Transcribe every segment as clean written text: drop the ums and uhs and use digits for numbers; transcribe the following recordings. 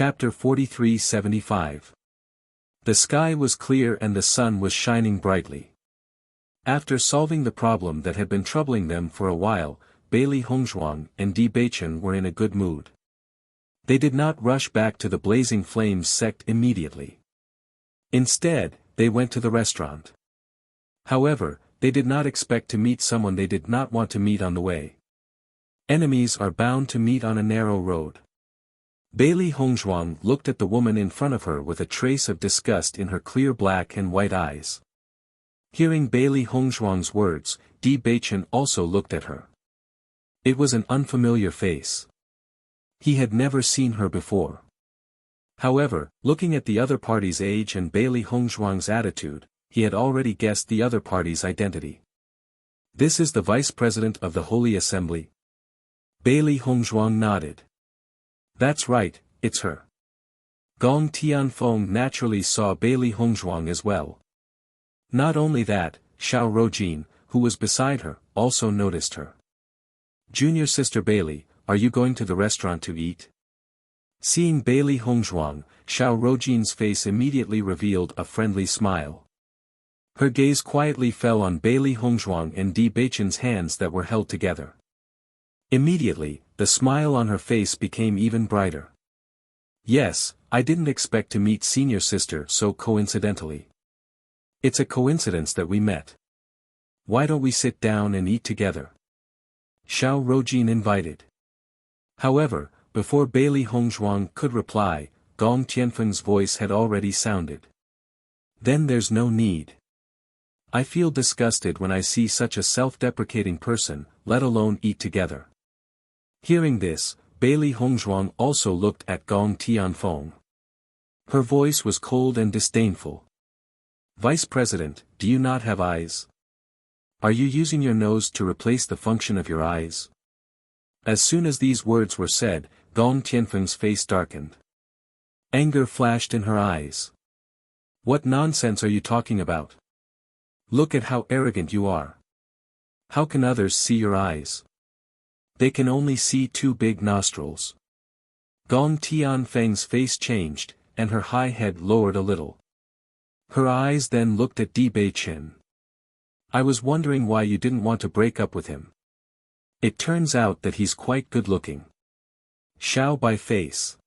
Chapter 43-75. The sky was clear and the sun was shining brightly. After solving the problem that had been troubling them for a while, Bailey Hongzhuang and Di Beichen were in a good mood. They did not rush back to the Blazing Flames sect immediately. Instead, they went to the restaurant. However, they did not expect to meet someone they did not want to meet on the way. Enemies are bound to meet on a narrow road. Bailey Hongzhuang looked at the woman in front of her with a trace of disgust in her clear black and white eyes. Hearing Bailey Hongzhuang's words, Di Beichen also looked at her. It was an unfamiliar face. He had never seen her before. However, looking at the other party's age and Bailey Hongzhuang's attitude, he had already guessed the other party's identity. This is the Vice President of the Holy Assembly? Bailey Hongzhuang nodded. That's right, it's her. Gong Tianfeng naturally saw Bailey Hongzhuang as well. Not only that, Xiao Rojin, who was beside her, also noticed her. Junior sister Bailey, are you going to the restaurant to eat? Seeing Bailey Hongzhuang, Xiao Rojin's face immediately revealed a friendly smile. Her gaze quietly fell on Bailey Hongzhuang and Di Beichen's hands that were held together. Immediately, the smile on her face became even brighter. Yes, I didn't expect to meet senior sister so coincidentally. It's a coincidence that we met. Why don't we sit down and eat together? Xiao Rojin invited. However, before Bailey Hongzhuang could reply, Gong Tianfeng's voice had already sounded. Then there's no need. I feel disgusted when I see such a self-deprecating person, let alone eat together. Hearing this, Bailey Hongzhuang also looked at Gong Tianfeng. Her voice was cold and disdainful. Vice President, do you not have eyes? Are you using your nose to replace the function of your eyes? As soon as these words were said, Gong Tianfeng's face darkened. Anger flashed in her eyes. What nonsense are you talking about? Look at how arrogant you are. How can others see your eyes? They can only see two big nostrils. Gong Tianfeng's face changed, and her high head lowered a little. Her eyes then looked at Di Beichen. I was wondering why you didn't want to break up with him. It turns out that he's quite good-looking. Xiao by face.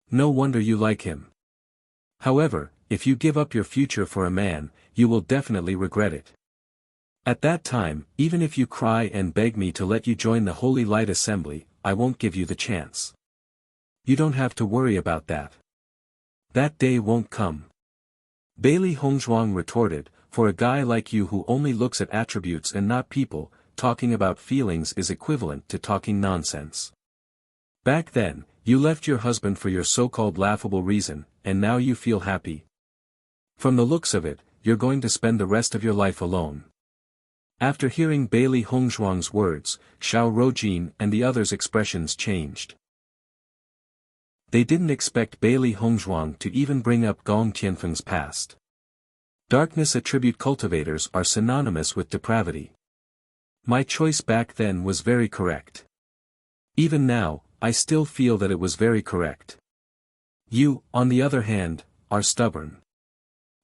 No wonder you like him. However, if you give up your future for a man, you will definitely regret it. At that time, even if you cry and beg me to let you join the Holy Light Assembly, I won't give you the chance. You don't have to worry about that. That day won't come. Bailey Hongzhuang retorted, for a guy like you who only looks at attributes and not people, talking about feelings is equivalent to talking nonsense. Back then, you left your husband for your so-called laughable reason, and now you feel happy. From the looks of it, you're going to spend the rest of your life alone. After hearing Bailey Hongzhuang's words, Xiao Rojin and the others' expressions changed. They didn't expect Bailey Hongzhuang to even bring up Gong Tianfeng's past. Darkness attribute cultivators are synonymous with depravity. My choice back then was very correct. Even now, I still feel that it was very correct. You, on the other hand, are stubborn.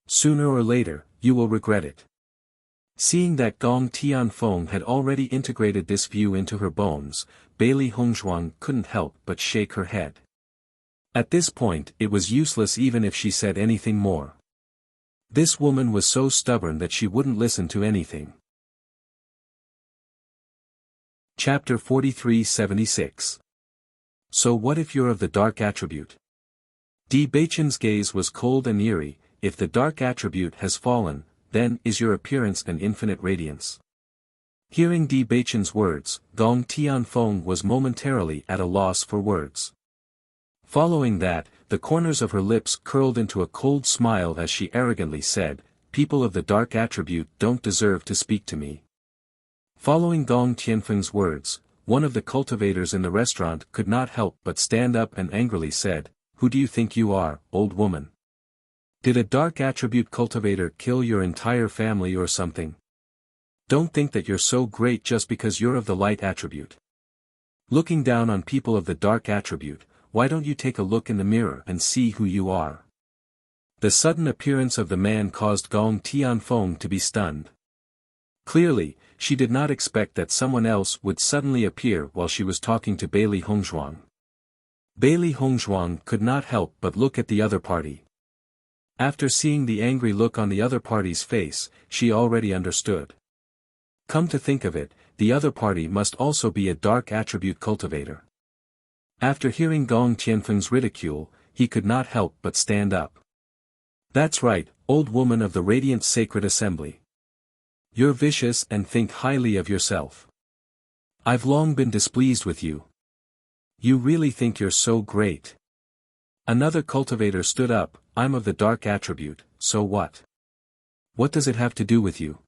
Sooner or later, you will regret it. Seeing that Gong Tianfeng had already integrated this view into her bones, Bailey Hongzhuang couldn't help but shake her head. At this point it was useless even if she said anything more. This woman was so stubborn that she wouldn't listen to anything. Chapter 43-76. So what if you're of the dark attribute? Di Beichen's gaze was cold and eerie. If the dark attribute has fallen, then is your appearance an infinite radiance. Hearing Di Beichen's words, Gong Tianfeng was momentarily at a loss for words. Following that, the corners of her lips curled into a cold smile as she arrogantly said, people of the dark attribute don't deserve to speak to me. Following Gong Tianfeng's words, one of the cultivators in the restaurant could not help but stand up and angrily said, who do you think you are, old woman? Did a dark attribute cultivator kill your entire family or something? Don't think that you're so great just because you're of the light attribute. Looking down on people of the dark attribute, why don't you take a look in the mirror and see who you are? The sudden appearance of the man caused Gong Tianfeng to be stunned. Clearly, she did not expect that someone else would suddenly appear while she was talking to Bailey Hongzhuang. Bailey Hongzhuang could not help but look at the other party. After seeing the angry look on the other party's face, she already understood. Come to think of it, the other party must also be a dark attribute cultivator. After hearing Gong Tianfeng's ridicule, he could not help but stand up. That's right, old woman of the radiant sacred assembly. You're vicious and think highly of yourself. I've long been displeased with you. You really think you're so great. Another cultivator stood up, I'm of the dark attribute, so what? What does it have to do with you?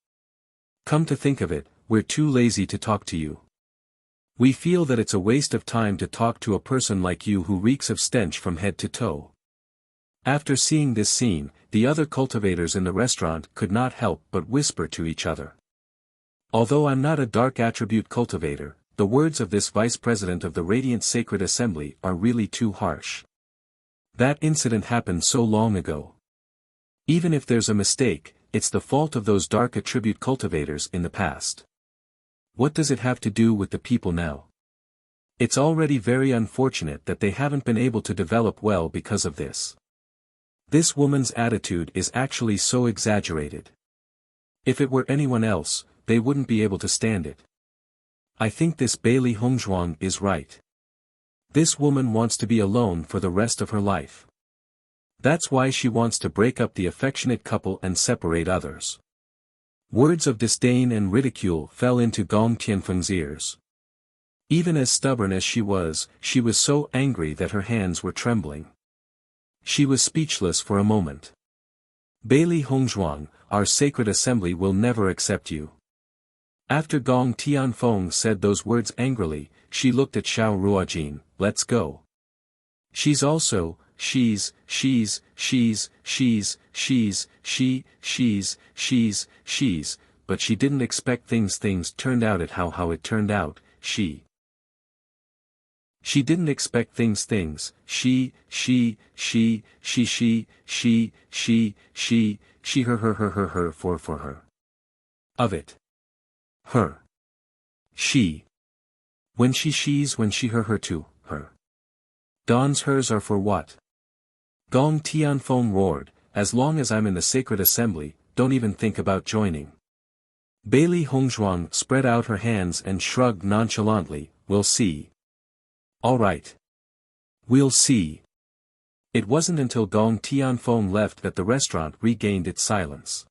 Come to think of it, we're too lazy to talk to you. We feel that it's a waste of time to talk to a person like you who reeks of stench from head to toe. After seeing this scene, the other cultivators in the restaurant could not help but whisper to each other. Although I'm not a dark attribute cultivator, the words of this vice president of the Radiant Sacred Assembly are really too harsh. That incident happened so long ago. Even if there's a mistake, it's the fault of those dark attribute cultivators in the past. What does it have to do with the people now? It's already very unfortunate that they haven't been able to develop well because of this. This woman's attitude is actually so exaggerated. If it were anyone else, they wouldn't be able to stand it. I think this Bailey Hongzhuang is right. This woman wants to be alone for the rest of her life. That's why she wants to break up the affectionate couple and separate others. Words of disdain and ridicule fell into Gong Tianfeng's ears. Even as stubborn as she was so angry that her hands were trembling. She was speechless for a moment. Bailey Hongzhuang, our sacred assembly will never accept you. After Gong Tianfeng said those words angrily, she looked at Xiao Ruojin, let's go. She's, but she didn't expect things turned out at how it turned out, she didn't expect things, her, for her. Of it. Her. She. When she her to, her. Don's hers are for what? Gong Tianfeng roared, as long as I'm in the sacred assembly, don't even think about joining. Bailey Hongzhuang spread out her hands and shrugged nonchalantly, we'll see. All right. We'll see. It wasn't until Gong Tianfeng left that the restaurant regained its silence.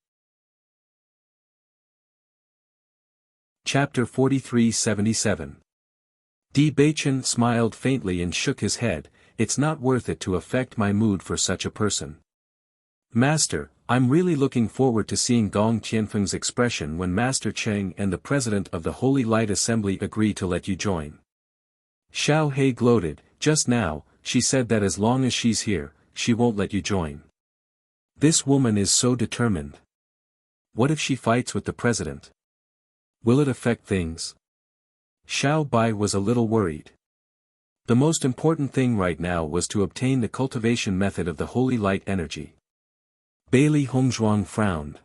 Chapter 43-77. Di Beichen smiled faintly and shook his head, it's not worth it to affect my mood for such a person. Master, I'm really looking forward to seeing Gong Tianfeng's expression when Master Cheng and the president of the Holy Light Assembly agree to let you join. Xiao He gloated, just now, she said that as long as she's here, she won't let you join. This woman is so determined. What if she fights with the president? Will it affect things? Xiao Bai was a little worried. The most important thing right now was to obtain the cultivation method of the holy light energy. Bailey Hongzhuang frowned.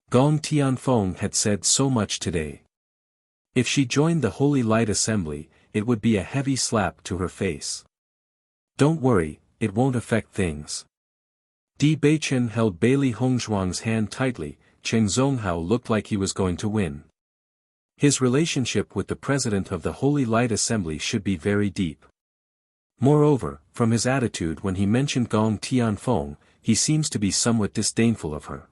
Gong Tianfeng had said so much today. If she joined the Holy Light Assembly, it would be a heavy slap to her face. Don't worry, it won't affect things. Di Beichen held Bailey Hongzhuang's hand tightly, Cheng Zonghao looked like he was going to win. His relationship with the president of the Holy Light Assembly should be very deep. Moreover, from his attitude when he mentioned Gong Tianfeng, he seems to be somewhat disdainful of her.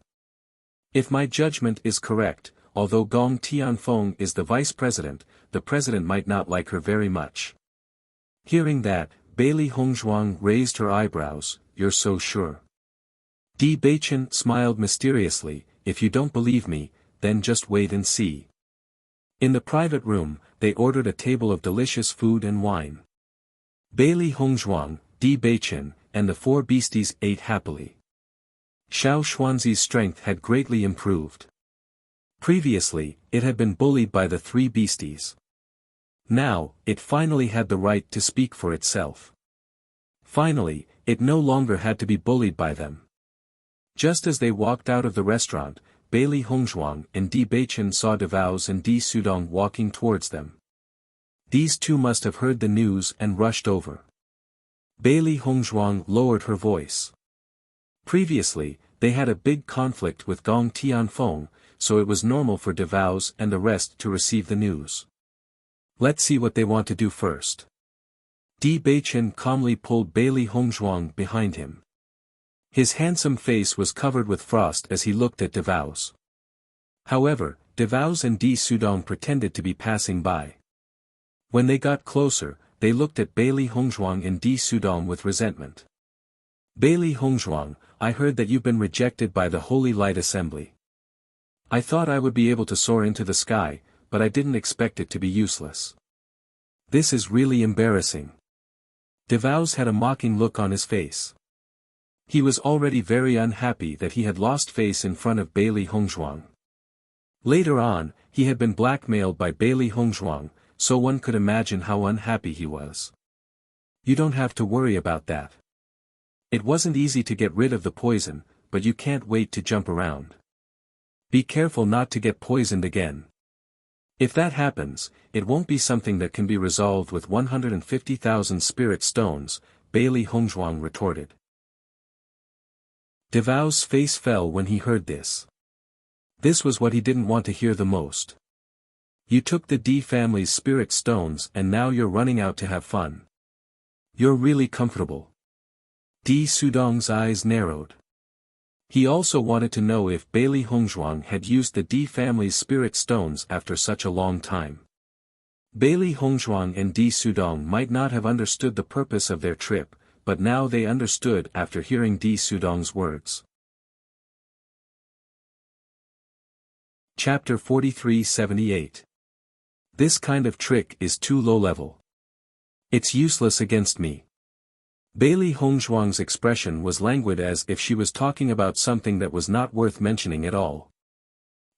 If my judgment is correct, although Gong Tianfeng is the vice president, the president might not like her very much. Hearing that, Bailey Hongzhuang raised her eyebrows, you're so sure. Di Beichen smiled mysteriously, if you don't believe me, then just wait and see. In the private room, they ordered a table of delicious food and wine. Bailey Hongzhuang, Di Beichen, and the four beasties ate happily. Xiao Xuanzi's strength had greatly improved. Previously, it had been bullied by the three beasties. Now, it finally had the right to speak for itself. Finally, it no longer had to be bullied by them. Just as they walked out of the restaurant, Bailey Hongzhuang and Di Beichen saw Devouz and Di Sudong walking towards them. These two must have heard the news and rushed over. Bailey Hongzhuang lowered her voice. Previously, they had a big conflict with Gong Tianfeng, so it was normal for Devouz and the rest to receive the news. Let's see what they want to do first. Di Beichen calmly pulled Bailey Hongzhuang behind him. His handsome face was covered with frost as he looked at Devouz. However, Devouz and Di Sudong pretended to be passing by. When they got closer, they looked at Bailey Hongzhuang and Di Sudong with resentment. Bailey Hongzhuang, I heard that you've been rejected by the Holy Light Assembly. I thought I would be able to soar into the sky, but I didn't expect it to be useless. This is really embarrassing. Devouz had a mocking look on his face. He was already very unhappy that he had lost face in front of Bailey Hongzhuang. Later on, he had been blackmailed by Bailey Hongzhuang, so one could imagine how unhappy he was. You don't have to worry about that. It wasn't easy to get rid of the poison, but you can't wait to jump around. Be careful not to get poisoned again. If that happens, it won't be something that can be resolved with 150,000 spirit stones, Bailey Hongzhuang retorted. Devouz's face fell when he heard this. This was what he didn't want to hear the most. You took the D family's spirit stones and now you're running out to have fun. You're really comfortable. Di Sudong's eyes narrowed. He also wanted to know if Bailey Hongzhuang had used the D family's spirit stones after such a long time. Bailey Hongzhuang and Di Sudong might not have understood the purpose of their trip, but now they understood after hearing Di Sudong's words. Chapter 4378. This kind of trick is too low level. It's useless against me. Bailey Hongzhuang's expression was languid as if she was talking about something that was not worth mentioning at all.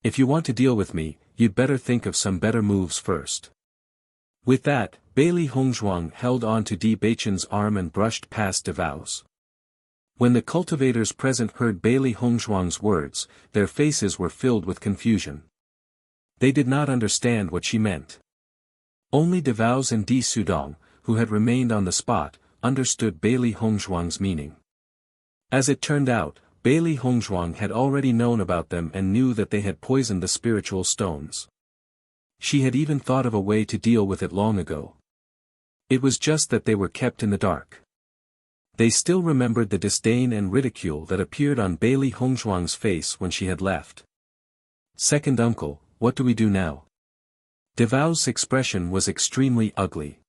If you want to deal with me, you'd better think of some better moves first. With that, Bailey Hongzhuang held on to Di Beichen's arm and brushed past Devouz. When the cultivators present heard Bailey Hongzhuang's words, their faces were filled with confusion. They did not understand what she meant. Only Devouz and Di Sudong, who had remained on the spot, understood Bailey Hongzhuang's meaning. As it turned out, Bailey Hongzhuang had already known about them and knew that they had poisoned the spiritual stones. She had even thought of a way to deal with it long ago. It was just that they were kept in the dark. They still remembered the disdain and ridicule that appeared on Bailey Hongzhuang's face when she had left. Second uncle, what do we do now? Devouz's expression was extremely ugly.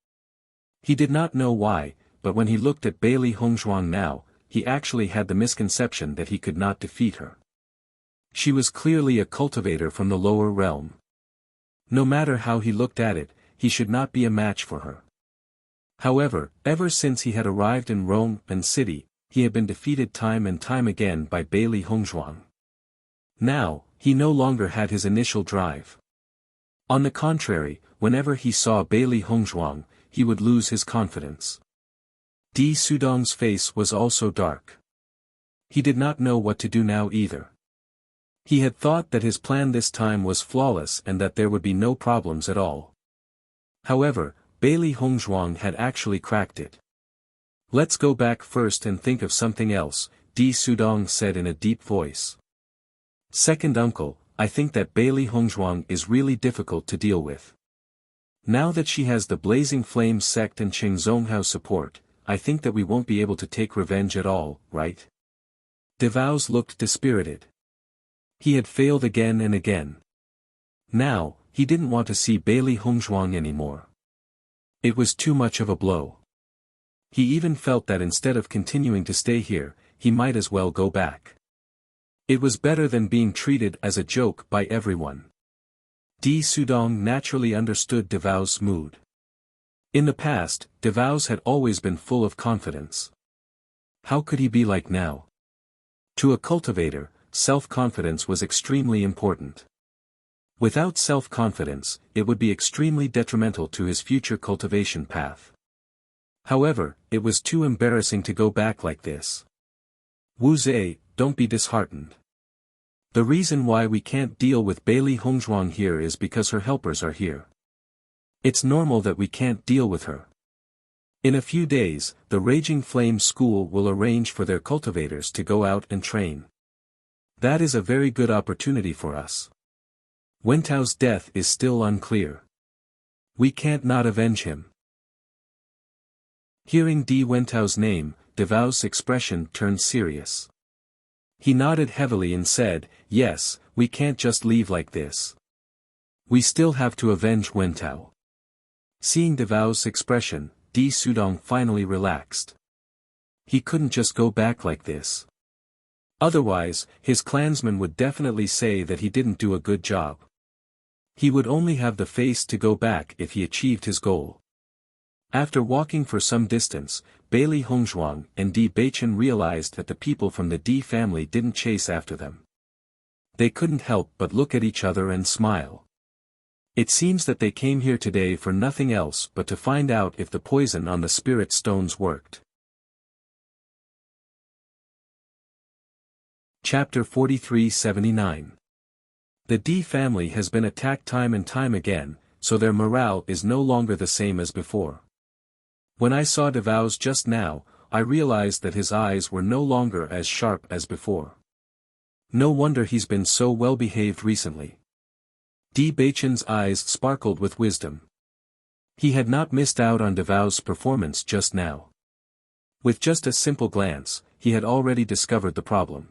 He did not know why, but when he looked at Bailey Hongzhuang now, he actually had the misconception that he could not defeat her. She was clearly a cultivator from the lower realm. No matter how he looked at it, he should not be a match for her. However, ever since he had arrived in Rome and City, he had been defeated time and time again by Bailey Hongzhuang. Now, he no longer had his initial drive. On the contrary, whenever he saw Bailey Hongzhuang, he would lose his confidence. Di Sudong's face was also dark. He did not know what to do now either. He had thought that his plan this time was flawless and that there would be no problems at all. However, Bailey Hongzhuang had actually cracked it. Let's go back first and think of something else, Di Sudong said in a deep voice. Second uncle, I think that Bailey Hongzhuang is really difficult to deal with. Now that she has the Blazing Flames sect and Qingzonghao support, I think that we won't be able to take revenge at all, right? Devouz looked dispirited. He had failed again and again. Now, he didn't want to see Bailey Hongzhuang anymore. It was too much of a blow. He even felt that instead of continuing to stay here, he might as well go back. It was better than being treated as a joke by everyone. Di Sudong naturally understood Devouz's mood. In the past, Devouz had always been full of confidence. How could he be like now? To a cultivator, self-confidence was extremely important. Without self-confidence, it would be extremely detrimental to his future cultivation path. However, it was too embarrassing to go back like this. Wuxia, don't be disheartened. The reason why we can't deal with Bailey Hongzhuang here is because her helpers are here. It's normal that we can't deal with her. In a few days, the Raging Flame School will arrange for their cultivators to go out and train. That is a very good opportunity for us. Wentao's death is still unclear. We can't not avenge him. Hearing Di Wentao's name, Davao's expression turned serious. He nodded heavily and said, yes, we can't just leave like this. We still have to avenge Wentao. Seeing Davao's expression, Di Sudong finally relaxed. He couldn't just go back like this. Otherwise, his clansmen would definitely say that he didn't do a good job. He would only have the face to go back if he achieved his goal. After walking for some distance, Bailey Hongzhuang and Di Beichen realized that the people from the Di family didn't chase after them. They couldn't help but look at each other and smile. It seems that they came here today for nothing else but to find out if the poison on the spirit stones worked. Chapter 43-79. The Di family has been attacked time and time again, so their morale is no longer the same as before. When I saw Davao's just now, I realized that his eyes were no longer as sharp as before. No wonder he's been so well behaved recently. Di Beichen's eyes sparkled with wisdom. He had not missed out on Davao's performance just now. With just a simple glance, he had already discovered the problem.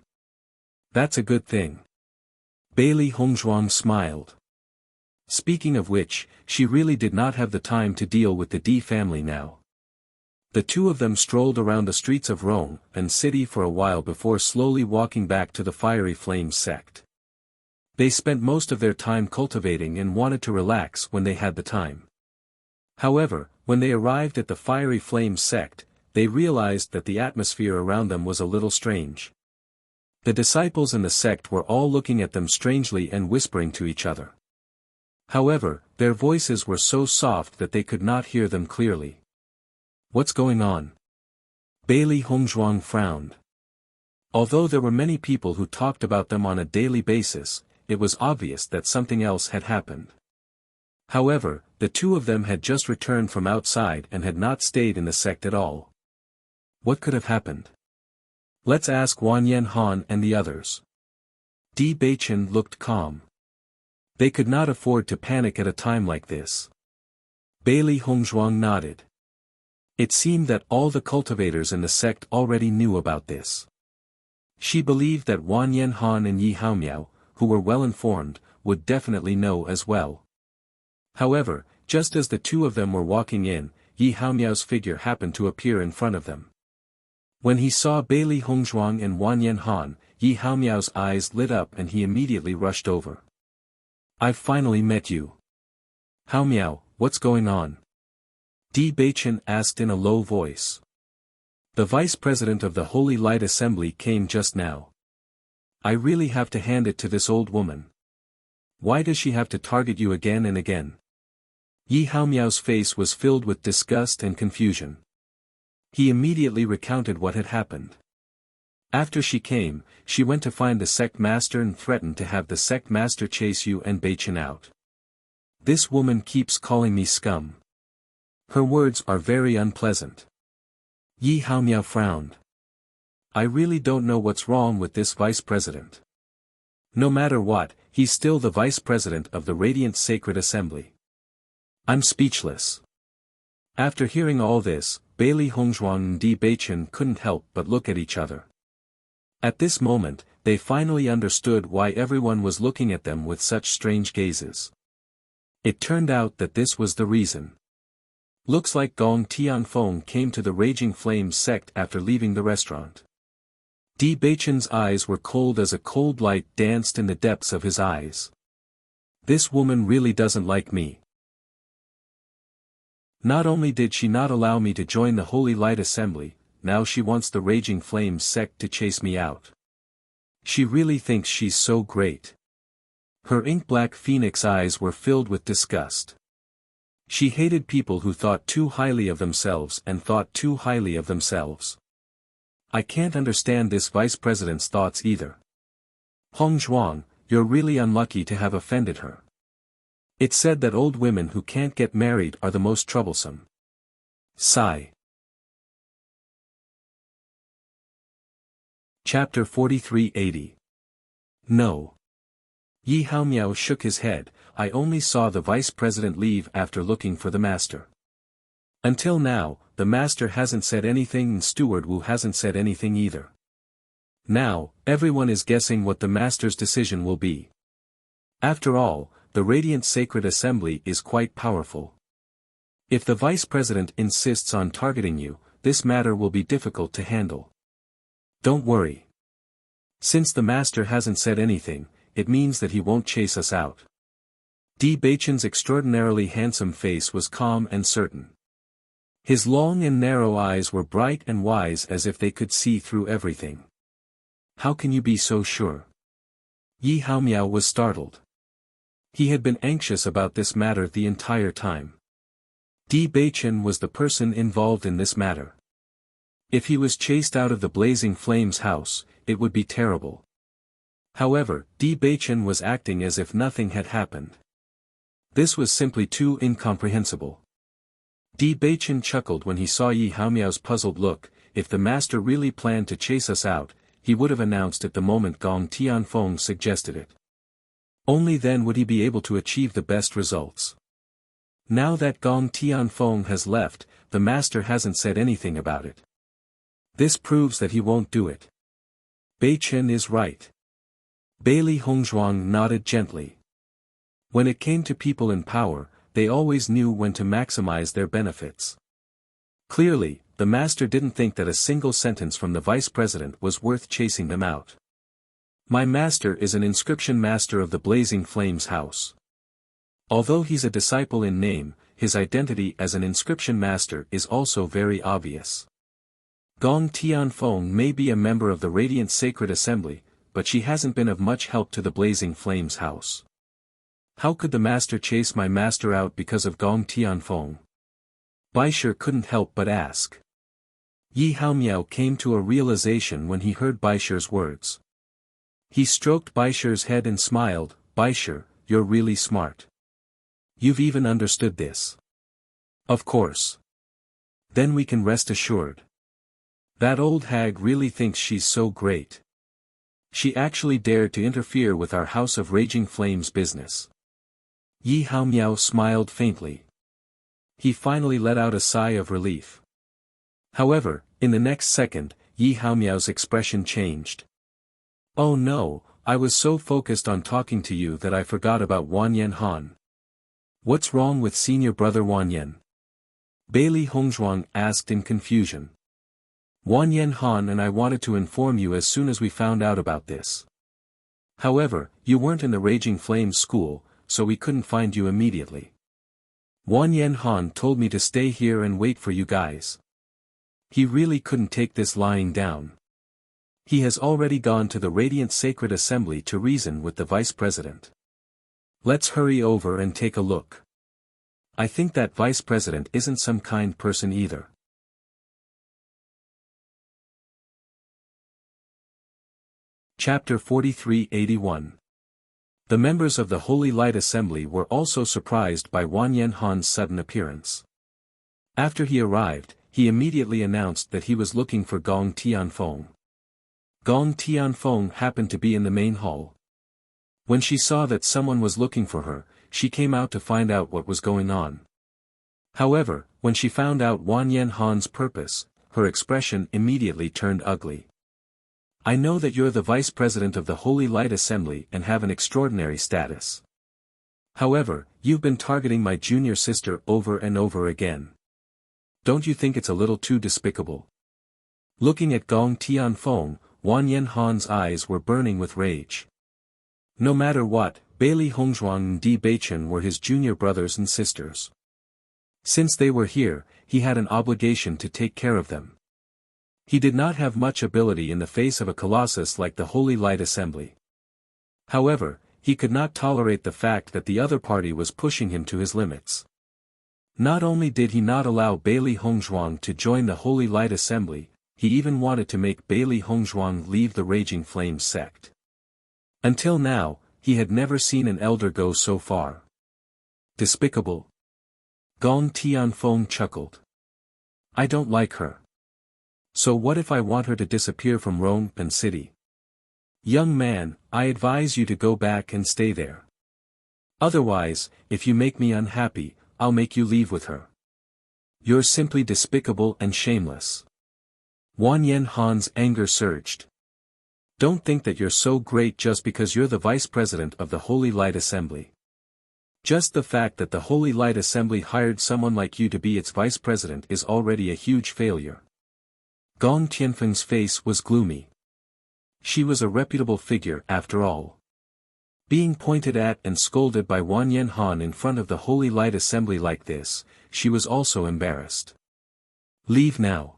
That's a good thing. Bailey Hongzhuang smiled. Speaking of which, she really did not have the time to deal with the Di family now. The two of them strolled around the streets of Rome and city for a while before slowly walking back to the Fiery Flames sect. They spent most of their time cultivating and wanted to relax when they had the time. However, when they arrived at the Fiery Flames sect, they realized that the atmosphere around them was a little strange. The disciples in the sect were all looking at them strangely and whispering to each other. However, their voices were so soft that they could not hear them clearly. What's going on? Bailey Hongzhuang frowned. Although there were many people who talked about them on a daily basis, it was obvious that something else had happened. However, the two of them had just returned from outside and had not stayed in the sect at all. What could have happened? Let's ask Wanyan Han and the others. Di Beichen looked calm. They could not afford to panic at a time like this. Bailey Hongzhuang nodded. It seemed that all the cultivators in the sect already knew about this. She believed that Wanyan Han and Yi Haomiao, who were well informed, would definitely know as well. However, just as the two of them were walking in, Yi Haomiao's figure happened to appear in front of them. When he saw Bailey Hongzhuang and Wanyan Han, Yi Haomiao's eyes lit up and he immediately rushed over. I've finally met you. Haomiao, what's going on? Di Beichen asked in a low voice. The vice president of the Holy Light Assembly came just now. I really have to hand it to this old woman. Why does she have to target you again and again? Yi Haomiao's face was filled with disgust and confusion. He immediately recounted what had happened. After she came, she went to find the sect master and threatened to have the sect master chase you and Beichen out. This woman keeps calling me scum. Her words are very unpleasant. Yi Haomiao frowned. I really don't know what's wrong with this vice president. No matter what, he's still the vice president of the Radiant Sacred Assembly. I'm speechless. After hearing all this, Bailey Hongzhuang and Di Beichen couldn't help but look at each other. At this moment, they finally understood why everyone was looking at them with such strange gazes. It turned out that this was the reason. Looks like Gong Tianfeng came to the Raging Flames sect after leaving the restaurant. Di Beichen's eyes were cold as a cold light danced in the depths of his eyes. This woman really doesn't like me. Not only did she not allow me to join the Holy Light Assembly, now she wants the Raging Flames sect to chase me out. She really thinks she's so great. Her ink-black phoenix eyes were filled with disgust. She hated people who thought too highly of themselves and thought too highly of themselves. I can't understand this vice president's thoughts either. Hong Zhuang, you're really unlucky to have offended her. It's said that old women who can't get married are the most troublesome. Sigh. Chapter 4380. No. Yi Haomiao shook his head. I only saw the vice president leave after looking for the master. Until now, the master hasn't said anything and Steward Wu hasn't said anything either. Now, everyone is guessing what the master's decision will be. After all, the Radiant Sacred Assembly is quite powerful. If the vice president insists on targeting you, this matter will be difficult to handle. Don't worry. Since the master hasn't said anything, it means that he won't chase us out. Di Beichen's extraordinarily handsome face was calm and certain. His long and narrow eyes were bright and wise as if they could see through everything. How can you be so sure? Yi Haomiao was startled. He had been anxious about this matter the entire time. Di Beichen was the person involved in this matter. If he was chased out of the Blazing Flames house, it would be terrible. However, Di Beichen was acting as if nothing had happened. This was simply too incomprehensible. Di Beichen chuckled when he saw Yi Haomiao's puzzled look. If the master really planned to chase us out, he would have announced it the moment Gong Tianfeng suggested it. Only then would he be able to achieve the best results. Now that Gong Tianfeng has left, the master hasn't said anything about it. This proves that he won't do it. Beichen is right. Bailey Hongzhuang nodded gently. When it came to people in power, they always knew when to maximize their benefits. Clearly, the master didn't think that a single sentence from the vice president was worth chasing them out. My master is an inscription master of the Blazing Flames house. Although he's a disciple in name, his identity as an inscription master is also very obvious. Gong Tianfeng may be a member of the Radiant Sacred Assembly, but she hasn't been of much help to the Blazing Flames house. How could the master chase my master out because of Gong Tianfeng? Baisher couldn't help but ask. Yi Haomiao came to a realization when he heard Baisher's words. He stroked Baisher's head and smiled. Baisher, you're really smart. You've even understood this. Of course. Then we can rest assured. That old hag really thinks she's so great. She actually dared to interfere with our House of Raging Flames business. Yi Haomiao smiled faintly. He finally let out a sigh of relief. However, in the next second, Yi Haomiao's expression changed. Oh no, I was so focused on talking to you that I forgot about Wanyan Han. What's wrong with senior brother Wanyan? Bailey Hongzhuang asked in confusion. Wanyan Han and I wanted to inform you as soon as we found out about this. However, you weren't in the Raging Flames school, so we couldn't find you immediately. Wanyan Han told me to stay here and wait for you guys. He really couldn't take this lying down. He has already gone to the Radiant Sacred Assembly to reason with the Vice President. Let's hurry over and take a look. I think that Vice President isn't some kind person either. Chapter 4381. The members of the Holy Light Assembly were also surprised by Wanyan Han's sudden appearance. After he arrived, he immediately announced that he was looking for Gong Tianfeng. Gong Tianfeng happened to be in the main hall. When she saw that someone was looking for her, she came out to find out what was going on. However, when she found out Wanyan Han's purpose, her expression immediately turned ugly. I know that you're the Vice President of the Holy Light Assembly and have an extraordinary status. However, you've been targeting my junior sister over and over again. Don't you think it's a little too despicable? Looking at Gong Tianfeng, Wanyan Han's eyes were burning with rage. No matter what, Bailey Hongzhuang and Di Beichen were his junior brothers and sisters. Since they were here, he had an obligation to take care of them. He did not have much ability in the face of a colossus like the Holy Light Assembly. However, he could not tolerate the fact that the other party was pushing him to his limits. Not only did he not allow Bailey Hongzhuang to join the Holy Light Assembly, he even wanted to make Bailey Hongzhuang leave the Raging Flames sect. Until now, he had never seen an elder go so far. Despicable. Gong Tianfeng chuckled. I don't like her. So what if I want her to disappear from Rongpan City? Young man, I advise you to go back and stay there. Otherwise, if you make me unhappy, I'll make you leave with her. You're simply despicable and shameless. Wang Yanhan's anger surged. Don't think that you're so great just because you're the vice president of the Holy Light Assembly. Just the fact that the Holy Light Assembly hired someone like you to be its vice president is already a huge failure. Gong Tianfeng's face was gloomy. She was a reputable figure after all. Being pointed at and scolded by Wang Yanhan in front of the Holy Light Assembly like this, she was also embarrassed. Leave now.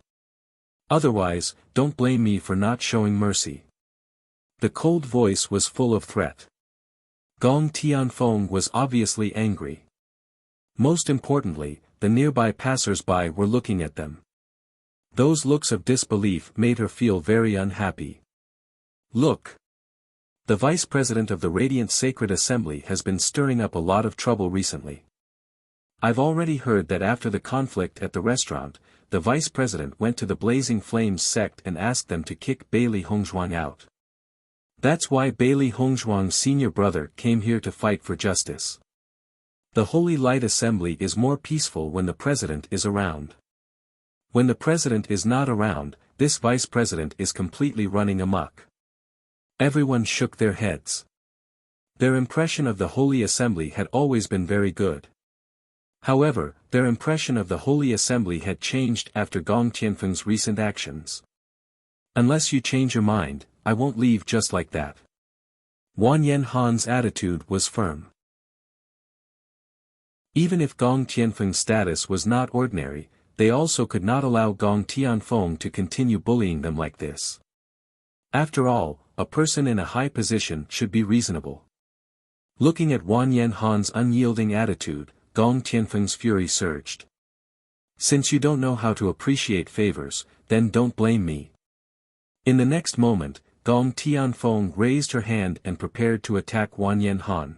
Otherwise, don't blame me for not showing mercy. The cold voice was full of threat. Gong Tianfeng was obviously angry. Most importantly, the nearby passers-by were looking at them. Those looks of disbelief made her feel very unhappy. Look. The vice president of the Radiant Sacred Assembly has been stirring up a lot of trouble recently. I've already heard that after the conflict at the restaurant, the vice president went to the Blazing Flames sect and asked them to kick Bailey Hongzhuang out. That's why Bailey Hongzhuang's senior brother came here to fight for justice. The Holy Light Assembly is more peaceful when the president is around. When the president is not around, this vice president is completely running amok. Everyone shook their heads. Their impression of the Holy Assembly had always been very good. However, their impression of the Holy Assembly had changed after Gong Tianfeng's recent actions. Unless you change your mind, I won't leave just like that. Wang Yanhan's attitude was firm. Even if Gong Tianfeng's status was not ordinary, they also could not allow Gong Tianfeng to continue bullying them like this. After all, a person in a high position should be reasonable. Looking at Wang Yanhan's unyielding attitude, Gong Tianfeng's fury surged. Since you don't know how to appreciate favors, then don't blame me. In the next moment, Gong Tianfeng raised her hand and prepared to attack Wang Yanhan.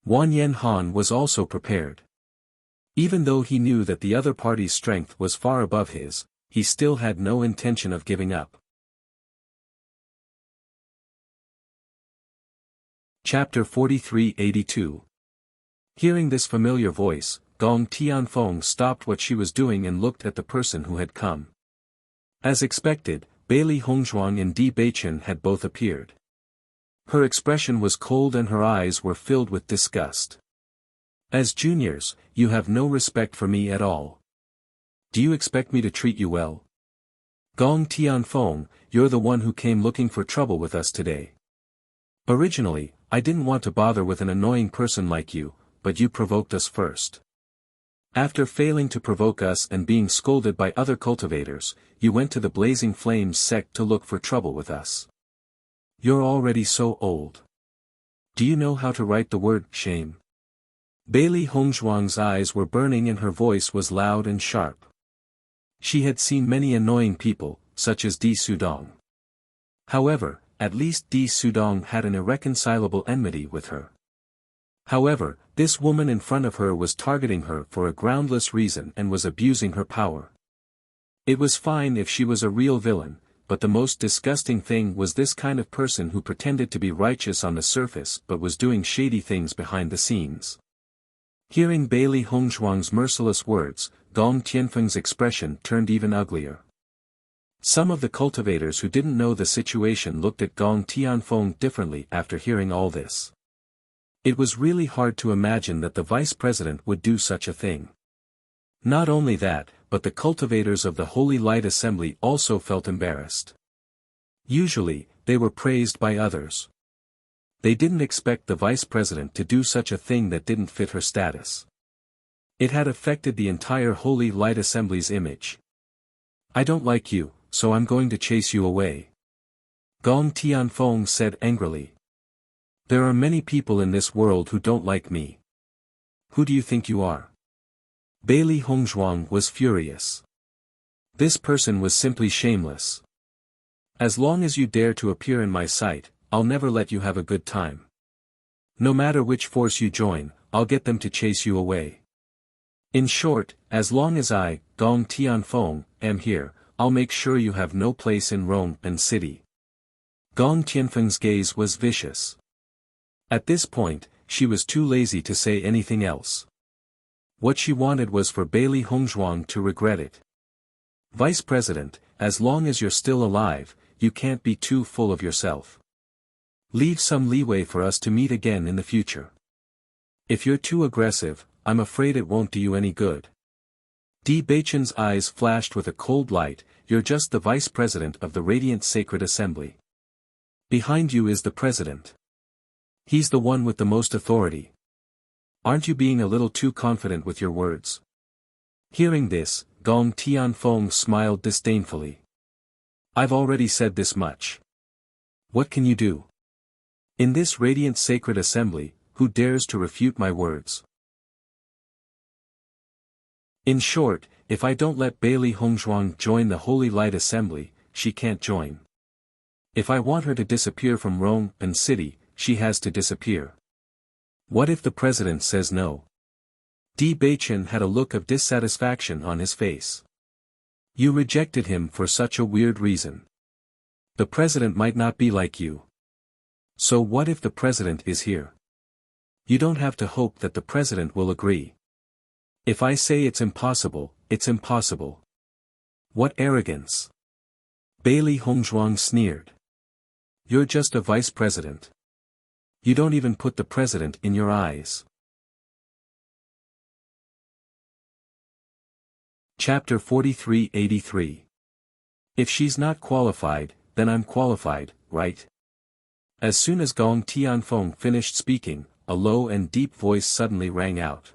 Wang Yanhan was also prepared. Even though he knew that the other party's strength was far above his, he still had no intention of giving up. Chapter 4382. Hearing this familiar voice, Gong Tianfeng stopped what she was doing and looked at the person who had come. As expected, Bailey Hongzhuang and Di Beichen had both appeared. Her expression was cold and her eyes were filled with disgust. As juniors, you have no respect for me at all. Do you expect me to treat you well? Gong Tianfeng, you're the one who came looking for trouble with us today. Originally, I didn't want to bother with an annoying person like you, but you provoked us first. After failing to provoke us and being scolded by other cultivators, you went to the Blazing Flames sect to look for trouble with us. You're already so old. Do you know how to write the word shame? Bailey Hongzhuang's eyes were burning and her voice was loud and sharp. She had seen many annoying people, such as Di Sudong. However, at least Di Sudong had an irreconcilable enmity with her. However, this woman in front of her was targeting her for a groundless reason and was abusing her power. It was fine if she was a real villain, but the most disgusting thing was this kind of person who pretended to be righteous on the surface but was doing shady things behind the scenes. Hearing Bailey Hongzhuang's merciless words, Gong Tianfeng's expression turned even uglier. Some of the cultivators who didn't know the situation looked at Gong Tianfeng differently after hearing all this. It was really hard to imagine that the vice president would do such a thing. Not only that, but the cultivators of the Holy Light Assembly also felt embarrassed. Usually, they were praised by others. They didn't expect the vice president to do such a thing that didn't fit her status. It had affected the entire Holy Light Assembly's image. I don't like you, so I'm going to chase you away. Gong Tianfeng said angrily. There are many people in this world who don't like me. Who do you think you are? Bailey Hongzhuang was furious. This person was simply shameless. As long as you dare to appear in my sight, I'll never let you have a good time. No matter which force you join, I'll get them to chase you away. In short, as long as I, Gong Tianfeng, am here, I'll make sure you have no place in Rome and city. Gong Tianfeng's gaze was vicious. At this point, she was too lazy to say anything else. What she wanted was for Bailey Hongzhuang to regret it. Vice President, as long as you're still alive, you can't be too full of yourself. Leave some leeway for us to meet again in the future. If you're too aggressive, I'm afraid it won't do you any good. Di Beichen's eyes flashed with a cold light. You're just the Vice President of the Radiant Sacred Assembly. Behind you is the President. He's the one with the most authority. Aren't you being a little too confident with your words? Hearing this, Gong Tianfeng smiled disdainfully. I've already said this much. What can you do? In this Radiant Sacred Assembly, who dares to refute my words? In short, if I don't let Bailey Hongzhuang join the Holy Light Assembly, she can't join. If I want her to disappear from Rome and city, she has to disappear. What if the President says no? Di Beichen had a look of dissatisfaction on his face. You rejected him for such a weird reason. The President might not be like you. So what if the President is here? You don't have to hope that the President will agree. If I say it's impossible, it's impossible. What arrogance! Bailey Hongzhuang sneered. You're just a Vice President. You don't even put the President in your eyes. Chapter 43-83. If she's not qualified, then I'm qualified, right? As soon as Gong Tianfeng finished speaking, a low and deep voice suddenly rang out.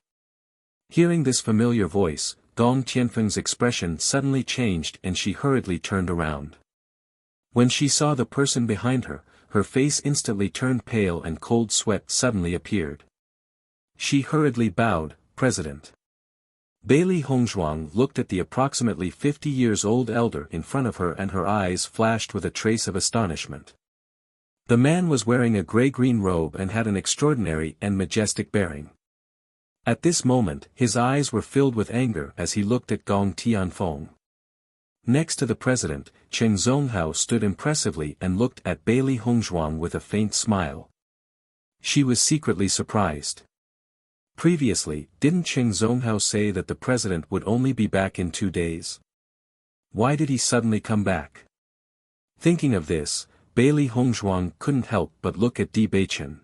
Hearing this familiar voice, Gong Tianfeng's expression suddenly changed and she hurriedly turned around. When she saw the person behind her, her face instantly turned pale and cold sweat suddenly appeared. She hurriedly bowed, President. Bailey Hongzhuang looked at the approximately 50-years-old elder in front of her and her eyes flashed with a trace of astonishment. The man was wearing a gray-green robe and had an extraordinary and majestic bearing. At this moment, his eyes were filled with anger as he looked at Gong Tianfeng. Next to the President, Cheng Zonghao stood impressively and looked at Bailey Hongzhuang with a faint smile. She was secretly surprised. Previously, didn't Cheng Zonghao say that the President would only be back in 2 days? Why did he suddenly come back? Thinking of this, Bailey Hongzhuang couldn't help but look at Di Beichen.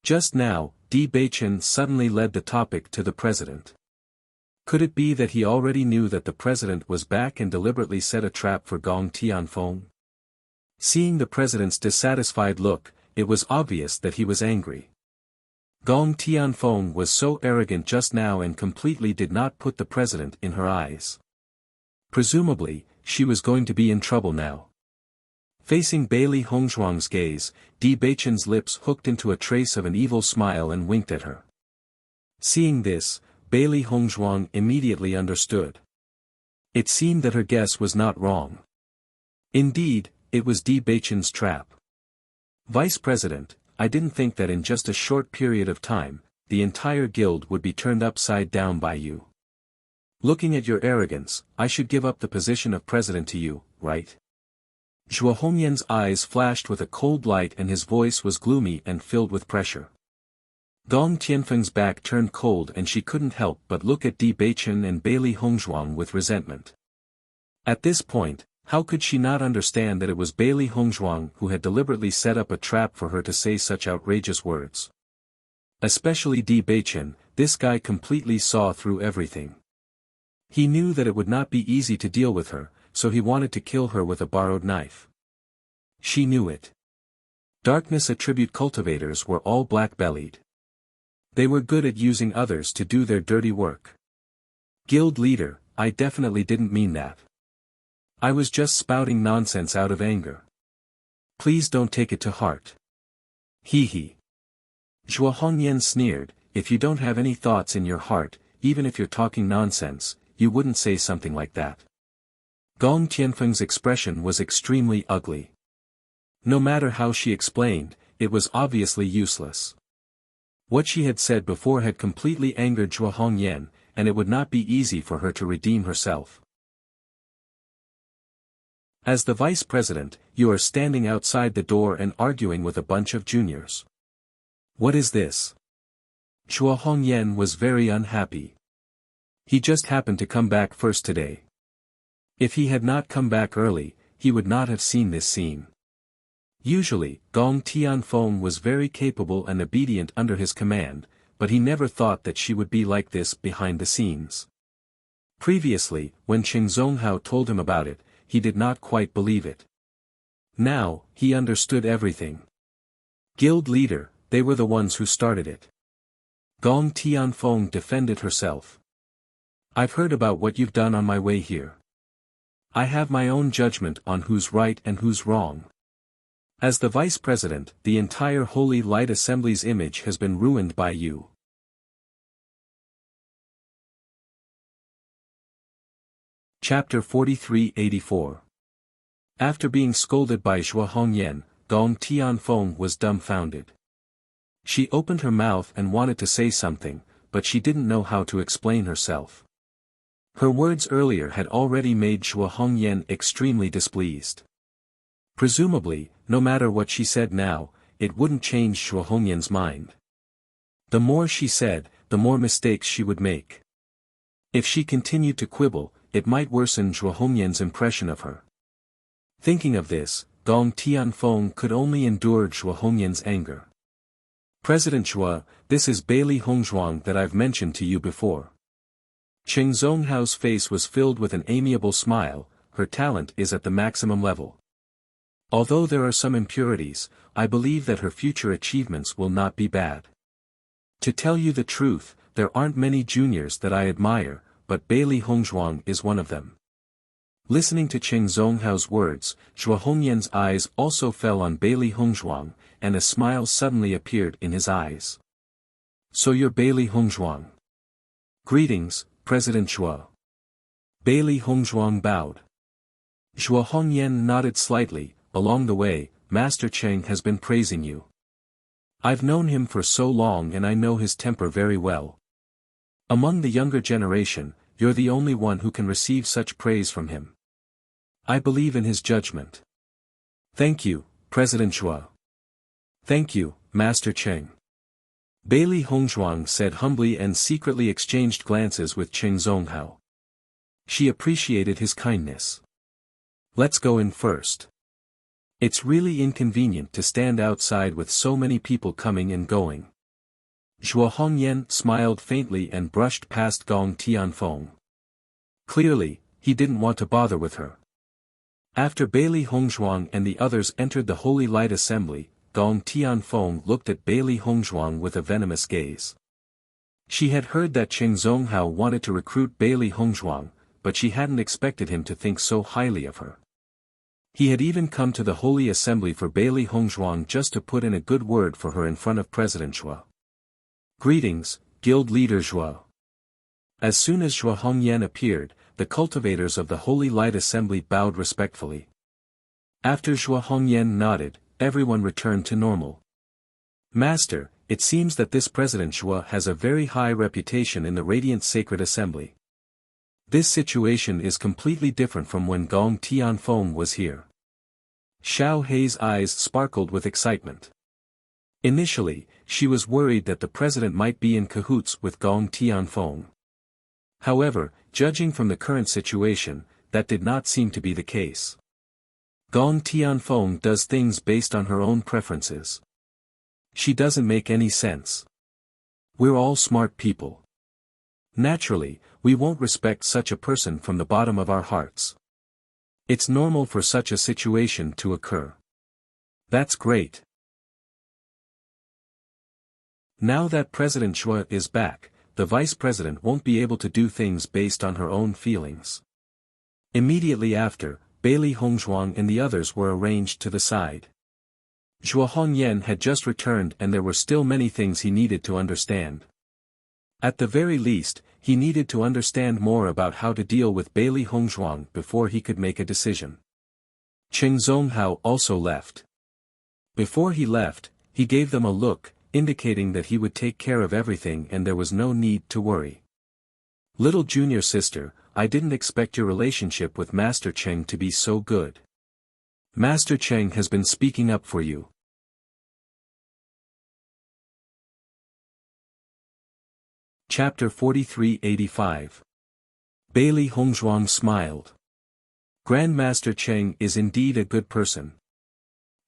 Just now, Di Beichen suddenly led the topic to the President. Could it be that he already knew that the President was back and deliberately set a trap for Gong Tianfeng? Seeing the President's dissatisfied look, it was obvious that he was angry. Gong Tianfeng was so arrogant just now and completely did not put the President in her eyes. Presumably, she was going to be in trouble now. Facing Bailey Hongzhuang's gaze, Di Beichen's lips hooked into a trace of an evil smile and winked at her. Seeing this, Bailey Hongzhuang immediately understood. It seemed that her guess was not wrong. Indeed, it was Di Beichen's trap. Vice President, I didn't think that in just a short period of time, the entire guild would be turned upside down by you. Looking at your arrogance, I should give up the position of president to you, right? Zhuo Hongyan's eyes flashed with a cold light and his voice was gloomy and filled with pressure. Gong Tianfeng's back turned cold and she couldn't help but look at Di Beichen and Bailey Hongzhuang with resentment. At this point, how could she not understand that it was Bailey Hongzhuang who had deliberately set up a trap for her to say such outrageous words? Especially Di Beichen, this guy completely saw through everything. He knew that it would not be easy to deal with her, so he wanted to kill her with a borrowed knife. She knew it. Darkness attribute cultivators were all black-bellied. They were good at using others to do their dirty work. Guild leader, I definitely didn't mean that. I was just spouting nonsense out of anger. Please don't take it to heart. Hee hee. Zhuo Hongyan sneered, if you don't have any thoughts in your heart, even if you're talking nonsense, you wouldn't say something like that. Gong Tianfeng's expression was extremely ugly. No matter how she explained, it was obviously useless. What she had said before had completely angered Zhuo Hongyan, and it would not be easy for her to redeem herself. As the vice president, you are standing outside the door and arguing with a bunch of juniors. What is this? Zhuo Hongyan was very unhappy. He just happened to come back first today. If he had not come back early, he would not have seen this scene. Usually, Gong Tianfeng was very capable and obedient under his command, but he never thought that she would be like this behind the scenes. Previously, when Qing Zonghao told him about it, he did not quite believe it. Now, he understood everything. Guild leader, they were the ones who started it. Gong Tianfeng defended herself. I've heard about what you've done on my way here. I have my own judgment on who's right and who's wrong. As the vice president, the entire Holy Light Assembly's image has been ruined by you. Chapter 43-84. After being scolded by Zhuo Hongyan, Gong Tianfeng was dumbfounded. She opened her mouth and wanted to say something, but she didn't know how to explain herself. Her words earlier had already made Zhuo Hongyan extremely displeased. Presumably, no matter what she said now, it wouldn't change Zhuo Hongyan's mind. The more she said, the more mistakes she would make. If she continued to quibble, it might worsen Zhuo Hongyan's impression of her. Thinking of this, Gong Tianfeng could only endure Zhuo Hongyan's anger. President Zhuo, this is Bailey Hongzhuang that I've mentioned to you before. Qing Zonghao's face was filled with an amiable smile. Her talent is at the maximum level. Although there are some impurities, I believe that her future achievements will not be bad. To tell you the truth, there aren't many juniors that I admire, but Bailey Hongzhuang is one of them. Listening to Qing Zonghao's words, Zhuo Hongyan's eyes also fell on Bailey Hongzhuang, and a smile suddenly appeared in his eyes. So you're Bailey Hongzhuang. Greetings, President Zhuo. Bailey Hongzhuang bowed. Zhuo Hongyan nodded slightly. Along the way, Master Cheng has been praising you. I've known him for so long and I know his temper very well. Among the younger generation, you're the only one who can receive such praise from him. I believe in his judgment. Thank you, President Zhuo. Thank you, Master Cheng. Bailey Hongzhuang said humbly and secretly exchanged glances with Qing Zonghao. She appreciated his kindness. Let's go in first. It's really inconvenient to stand outside with so many people coming and going. Zhuo Hongyan smiled faintly and brushed past Gong Tianfeng. Clearly, he didn't want to bother with her. After Bailey Hongzhuang and the others entered the Holy Light Assembly, Gong Tianfeng looked at Bailey Hongzhuang with a venomous gaze. She had heard that Qing Zonghao wanted to recruit Bailey Hongzhuang, but she hadn't expected him to think so highly of her. He had even come to the Holy Assembly for Bailey Hongzhuang just to put in a good word for her in front of President Zhuo. Greetings, Guild Leader Zhuo. As soon as Zhuo Hongyan appeared, the cultivators of the Holy Light Assembly bowed respectfully. After Zhuo Hongyan nodded, everyone returned to normal. Master, it seems that this President Zhuo has a very high reputation in the Radiant Sacred Assembly. This situation is completely different from when Gong Tianfeng was here. Xiao Hei's eyes sparkled with excitement. Initially, she was worried that the president might be in cahoots with Gong Tianfeng. However, judging from the current situation, that did not seem to be the case. Gong Tianfeng does things based on her own preferences. She doesn't make any sense. We're all smart people. Naturally, we won't respect such a person from the bottom of our hearts. It's normal for such a situation to occur. That's great. Now that President Zhuo is back, the vice president won't be able to do things based on her own feelings. Immediately after, Bailey Hongzhuang and the others were arranged to the side. Zhuo Hongyan had just returned and there were still many things he needed to understand. At the very least, he needed to understand more about how to deal with Bailey Hongzhuang before he could make a decision. Cheng Zonghao also left. Before he left, he gave them a look, indicating that he would take care of everything and there was no need to worry. Little junior sister, I didn't expect your relationship with Master Cheng to be so good. Master Cheng has been speaking up for you. Chapter 4385. Bailey Hongzhuang smiled. Grandmaster Cheng is indeed a good person.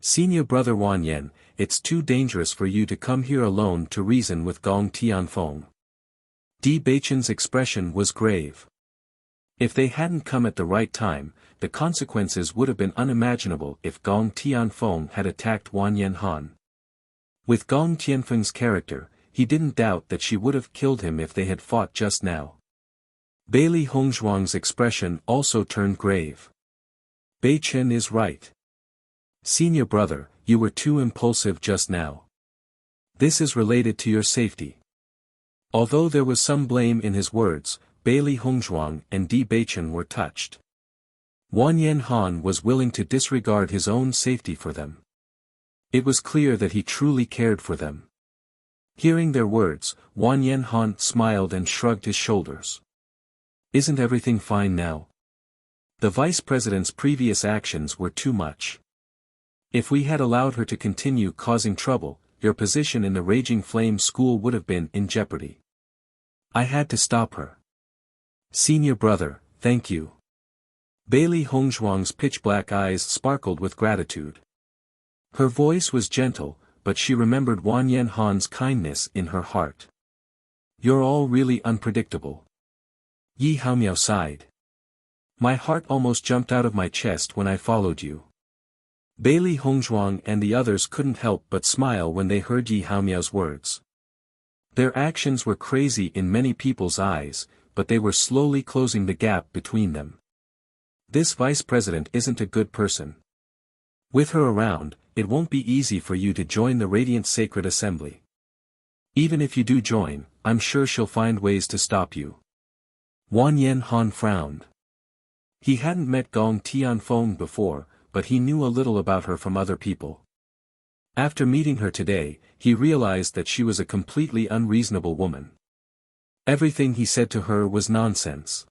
Senior brother Wanyan, it's too dangerous for you to come here alone to reason with Gong Tianfeng. Di Beichen's expression was grave. If they hadn't come at the right time, the consequences would have been unimaginable if Gong Tianfeng had attacked Wanyan Han. With Gong Tianfeng's character, he didn't doubt that she would have killed him if they had fought just now. Bailey Hongzhuang's expression also turned grave. Beichen is right. Senior brother, you were too impulsive just now. This is related to your safety. Although there was some blame in his words, Bailey Hongzhuang and Di Beichen were touched. Wanyan Han was willing to disregard his own safety for them. It was clear that he truly cared for them. Hearing their words, Wanyan Han smiled and shrugged his shoulders. Isn't everything fine now? The vice president's previous actions were too much. If we had allowed her to continue causing trouble, your position in the Raging Flame School would have been in jeopardy. I had to stop her. Senior brother, thank you. Bailey Hongzhuang's pitch-black eyes sparkled with gratitude. Her voice was gentle, but she remembered Wanyan Han's kindness in her heart. You're all really unpredictable. Yi Haomiao sighed. My heart almost jumped out of my chest when I followed you. Bailey Hongzhuang and the others couldn't help but smile when they heard Yi Haomiao's words. Their actions were crazy in many people's eyes, but they were slowly closing the gap between them. This vice president isn't a good person. With her around, it won't be easy for you to join the Radiant Sacred Assembly. Even if you do join, I'm sure she'll find ways to stop you. Wanyan Han frowned. He hadn't met Gong Tianfeng before, but he knew a little about her from other people. After meeting her today, he realized that she was a completely unreasonable woman. Everything he said to her was nonsense.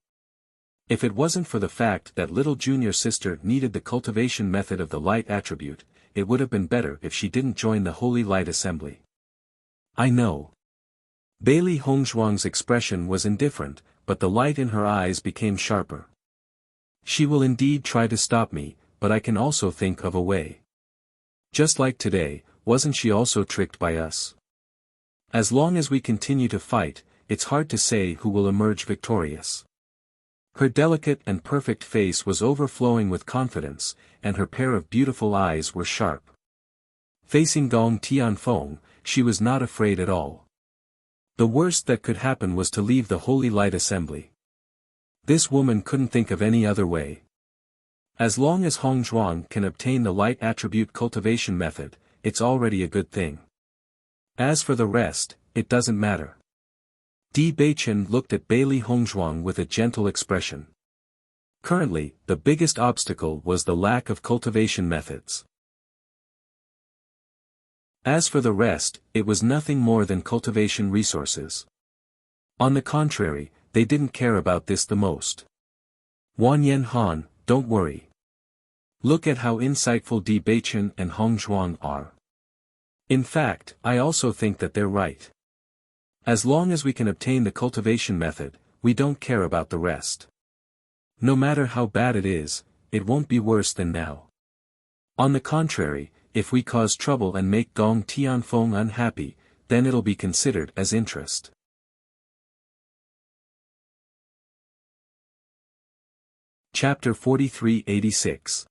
If it wasn't for the fact that little junior sister needed the cultivation method of the light attribute, it would have been better if she didn't join the Holy Light Assembly. I know. Bailey Hongzhuang's expression was indifferent, but the light in her eyes became sharper. She will indeed try to stop me, but I can also think of a way. Just like today, wasn't she also tricked by us? As long as we continue to fight, it's hard to say who will emerge victorious. Her delicate and perfect face was overflowing with confidence, and her pair of beautiful eyes were sharp. Facing Gong Tianfeng, she was not afraid at all. The worst that could happen was to leave the Holy Light Assembly. This woman couldn't think of any other way. As long as Hongzhuang can obtain the light attribute cultivation method, it's already a good thing. As for the rest, it doesn't matter. Di Beichen looked at Bailey Hongzhuang with a gentle expression. Currently, the biggest obstacle was the lack of cultivation methods. As for the rest, it was nothing more than cultivation resources. On the contrary, they didn't care about this the most. Wanyan Han, don't worry. Look at how insightful Di Beichen and Hongzhuang are. In fact, I also think that they're right. As long as we can obtain the cultivation method, we don't care about the rest. No matter how bad it is, it won't be worse than now. On the contrary, if we cause trouble and make Gong Tianfeng unhappy, then it'll be considered as interest. Chapter 4386.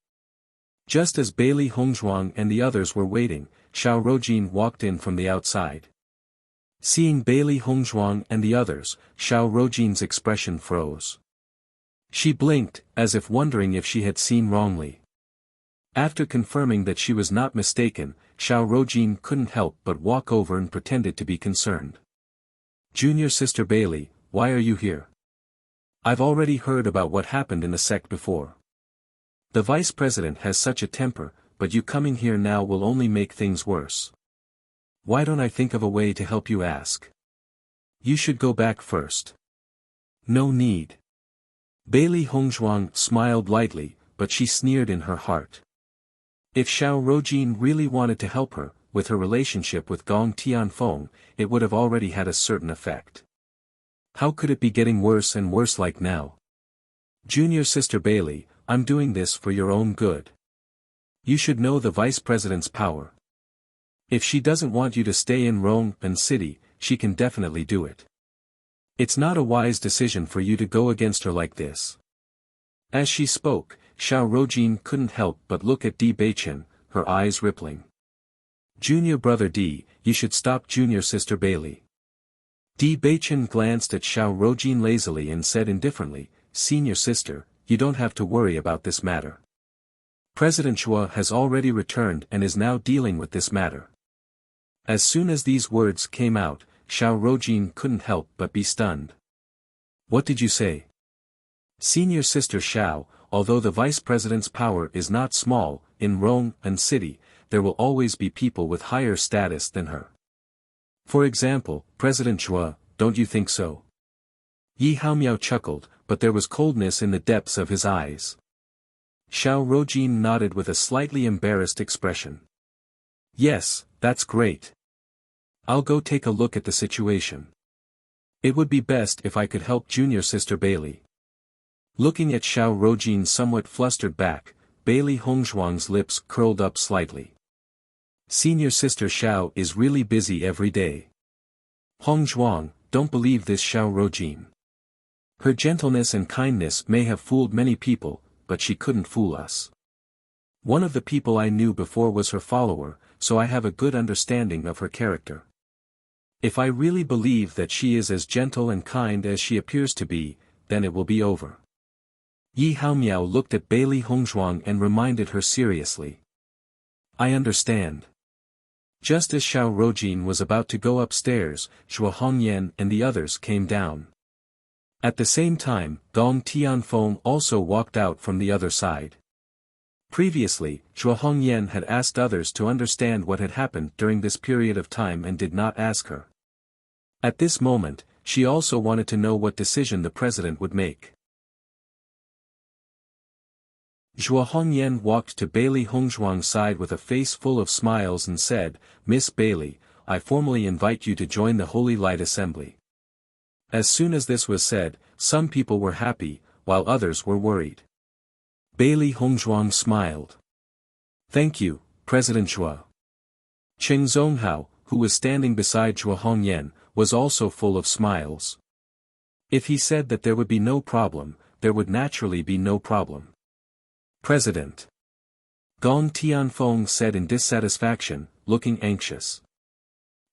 Just as Bailey Hongzhuang and the others were waiting, Xiao Rojin walked in from the outside. Seeing Bailey Hongzhuang and the others, Xiao Rojin's expression froze. She blinked, as if wondering if she had seen wrongly. After confirming that she was not mistaken, Xiao Rojin couldn't help but walk over and pretended to be concerned. Junior sister Bailey, why are you here? I've already heard about what happened in the sect before. The vice president has such a temper, but you coming here now will only make things worse. Why don't I think of a way to help you ask? You should go back first. No need. Bailey Hongzhuang smiled lightly, but she sneered in her heart. If Xiao Rojin really wanted to help her, with her relationship with Gong Tianfeng, it would have already had a certain effect. How could it be getting worse and worse like now? Junior sister Bailey, I'm doing this for your own good. You should know the vice president's power. If she doesn't want you to stay in Rome and city, she can definitely do it. It's not a wise decision for you to go against her like this. As she spoke, Xiao Rojin couldn't help but look at Di Beichen, her eyes rippling. Junior brother Di, you should stop junior sister Bailey. Di Beichen glanced at Xiao Rojin lazily and said indifferently, Senior sister, you don't have to worry about this matter. President Chua has already returned and is now dealing with this matter. As soon as these words came out, Xiao Rojin couldn't help but be stunned. What did you say? Senior sister Xiao, although the vice president's power is not small, in Rome and city, there will always be people with higher status than her. For example, President Chua, don't you think so? Yi Haomiao chuckled, but there was coldness in the depths of his eyes. Xiao Rojin nodded with a slightly embarrassed expression. Yes, that's great. I'll go take a look at the situation. It would be best if I could help junior sister Bailey. Looking at Xiao Rojin's somewhat flustered back, Bailey Hongzhuang's lips curled up slightly. Senior sister Xiao is really busy every day. Hongzhuang, don't believe this Xiao Rojin. Her gentleness and kindness may have fooled many people, but she couldn't fool us. One of the people I knew before was her follower, so I have a good understanding of her character. If I really believe that she is as gentle and kind as she appears to be, then it will be over. Yi Haomiao looked at Bailey Hongzhuang and reminded her seriously. I understand. Just as Xiao Rojin was about to go upstairs, Zhuo Hongyan and the others came down. At the same time, Gong Tianfeng also walked out from the other side. Previously, Zhuo Hongyan had asked others to understand what had happened during this period of time and did not ask her. At this moment, she also wanted to know what decision the president would make. Zhuo Hongyan walked to Bailey Hongzhuang's side with a face full of smiles and said, Miss Bailey, I formally invite you to join the Holy Light Assembly. As soon as this was said, some people were happy, while others were worried. Bailey Hongzhuang smiled. Thank you, President Chua. Cheng Zonghao, who was standing beside Zhuo Hongyan, was also full of smiles. If he said that there would be no problem, there would naturally be no problem. President. Gong Tianfeng said in dissatisfaction, looking anxious.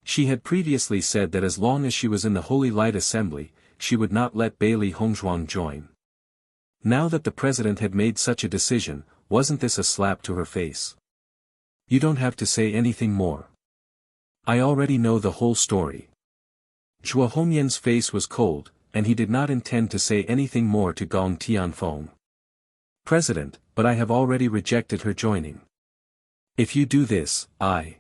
She had previously said that as long as she was in the Holy Light Assembly, she would not let Bailey Hongzhuang join. Now that the president had made such a decision, wasn't this a slap to her face? You don't have to say anything more. I already know the whole story. Zhuo Hongyan's face was cold, and he did not intend to say anything more to Gong Tianfeng. President, but I have already rejected her joining. If you do this, I...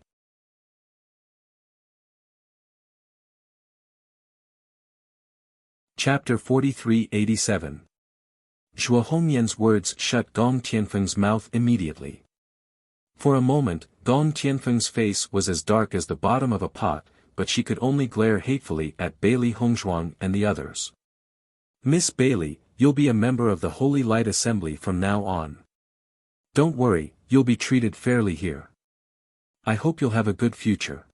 Chapter 4387. Zhuo Hongyan's words shut Gong Tianfeng's mouth immediately. For a moment, Gong Tianfeng's face was as dark as the bottom of a pot, but she could only glare hatefully at Bailey Hongzhuang and the others. Miss Bailey, you'll be a member of the Holy Light Assembly from now on. Don't worry, you'll be treated fairly here. I hope you'll have a good future.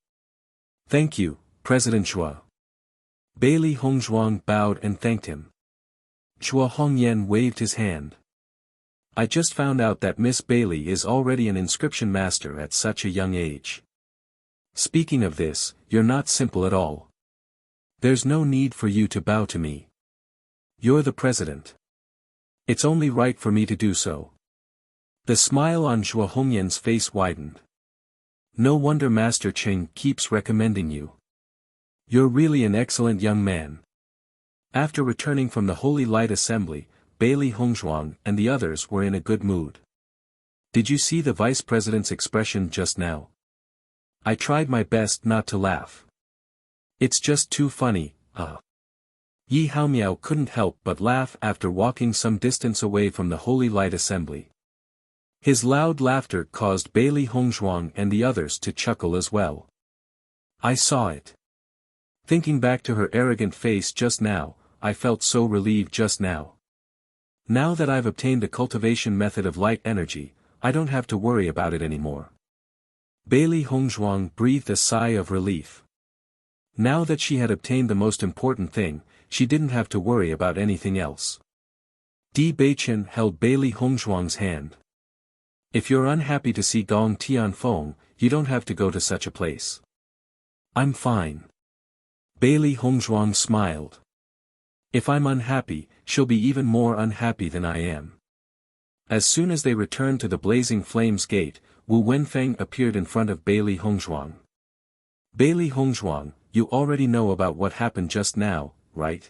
Thank you, President Chua. Bailey Hongzhuang bowed and thanked him. Zhuo Hongyan waved his hand. I just found out that Miss Bailey is already an inscription master at such a young age. Speaking of this, you're not simple at all. There's no need for you to bow to me. You're the president. It's only right for me to do so. The smile on Zhuo Hongyan's face widened. No wonder Master Cheng keeps recommending you. You're really an excellent young man. After returning from the Holy Light Assembly, Bailey Hongzhuang and the others were in a good mood. Did you see the vice president's expression just now? I tried my best not to laugh. It's just too funny, Yi Haomiao couldn't help but laugh after walking some distance away from the Holy Light Assembly. His loud laughter caused Bailey Hongzhuang and the others to chuckle as well. I saw it. Thinking back to her arrogant face just now, I felt so relieved just now. Now that I've obtained the cultivation method of light energy, I don't have to worry about it anymore. Bailey Hongzhuang breathed a sigh of relief. Now that she had obtained the most important thing, she didn't have to worry about anything else. Di Beichen held Bailey Hongzhuang's hand. If you're unhappy to see Gong Tianfeng, you don't have to go to such a place. I'm fine. Bailey Hongzhuang smiled. If I'm unhappy, she'll be even more unhappy than I am. As soon as they returned to the Blazing Flames Gate, Wu Wenfeng appeared in front of Bailey Hongzhuang. Bailey Hongzhuang, you already know about what happened just now, right?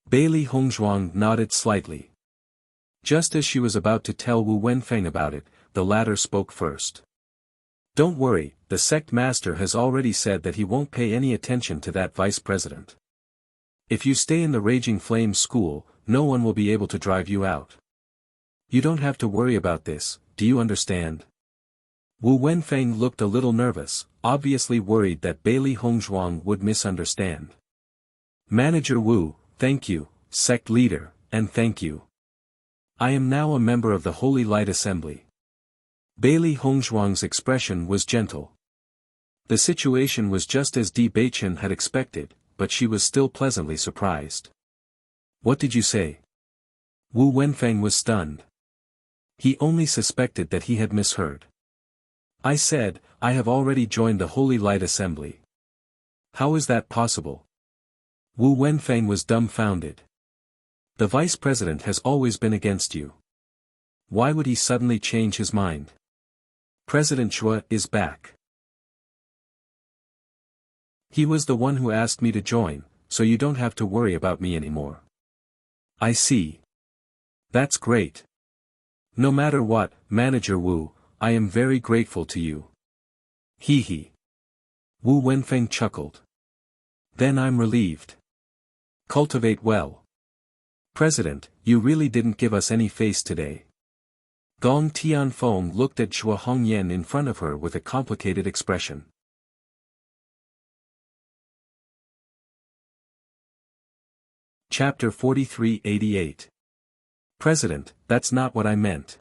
Bailey Hongzhuang nodded slightly. Just as she was about to tell Wu Wenfeng about it, the latter spoke first. Don't worry, the sect master has already said that he won't pay any attention to that vice president. If you stay in the Raging Flames school, no one will be able to drive you out. You don't have to worry about this, do you understand? Wu Wenfeng looked a little nervous, obviously worried that Bailey Hongzhuang would misunderstand. Manager Wu, thank you, sect leader, and thank you. I am now a member of the Holy Light Assembly. Bailey Hongzhuang's expression was gentle. The situation was just as Di Beichen had expected, but she was still pleasantly surprised. What did you say? Wu Wenfeng was stunned. He only suspected that he had misheard. I said, I have already joined the Holy Light Assembly. How is that possible? Wu Wenfeng was dumbfounded. The vice president has always been against you. Why would he suddenly change his mind? President Xue is back. He was the one who asked me to join, so you don't have to worry about me anymore. I see. That's great. No matter what, Manager Wu, I am very grateful to you. Hee hee. Wu Wenfeng chuckled. Then I'm relieved. Cultivate well. President, you really didn't give us any face today. Gong Tianfeng looked at Xue Hongyan in front of her with a complicated expression. Chapter 4388. President, that's not what I meant.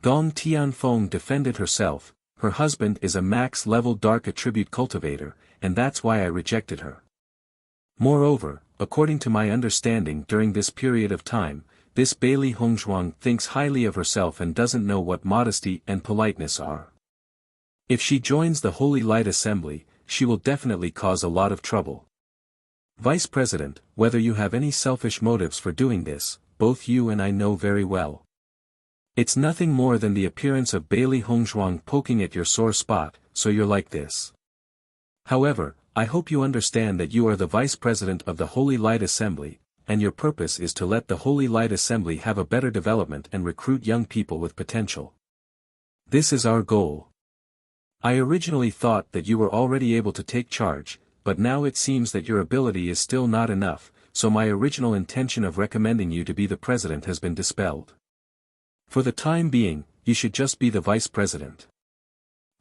Gong Tianfeng defended herself. Her husband is a max-level dark attribute cultivator, and that's why I rejected her. Moreover, according to my understanding during this period of time, this Bailey Hongzhuang thinks highly of herself and doesn't know what modesty and politeness are. If she joins the Holy Light Assembly, she will definitely cause a lot of trouble. Vice President, whether you have any selfish motives for doing this, both you and I know very well. It's nothing more than the appearance of Bailey Hongzhuang poking at your sore spot, so you're like this. However, I hope you understand that you are the Vice President of the Holy Light Assembly, and your purpose is to let the Holy Light Assembly have a better development and recruit young people with potential. This is our goal. I originally thought that you were already able to take charge, but now it seems that your ability is still not enough, so my original intention of recommending you to be the president has been dispelled. For the time being, you should just be the vice president.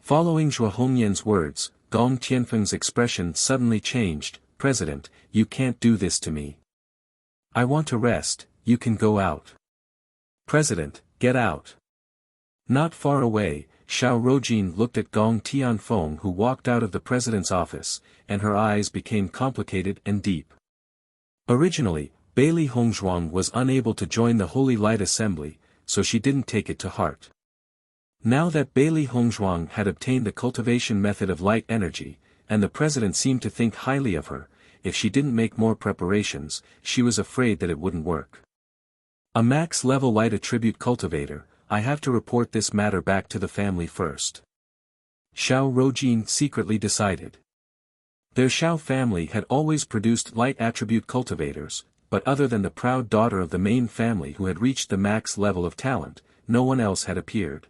Following Xue Hongyan's words, Gong Tianfeng's expression suddenly changed. President, you can't do this to me. I want to rest, you can go out. President, get out. Not far away, Xiao Rojin looked at Gong Tianfeng who walked out of the president's office, and her eyes became complicated and deep. Originally, Bailey Hongzhuang was unable to join the Holy Light Assembly, so she didn't take it to heart. Now that Bailey Hongzhuang had obtained the cultivation method of light energy, and the president seemed to think highly of her, if she didn't make more preparations, she was afraid that it wouldn't work. A max-level light attribute cultivator, I have to report this matter back to the family first. Xiao Rojin secretly decided. Their Xiao family had always produced light attribute cultivators, but other than the proud daughter of the main family who had reached the max level of talent, no one else had appeared.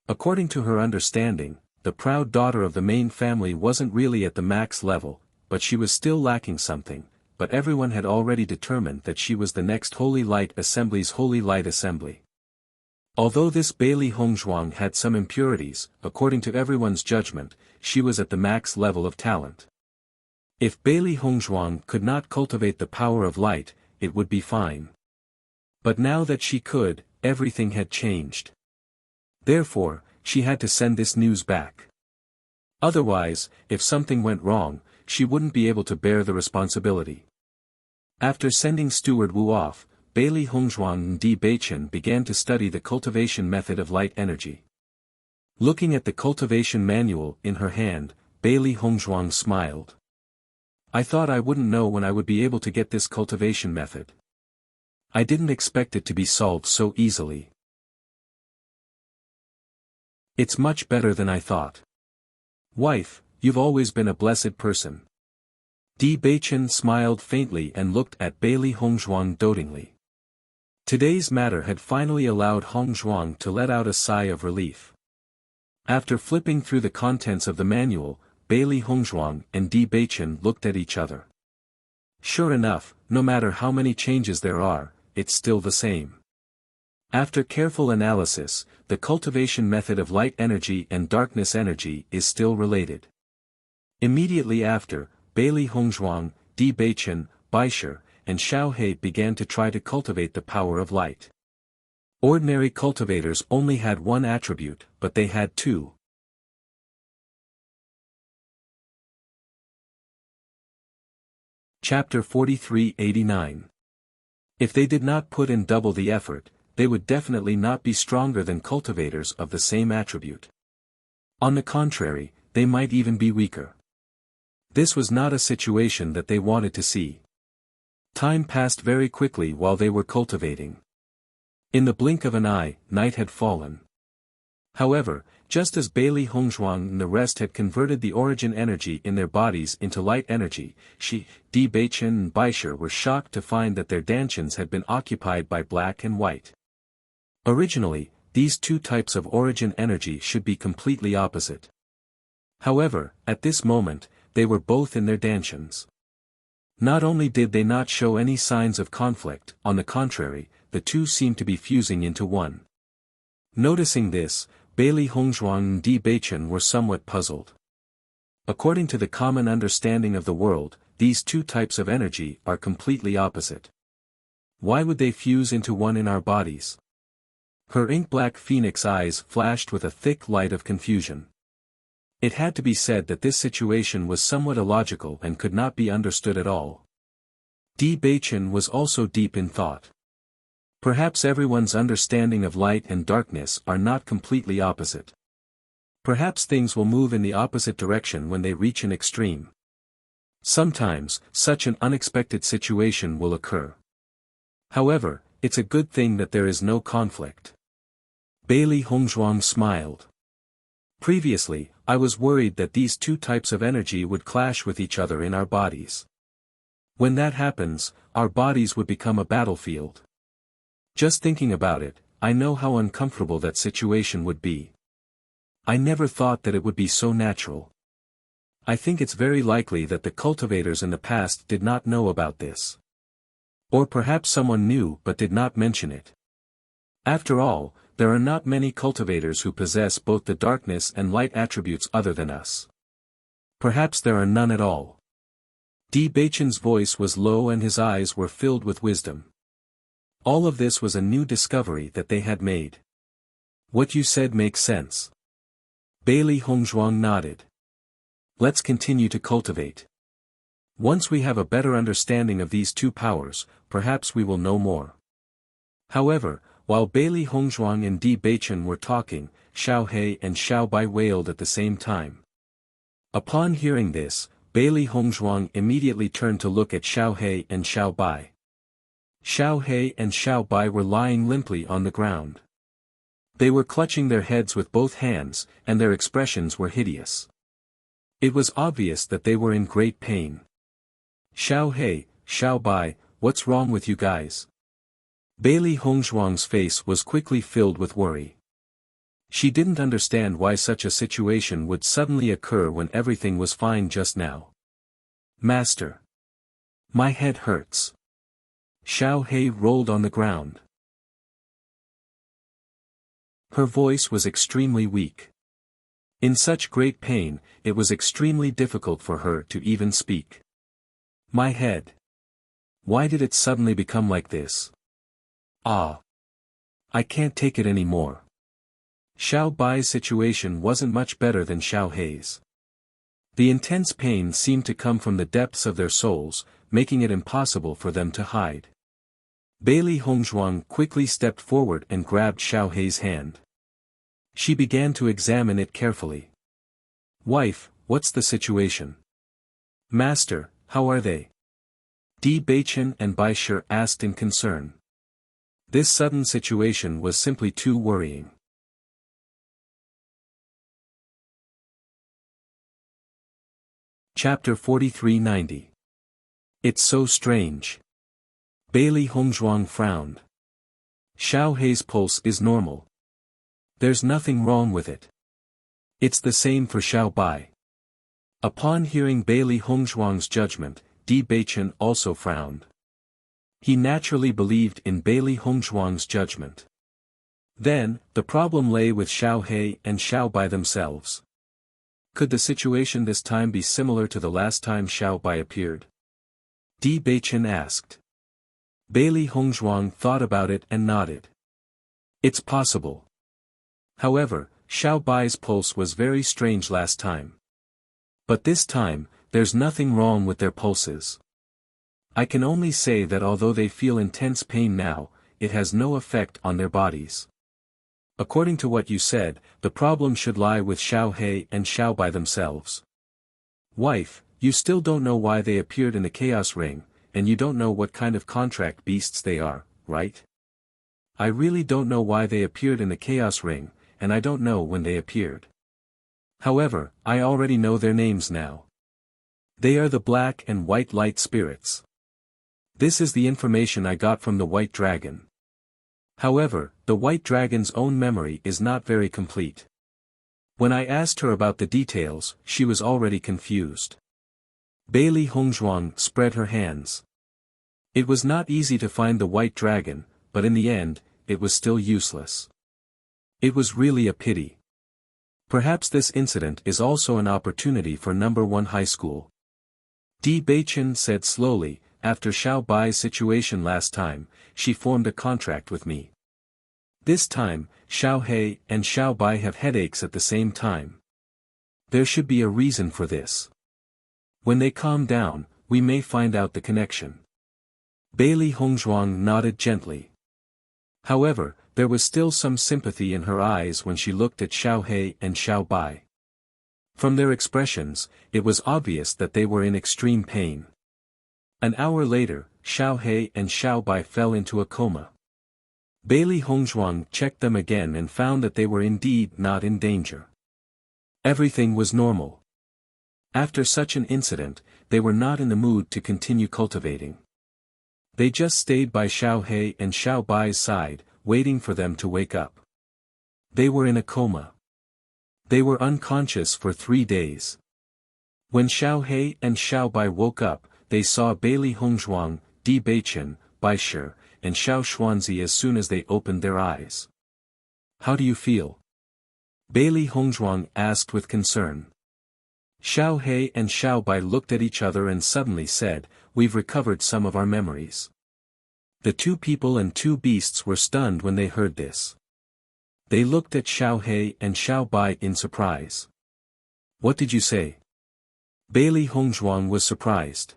According to her understanding, the proud daughter of the main family wasn't really at the max level, but she was still lacking something, but everyone had already determined that she was the next Holy Light Assembly's Holy Light Assembly. Although this Bailey Hongzhuang had some impurities, according to everyone's judgment, she was at the max level of talent. If Bailey Hongzhuang could not cultivate the power of light, it would be fine. But now that she could, everything had changed. Therefore, she had to send this news back. Otherwise, if something went wrong, she wouldn't be able to bear the responsibility. After sending Steward Wu off, Bailey Hongzhuang and Di Beichen began to study the cultivation method of light energy. Looking at the cultivation manual in her hand, Bailey Hongzhuang smiled. I thought I wouldn't know when I would be able to get this cultivation method. I didn't expect it to be solved so easily. It's much better than I thought. Wife, you've always been a blessed person. Di Beichen smiled faintly and looked at Bailey Hongzhuang dotingly. Today's matter had finally allowed Hongzhuang to let out a sigh of relief. After flipping through the contents of the manual, Bailey Hongzhuang and Di Beichen looked at each other. Sure enough, no matter how many changes there are, it's still the same. After careful analysis, the cultivation method of light energy and darkness energy is still related. Immediately after, Bailey Hongzhuang, Di Beichen, Baisher, and Xiao He began to try to cultivate the power of light. Ordinary cultivators only had one attribute, but they had two. Chapter 43-89. If they did not put in double the effort, they would definitely not be stronger than cultivators of the same attribute. On the contrary, they might even be weaker. This was not a situation that they wanted to see. Time passed very quickly while they were cultivating. In the blink of an eye, night had fallen. However, just as Bailey Hongzhuang and the rest had converted the origin energy in their bodies into light energy, she, Di Beichen and Baisher were shocked to find that their dantians had been occupied by black and white. Originally, these two types of origin energy should be completely opposite. However, at this moment, they were both in their dantians. Not only did they not show any signs of conflict, on the contrary, the two seemed to be fusing into one. Noticing this, Bailey Hongzhuang and Di Beichen were somewhat puzzled. According to the common understanding of the world, these two types of energy are completely opposite. Why would they fuse into one in our bodies? Her ink-black phoenix eyes flashed with a thick light of confusion. It had to be said that this situation was somewhat illogical and could not be understood at all. Di Beichen was also deep in thought. Perhaps everyone's understanding of light and darkness are not completely opposite. Perhaps things will move in the opposite direction when they reach an extreme. Sometimes, such an unexpected situation will occur. However, it's a good thing that there is no conflict. Bailey Hongzhuang smiled. Previously, I was worried that these two types of energy would clash with each other in our bodies. When that happens, our bodies would become a battlefield. Just thinking about it, I know how uncomfortable that situation would be. I never thought that it would be so natural. I think it's very likely that the cultivators in the past did not know about this. Or perhaps someone knew but did not mention it. After all, there are not many cultivators who possess both the darkness and light attributes other than us. Perhaps there are none at all. Di Beichen's voice was low and his eyes were filled with wisdom. All of this was a new discovery that they had made. What you said makes sense. Bailey Hongzhuang nodded. Let's continue to cultivate. Once we have a better understanding of these two powers, perhaps we will know more. However, while Bailey Hongzhuang and Di Beichen were talking, Xiao He and Xiao Bai wailed at the same time. Upon hearing this, Bailey Hongzhuang immediately turned to look at Xiao He and Xiao Bai. Xiao He and Xiao Bai were lying limply on the ground. They were clutching their heads with both hands, and their expressions were hideous. It was obvious that they were in great pain. Xiao He, Xiao Bai, what's wrong with you guys? Bailey Hongzhuang's face was quickly filled with worry. She didn't understand why such a situation would suddenly occur when everything was fine just now. Master. My head hurts. Xiao He rolled on the ground. Her voice was extremely weak. In such great pain, it was extremely difficult for her to even speak. My head. Why did it suddenly become like this? Ah. I can't take it anymore. Xiao Bai's situation wasn't much better than Xiao Hei's. The intense pain seemed to come from the depths of their souls, making it impossible for them to hide. Bailey Hongzhuang quickly stepped forward and grabbed Xiao Hei's hand. She began to examine it carefully. Wife, what's the situation? Master, how are they? Di Beichen and Bai Shi asked in concern. This sudden situation was simply too worrying. Chapter 4390. It's so strange. Bailey Hongzhuang frowned. Xiao Hei's pulse is normal. There's nothing wrong with it. It's the same for Xiao Bai. Upon hearing Bailey Hongzhuang's judgment, Di Beichen also frowned. He naturally believed in Bailey Hongzhuang's judgment. Then, the problem lay with Xiao He and Xiao Bai themselves. Could the situation this time be similar to the last time Xiao Bai appeared? Di Beichen asked. Bailey Hongzhuang thought about it and nodded. It's possible. However, Xiao Bai's pulse was very strange last time. But this time, there's nothing wrong with their pulses. I can only say that although they feel intense pain now, it has no effect on their bodies. According to what you said, the problem should lie with Xiao He and Xiao Bai themselves. Wife, you still don't know why they appeared in the Chaos Ring, and you don't know what kind of contract beasts they are, right? I really don't know why they appeared in the Chaos Ring, and I don't know when they appeared. However, I already know their names now. They are the Black and White Light Spirits. This is the information I got from the White Dragon. However, the White Dragon's own memory is not very complete. When I asked her about the details, she was already confused. Bailey Hongzhuang spread her hands. It was not easy to find the White Dragon, but in the end, it was still useless. It was really a pity. Perhaps this incident is also an opportunity for No. 1 high school. Di Beichen said slowly, after Xiao Bai's situation last time, she formed a contract with me. This time, Xiao He and Xiao Bai have headaches at the same time. There should be a reason for this. When they calm down, we may find out the connection. Bailey Hongzhuang nodded gently. However, there was still some sympathy in her eyes when she looked at Xiao He and Xiao Bai. From their expressions, it was obvious that they were in extreme pain. An hour later, Xiao He and Xiao Bai fell into a coma. Bailey Hongzhuang checked them again and found that they were indeed not in danger. Everything was normal. After such an incident, they were not in the mood to continue cultivating. They just stayed by Xiao He and Xiao Bai's side, waiting for them to wake up. They were in a coma. They were unconscious for 3 days. When Xiao He and Xiao Bai woke up, they saw Bailey Hongzhuang, Di Beichen, Bai Shi, and Xiao Xuanzi as soon as they opened their eyes. How do you feel? Bailey Hongzhuang asked with concern. Xiao He and Xiao Bai looked at each other and suddenly said, "We've recovered some of our memories." The 2 people and 2 beasts were stunned when they heard this. They looked at Xiao He and Xiao Bai in surprise. What did you say? Bailey Hongzhuang was surprised.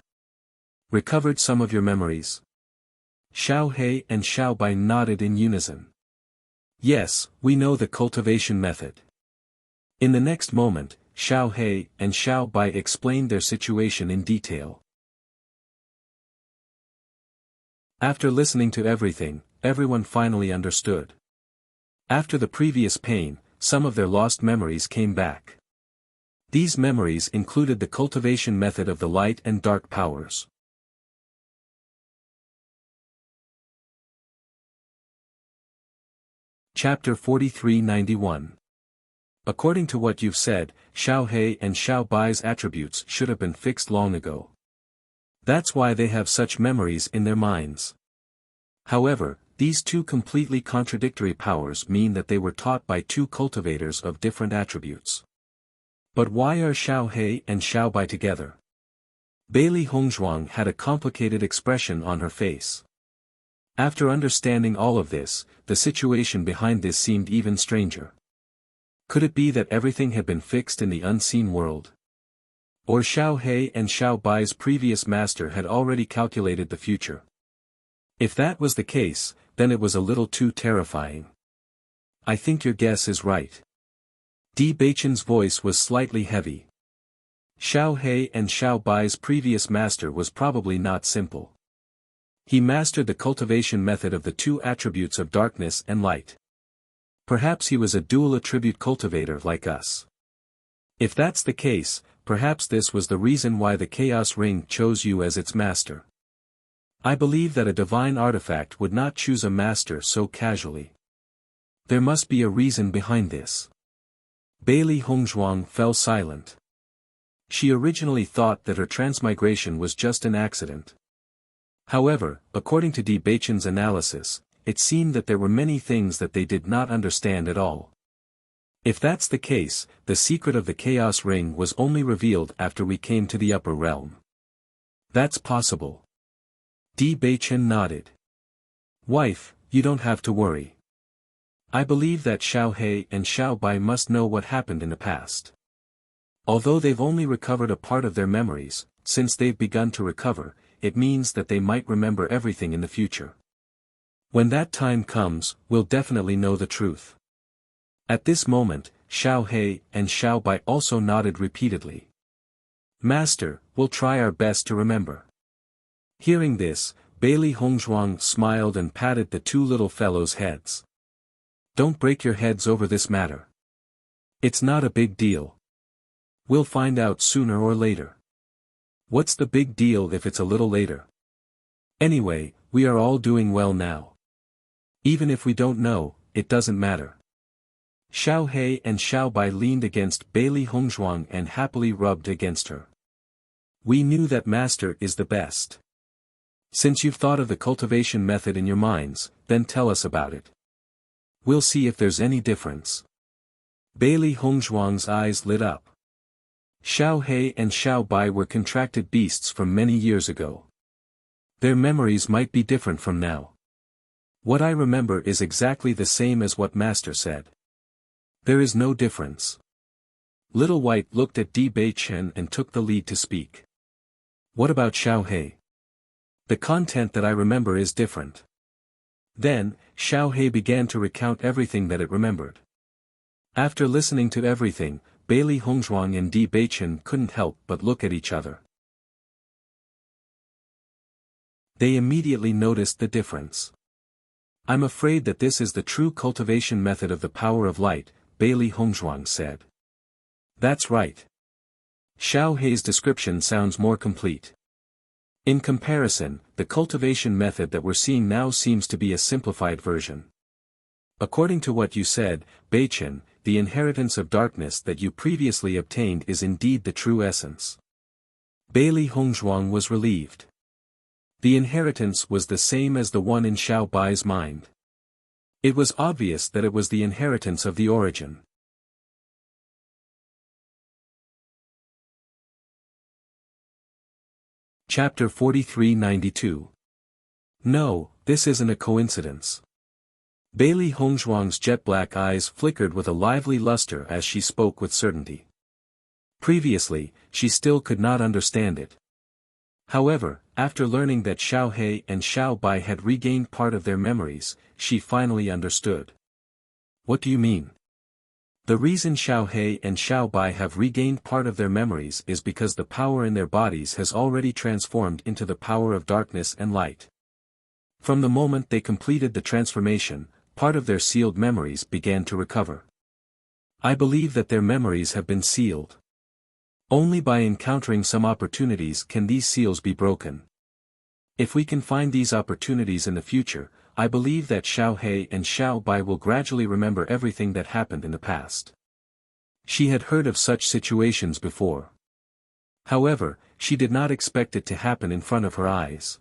Recovered some of your memories? Xiao He and Xiao Bai nodded in unison. Yes, we know the cultivation method. In the next moment, Xiao He and Xiao Bai explained their situation in detail. After listening to everything, everyone finally understood. After the previous pain, some of their lost memories came back. These memories included the cultivation method of the light and dark powers. Chapter 4391. According to what you've said, Xiao He and Xiao Bai's attributes should have been fixed long ago. That's why they have such memories in their minds. However, these two completely contradictory powers mean that they were taught by two cultivators of different attributes. But why are Xiao He and Xiao Bai together? Bailey Hongzhuang had a complicated expression on her face. After understanding all of this, the situation behind this seemed even stranger. Could it be that everything had been fixed in the unseen world? Or Xiao He and Xiao Bai's previous master had already calculated the future? If that was the case, then it was a little too terrifying. I think your guess is right. Di Beichen's voice was slightly heavy. Xiao He and Xiao Bai's previous master was probably not simple. He mastered the cultivation method of the two attributes of darkness and light. Perhaps he was a dual attribute cultivator like us. If that's the case, perhaps this was the reason why the Chaos Ring chose you as its master. I believe that a divine artifact would not choose a master so casually. There must be a reason behind this. Bailey Hongzhuang fell silent. She originally thought that her transmigration was just an accident. However, according to Di Beichen's analysis, it seemed that there were many things that they did not understand at all. If that's the case, the secret of the Chaos Ring was only revealed after we came to the upper realm. That's possible. Di Beichen nodded. Wife, you don't have to worry. I believe that Xiao He and Xiao Bai must know what happened in the past. Although they've only recovered a part of their memories, since they've begun to recover, it means that they might remember everything in the future. When that time comes, we'll definitely know the truth. At this moment, Xiao He and Xiao Bai also nodded repeatedly. Master, we'll try our best to remember. Hearing this, Bailey Hongzhuang smiled and patted the two little fellows' heads. Don't break your heads over this matter. It's not a big deal. We'll find out sooner or later. What's the big deal if it's a little later? Anyway, we are all doing well now. Even if we don't know, it doesn't matter. Xiao He and Xiao Bai leaned against Bailey Hongzhuang and happily rubbed against her. We knew that master is the best. Since you've thought of the cultivation method in your minds, then tell us about it. We'll see if there's any difference. Bailey Hongzhuang's eyes lit up. Xiao He and Xiao Bai were contracted beasts from many years ago. Their memories might be different from now. What I remember is exactly the same as what Master said. There is no difference. Little White looked at Di Beichen and took the lead to speak. What about Xiao He? The content that I remember is different. Then, Xiao He began to recount everything that it remembered. After listening to everything, Bailey Hongzhuang and Di Beichen couldn't help but look at each other. They immediately noticed the difference. I'm afraid that this is the true cultivation method of the power of light, Bailey Hongzhuang said. That's right. Xiao He's description sounds more complete. In comparison, the cultivation method that we're seeing now seems to be a simplified version. According to what you said, Beichen, the inheritance of darkness that you previously obtained is indeed the true essence. Bailey Hongzhuang was relieved. The inheritance was the same as the one in Xiao Bai's mind. It was obvious that it was the inheritance of the origin. Chapter 4392. No, this isn't a coincidence. Bailey Hongzhuang's jet-black eyes flickered with a lively luster as she spoke with certainty. Previously, she still could not understand it. However, after learning that Xiao He and Xiao Bai had regained part of their memories, she finally understood. What do you mean? The reason Xiao He and Xiao Bai have regained part of their memories is because the power in their bodies has already transformed into the power of darkness and light. From the moment they completed the transformation, part of their sealed memories began to recover. I believe that their memories have been sealed. Only by encountering some opportunities can these seals be broken. If we can find these opportunities in the future, I believe that Xiao He and Xiao Bai will gradually remember everything that happened in the past. She had heard of such situations before. However, she did not expect it to happen in front of her eyes.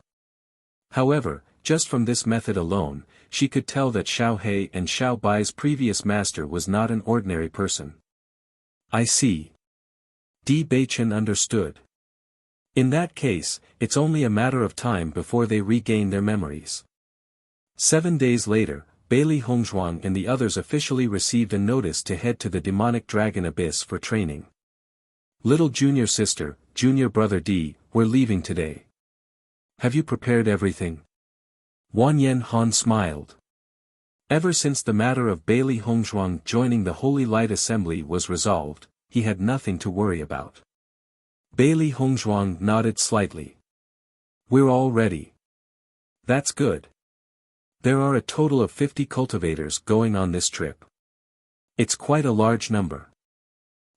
However, just from this method alone, she could tell that Xiao He and Xiao Bai's previous master was not an ordinary person. I see. Di Beichen understood. In that case, it's only a matter of time before they regain their memories. 7 days later, Bailey Hongzhuang and the others officially received a notice to head to the demonic dragon abyss for training. Little junior sister, junior brother Di, we're leaving today. Have you prepared everything? Wanyan Han smiled. Ever since the matter of Bailey Hongzhuang joining the Holy Light Assembly was resolved, he had nothing to worry about. Bailey Hongzhuang nodded slightly. We're all ready. That's good. There are a total of 50 cultivators going on this trip. It's quite a large number.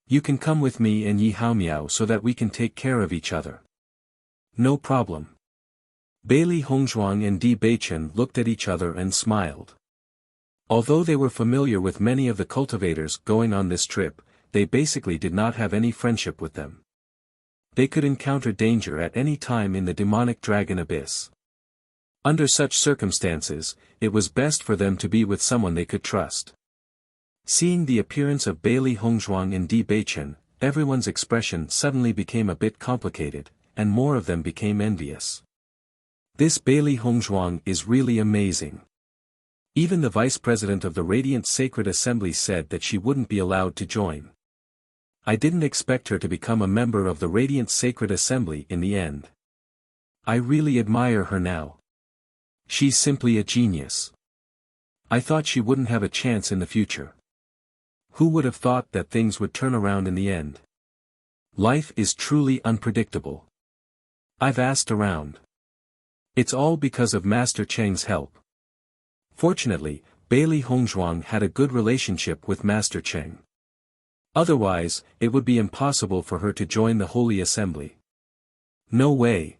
You can come with me and Yi Haomiao so that we can take care of each other. No problem. Bailey Hongzhuang and Di Beichen looked at each other and smiled. Although they were familiar with many of the cultivators going on this trip, they basically did not have any friendship with them. They could encounter danger at any time in the demonic dragon abyss. Under such circumstances, it was best for them to be with someone they could trust. Seeing the appearance of Bailey Hongzhuang and Di Beichen, everyone's expression suddenly became a bit complicated, and more of them became envious. This Bailey Hongzhuang is really amazing. Even the vice president of the Radiant Sacred Assembly said that she wouldn't be allowed to join. I didn't expect her to become a member of the Radiant Sacred Assembly in the end. I really admire her now. She's simply a genius. I thought she wouldn't have a chance in the future. Who would have thought that things would turn around in the end? Life is truly unpredictable. I've asked around. It's all because of Master Cheng's help. Fortunately, Bailey Hongzhuang had a good relationship with Master Cheng. Otherwise, it would be impossible for her to join the Holy Assembly. No way.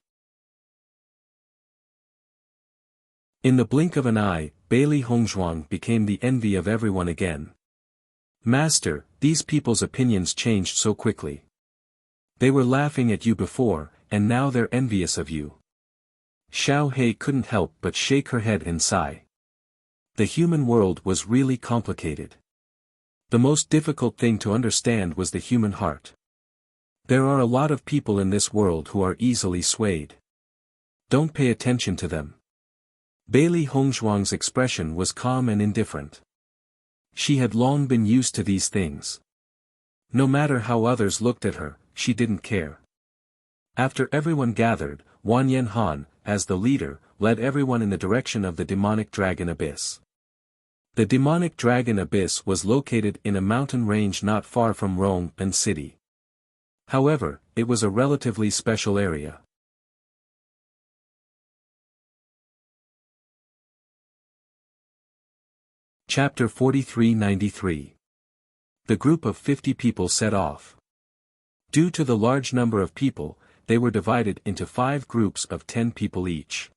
In the blink of an eye, Bailey Hongzhuang became the envy of everyone again. Master, these people's opinions changed so quickly. They were laughing at you before, and now they're envious of you. Xiao He couldn't help but shake her head and sigh. The human world was really complicated. The most difficult thing to understand was the human heart. There are a lot of people in this world who are easily swayed. Don't pay attention to them. Bailey Hongzhuang's expression was calm and indifferent. She had long been used to these things. No matter how others looked at her, she didn't care. After everyone gathered, Wanyan Han, as the leader, led everyone in the direction of the demonic dragon abyss. The demonic dragon abyss was located in a mountain range not far from Rongpan City. However, it was a relatively special area. Chapter 4393. The group of 50 people set off. Due to the large number of people, they were divided into 5 groups of 10 people each.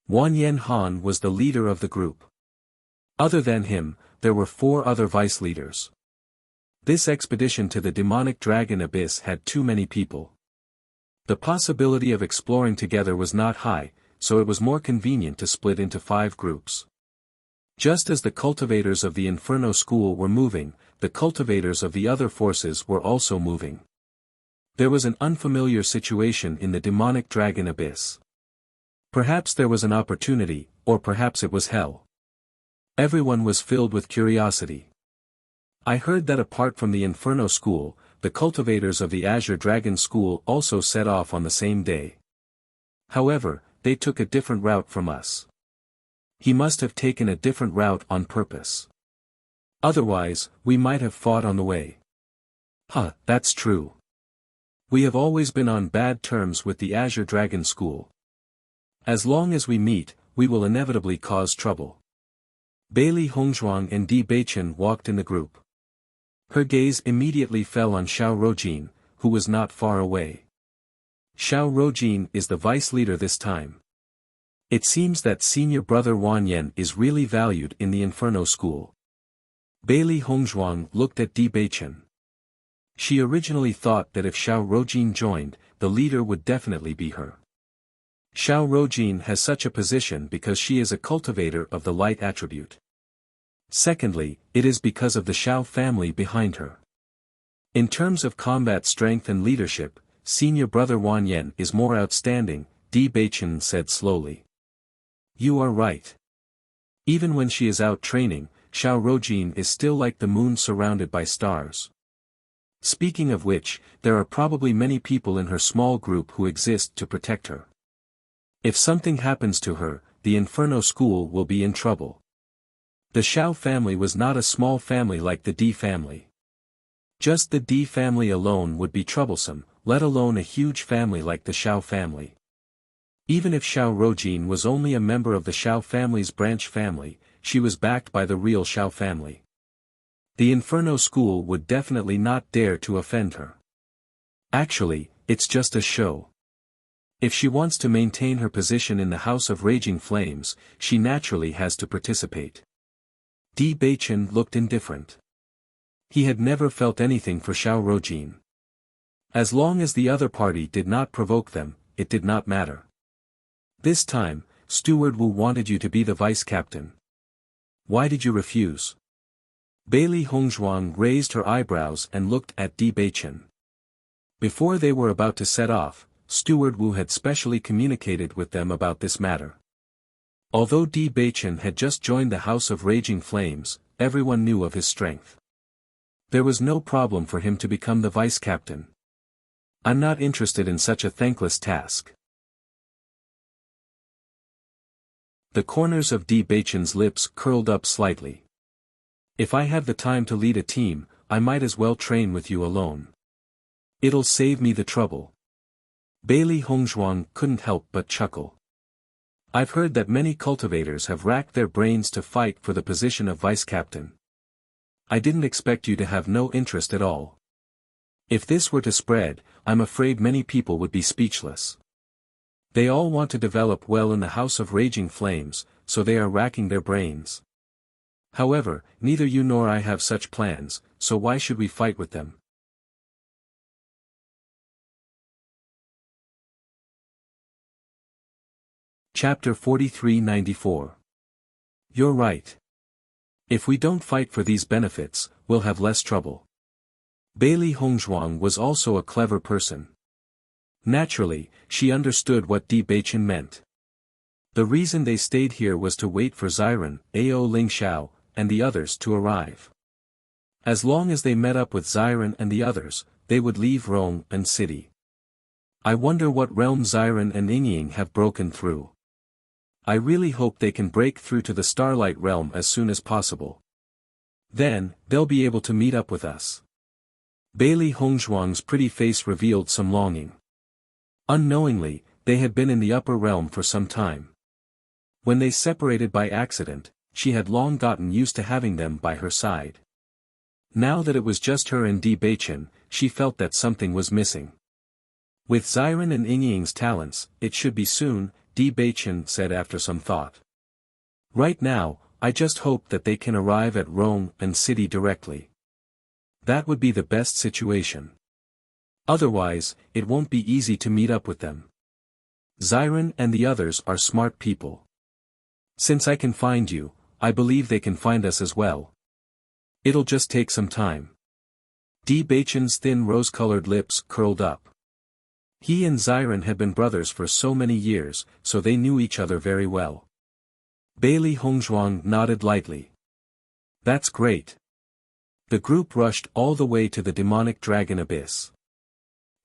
Wanyan Han was the leader of the group. Other than him, there were 4 other vice leaders. This expedition to the demonic dragon abyss had too many people. The possibility of exploring together was not high, so it was more convenient to split into 5 groups. Just as the cultivators of the Inferno School were moving, the cultivators of the other forces were also moving. There was an unfamiliar situation in the demonic dragon abyss. Perhaps there was an opportunity, or perhaps it was hell. Everyone was filled with curiosity. I heard that apart from the Inferno School, the cultivators of the Azure Dragon School also set off on the same day. However, they took a different route from us. He must have taken a different route on purpose. Otherwise, we might have fought on the way. That's true. We have always been on bad terms with the Azure Dragon School. As long as we meet, we will inevitably cause trouble. Bailey Hongzhuang and Di Beichen walked in the group. Her gaze immediately fell on Xiao Rojin, who was not far away. Xiao Rojin is the vice leader this time. It seems that senior brother Wan Yen is really valued in the Inferno school. Bailey Hongzhuang looked at Di Beichen. She originally thought that if Xiao Rojin joined, the leader would definitely be her. Xiao Rojin has such a position because she is a cultivator of the light attribute. Secondly, it is because of the Xiao family behind her. In terms of combat strength and leadership, senior brother Wan Yen is more outstanding, Di Beichen said slowly. You are right. Even when she is out training, Xiao Rojin is still like the moon surrounded by stars. Speaking of which, there are probably many people in her small group who exist to protect her. If something happens to her, the Inferno school will be in trouble. The Xiao family was not a small family like the Di family. Just the Di family alone would be troublesome, let alone a huge family like the Xiao family. Even if Xiao Rojin was only a member of the Xiao family's branch family, she was backed by the real Xiao family. The Inferno school would definitely not dare to offend her. Actually, it's just a show. If she wants to maintain her position in the House of Raging Flames, she naturally has to participate. Di Beichen looked indifferent. He had never felt anything for Xiao Rojin. As long as the other party did not provoke them, it did not matter. This time, Steward Wu wanted you to be the vice captain. Why did you refuse? Bailey Hongzhuang raised her eyebrows and looked at Di Beichen. Before they were about to set off, Steward Wu had specially communicated with them about this matter. Although Di Beichen had just joined the House of Raging Flames, everyone knew of his strength. There was no problem for him to become the vice captain. I'm not interested in such a thankless task. The corners of Di Beichen's lips curled up slightly. If I have the time to lead a team, I might as well train with you alone. It'll save me the trouble. Bailey Hongzhuang couldn't help but chuckle. I've heard that many cultivators have racked their brains to fight for the position of vice captain. I didn't expect you to have no interest at all. If this were to spread, I'm afraid many people would be speechless. They all want to develop well in the House of Raging Flames, so they are racking their brains. However, neither you nor I have such plans, so why should we fight with them? Chapter 4394. You're right. If we don't fight for these benefits, we'll have less trouble. Bailey Hongzhuang was also a clever person. Naturally, she understood what Di Beichen meant. The reason they stayed here was to wait for Xiren, Ao Lingxiao, and the others to arrive. As long as they met up with Xiren and the others, they would leave Rome and city. I wonder what realm Xiren and Yingying have broken through. I really hope they can break through to the Starlight realm as soon as possible. Then, they'll be able to meet up with us. Bailey Hongzhuang's pretty face revealed some longing. Unknowingly, they had been in the upper realm for some time. When they separated by accident, she had long gotten used to having them by her side. Now that it was just her and Di Beichen, she felt that something was missing. With Xiren and Yingying's talents, it should be soon, Di Beichen said after some thought. Right now, I just hope that they can arrive at Rome and city directly. That would be the best situation. Otherwise, it won't be easy to meet up with them. Xiren and the others are smart people. Since I can find you, I believe they can find us as well. It'll just take some time. Di Beichen's thin rose-colored lips curled up. He and Xiren had been brothers for so many years, so they knew each other very well. Bailey Hongzhuang nodded lightly. That's great. The group rushed all the way to the demonic dragon abyss.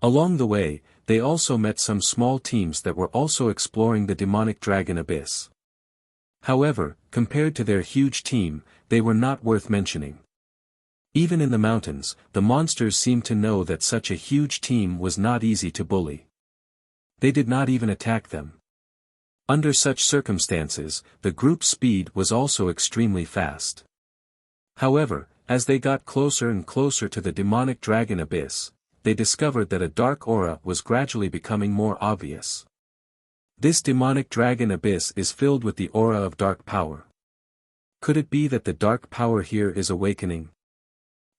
Along the way, they also met some small teams that were also exploring the demonic dragon abyss. However, compared to their huge team, they were not worth mentioning. Even in the mountains, the monsters seemed to know that such a huge team was not easy to bully. They did not even attack them. Under such circumstances, the group's speed was also extremely fast. However, as they got closer and closer to the demonic dragon abyss, they discovered that a dark aura was gradually becoming more obvious. This demonic dragon abyss is filled with the aura of dark power. Could it be that the dark power here is awakening?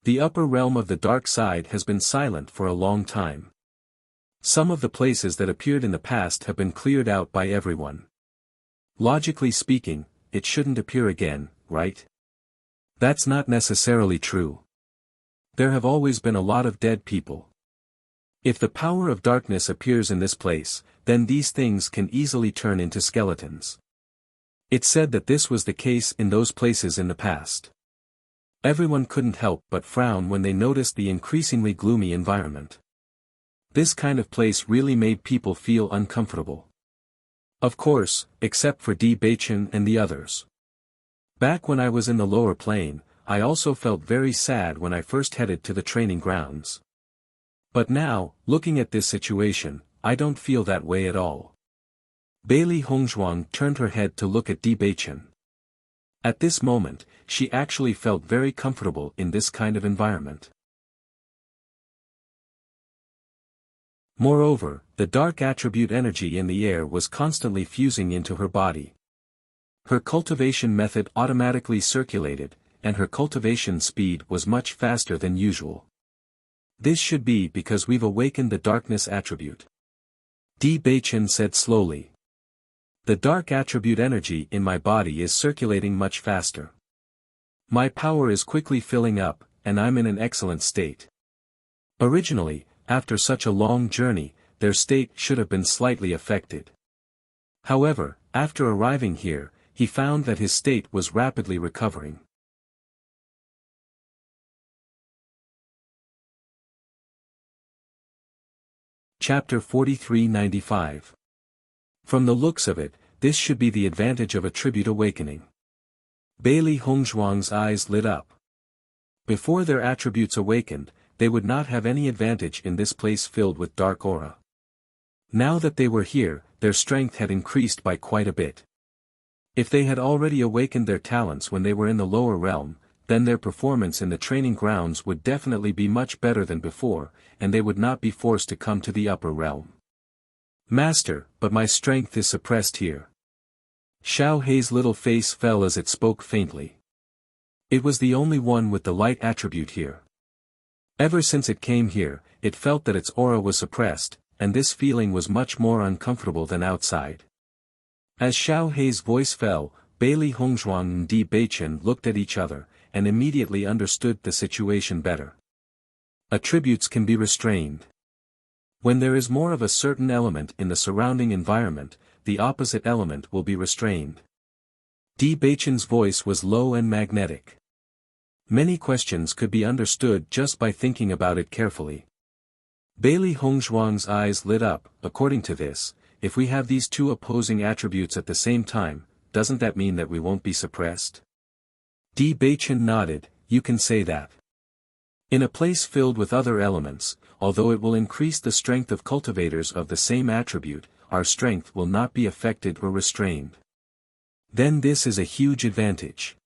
The upper realm of the dark side has been silent for a long time. Some of the places that appeared in the past have been cleared out by everyone. Logically speaking, it shouldn't appear again, right? That's not necessarily true. There have always been a lot of dead people. If the power of darkness appears in this place, then these things can easily turn into skeletons. It said that this was the case in those places in the past. Everyone couldn't help but frown when they noticed the increasingly gloomy environment. This kind of place really made people feel uncomfortable. Of course, except for Di Baichen and the others. Back when I was in the lower plane, I also felt very sad when I first headed to the training grounds. But now, looking at this situation, I don't feel that way at all. Bailey Hongzhuang turned her head to look at Di Baichen. At this moment, she actually felt very comfortable in this kind of environment. Moreover, the dark attribute energy in the air was constantly fusing into her body. Her cultivation method automatically circulated, and her cultivation speed was much faster than usual. This should be because we've awakened the darkness attribute. Di Baichen said slowly. The dark attribute energy in my body is circulating much faster. My power is quickly filling up, and I'm in an excellent state. Originally, after such a long journey, their state should have been slightly affected. However, after arriving here, he found that his state was rapidly recovering. Chapter 4395. From the looks of it, this should be the advantage of attribute awakening. Bailey Hongzhuang's eyes lit up. Before their attributes awakened, they would not have any advantage in this place filled with dark aura. Now that they were here, their strength had increased by quite a bit. If they had already awakened their talents when they were in the lower realm, then their performance in the training grounds would definitely be much better than before, and they would not be forced to come to the upper realm. Master, but my strength is suppressed here. Xiao Hei's little face fell as it spoke faintly. It was the only one with the light attribute here. Ever since it came here, it felt that its aura was suppressed, and this feeling was much more uncomfortable than outside. As Xiao Hei's voice fell, Bailey Hongzhuang and Di Baichen looked at each other, and immediately understood the situation better. Attributes can be restrained. When there is more of a certain element in the surrounding environment, the opposite element will be restrained. Di Baichen's voice was low and magnetic. Many questions could be understood just by thinking about it carefully. Bailey Hongzhuang's eyes lit up. According to this, if we have these two opposing attributes at the same time, doesn't that mean that we won't be suppressed? Di Baichen nodded. You can say that. In a place filled with other elements, although it will increase the strength of cultivators of the same attribute, our strength will not be affected or restrained. Then this is a huge advantage.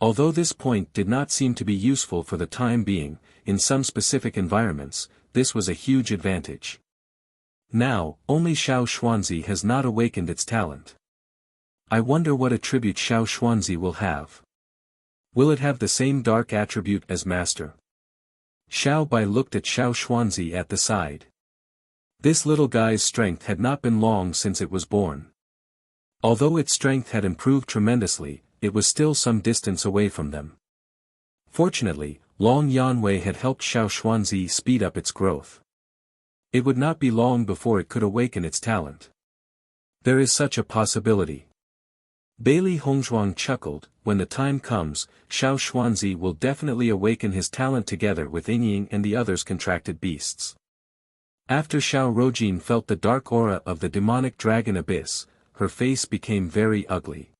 Although this point did not seem to be useful for the time being, in some specific environments, this was a huge advantage. Now, only Xiao Xuanzi has not awakened its talent. I wonder what attribute Xiao Xuanzi will have. Will it have the same dark attribute as Master? Xiao Bai looked at Xiao Xuanzi at the side. This little guy's strength had not been long since it was born. Although its strength had improved tremendously, it was still some distance away from them. Fortunately, Long Yanwei had helped Xiao Xuanzi speed up its growth. It would not be long before it could awaken its talent. There is such a possibility. Bailey Hongzhuang chuckled. When the time comes, Xiao Xuanzi will definitely awaken his talent together with Yingying and the others contracted beasts. After Xiao Rojin felt the dark aura of the demonic dragon abyss, her face became very ugly.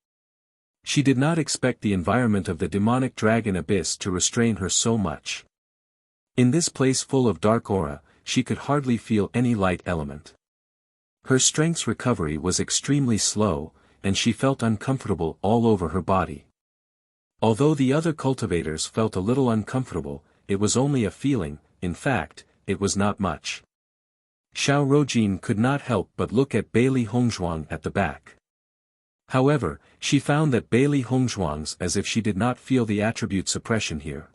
She did not expect the environment of the demonic dragon abyss to restrain her so much. In this place full of dark aura, she could hardly feel any light element. Her strength's recovery was extremely slow, and she felt uncomfortable all over her body. Although the other cultivators felt a little uncomfortable, it was only a feeling. In fact, it was not much. Xiao Rojin could not help but look at Bailey Hongzhuang at the back. However, she found that Bailey Hongzhuang's as if she did not feel the attribute suppression here.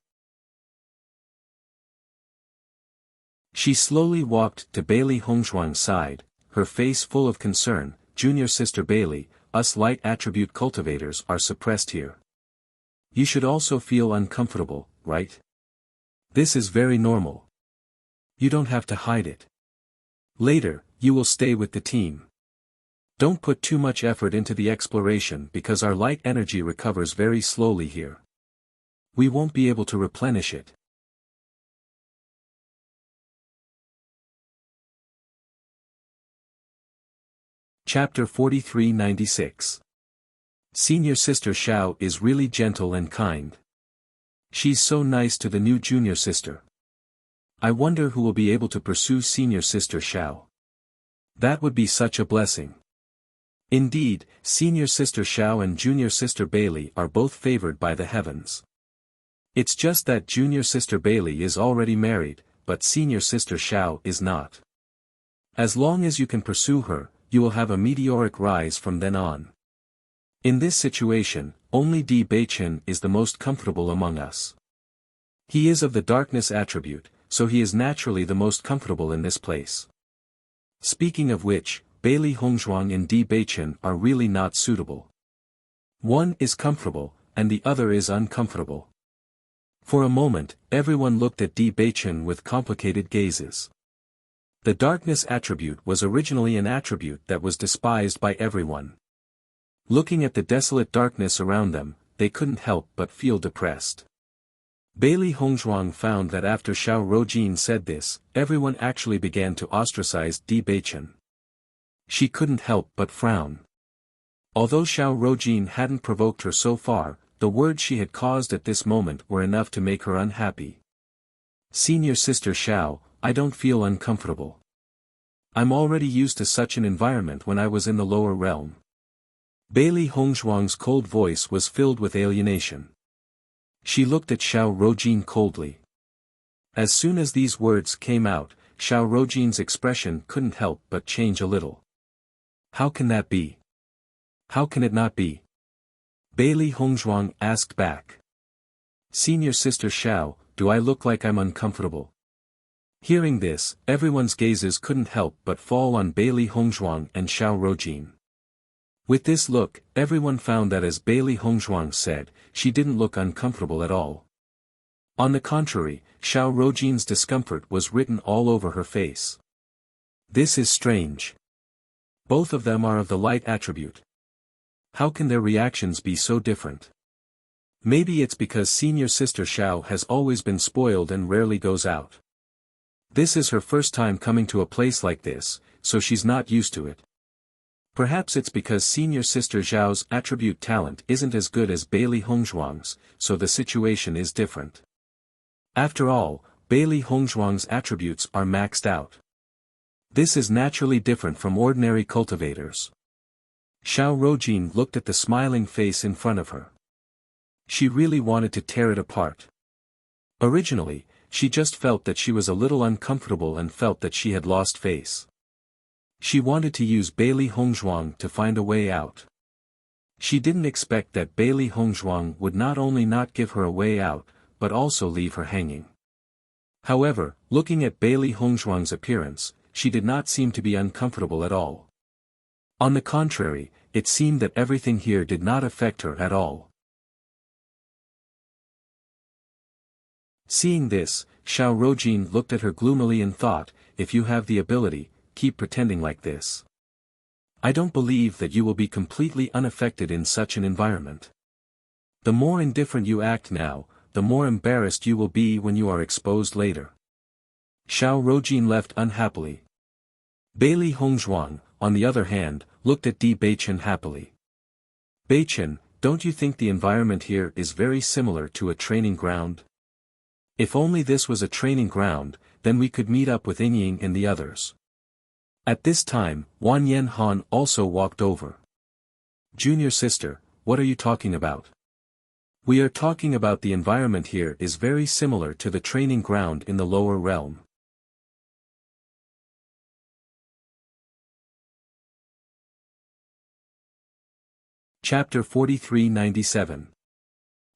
She slowly walked to Bailey Hongzhuang's side, her face full of concern. Junior sister Bailey, us light attribute cultivators are suppressed here. You should also feel uncomfortable, right? This is very normal. You don't have to hide it. Later, you will stay with the team. Don't put too much effort into the exploration because our light energy recovers very slowly here. We won't be able to replenish it. Chapter 43-96. Senior sister Xiao is really gentle and kind. She's so nice to the new junior sister. I wonder who will be able to pursue senior sister Xiao. That would be such a blessing. Indeed, senior sister Xiao and junior sister Bailey are both favored by the heavens. It's just that junior sister Bailey is already married, but senior sister Xiao is not. As long as you can pursue her, you will have a meteoric rise from then on. In this situation, only Di Beichen is the most comfortable among us. He is of the darkness attribute, so he is naturally the most comfortable in this place. Speaking of which, Bailey Hongzhuang and Di Beichen are really not suitable. One is comfortable, and the other is uncomfortable. For a moment, everyone looked at Di Beichen with complicated gazes. The darkness attribute was originally an attribute that was despised by everyone. Looking at the desolate darkness around them, they couldn't help but feel depressed. Bailey Hongzhuang found that after Xiao Rojin said this, everyone actually began to ostracize Di Beichen. She couldn't help but frown. Although Xiao Rojin hadn't provoked her so far, the words she had caused at this moment were enough to make her unhappy. Senior sister Xiao, I don't feel uncomfortable. I'm already used to such an environment when I was in the lower realm. Bailey Hongzhuang's cold voice was filled with alienation. She looked at Xiao Rojin coldly. As soon as these words came out, Xiao Rojin's expression couldn't help but change a little. How can that be? How can it not be? Bailey Hongzhuang asked back. Senior sister Xiao, do I look like I'm uncomfortable? Hearing this, everyone's gazes couldn't help but fall on Bailey Hongzhuang and Xiao Rojin. With this look, everyone found that as Bailey Hongzhuang said, she didn't look uncomfortable at all. On the contrary, Xiao Rojin's discomfort was written all over her face. This is strange. Both of them are of the light attribute. How can their reactions be so different? Maybe it's because senior sister Xiao has always been spoiled and rarely goes out. This is her first time coming to a place like this, so she's not used to it. Perhaps it's because senior sister Zhao's attribute talent isn't as good as Bailey Hongzhuang's, so the situation is different. After all, Bailey Hongzhuang's attributes are maxed out. This is naturally different from ordinary cultivators. Xiao Rojin looked at the smiling face in front of her. She really wanted to tear it apart. Originally, she just felt that she was a little uncomfortable and felt that she had lost face. She wanted to use Bailey Hongzhuang to find a way out. She didn't expect that Bailey Hongzhuang would not only not give her a way out, but also leave her hanging. However, looking at Bailey Hongzhuang's appearance, she did not seem to be uncomfortable at all. On the contrary, it seemed that everything here did not affect her at all. Seeing this, Xiao Rojin looked at her gloomily and thought, if you have the ability, keep pretending like this. I don't believe that you will be completely unaffected in such an environment. The more indifferent you act now, the more embarrassed you will be when you are exposed later. Xiao Rojin left unhappily. Bailey Hongzhuang, on the other hand, looked at Di Beichen happily. Beichen, don't you think the environment here is very similar to a training ground? If only this was a training ground, then we could meet up with Yingying and the others. At this time, Wan Yanhan also walked over. Junior sister, what are you talking about? We are talking about the environment here is very similar to the training ground in the lower realm. Chapter 4397.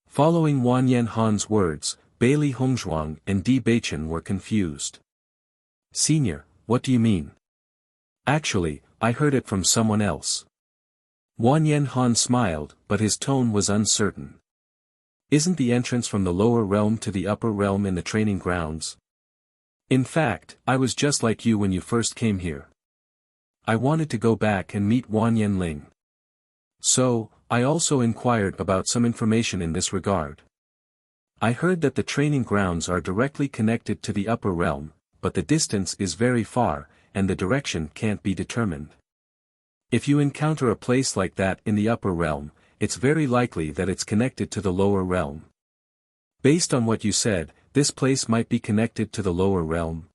Following Wan Yen Han's words, Bailey Hongzhuang and Di Beichen were confused. Senior, what do you mean? Actually, I heard it from someone else. Wan Yen Han smiled, but his tone was uncertain. Isn't the entrance from the lower realm to the upper realm in the training grounds? In fact, I was just like you when you first came here. I wanted to go back and meet Wan Yenling. So, I also inquired about some information in this regard. I heard that the training grounds are directly connected to the upper realm, but the distance is very far, and the direction can't be determined. If you encounter a place like that in the upper realm, it's very likely that it's connected to the lower realm. Based on what you said, this place might be connected to the lower realm.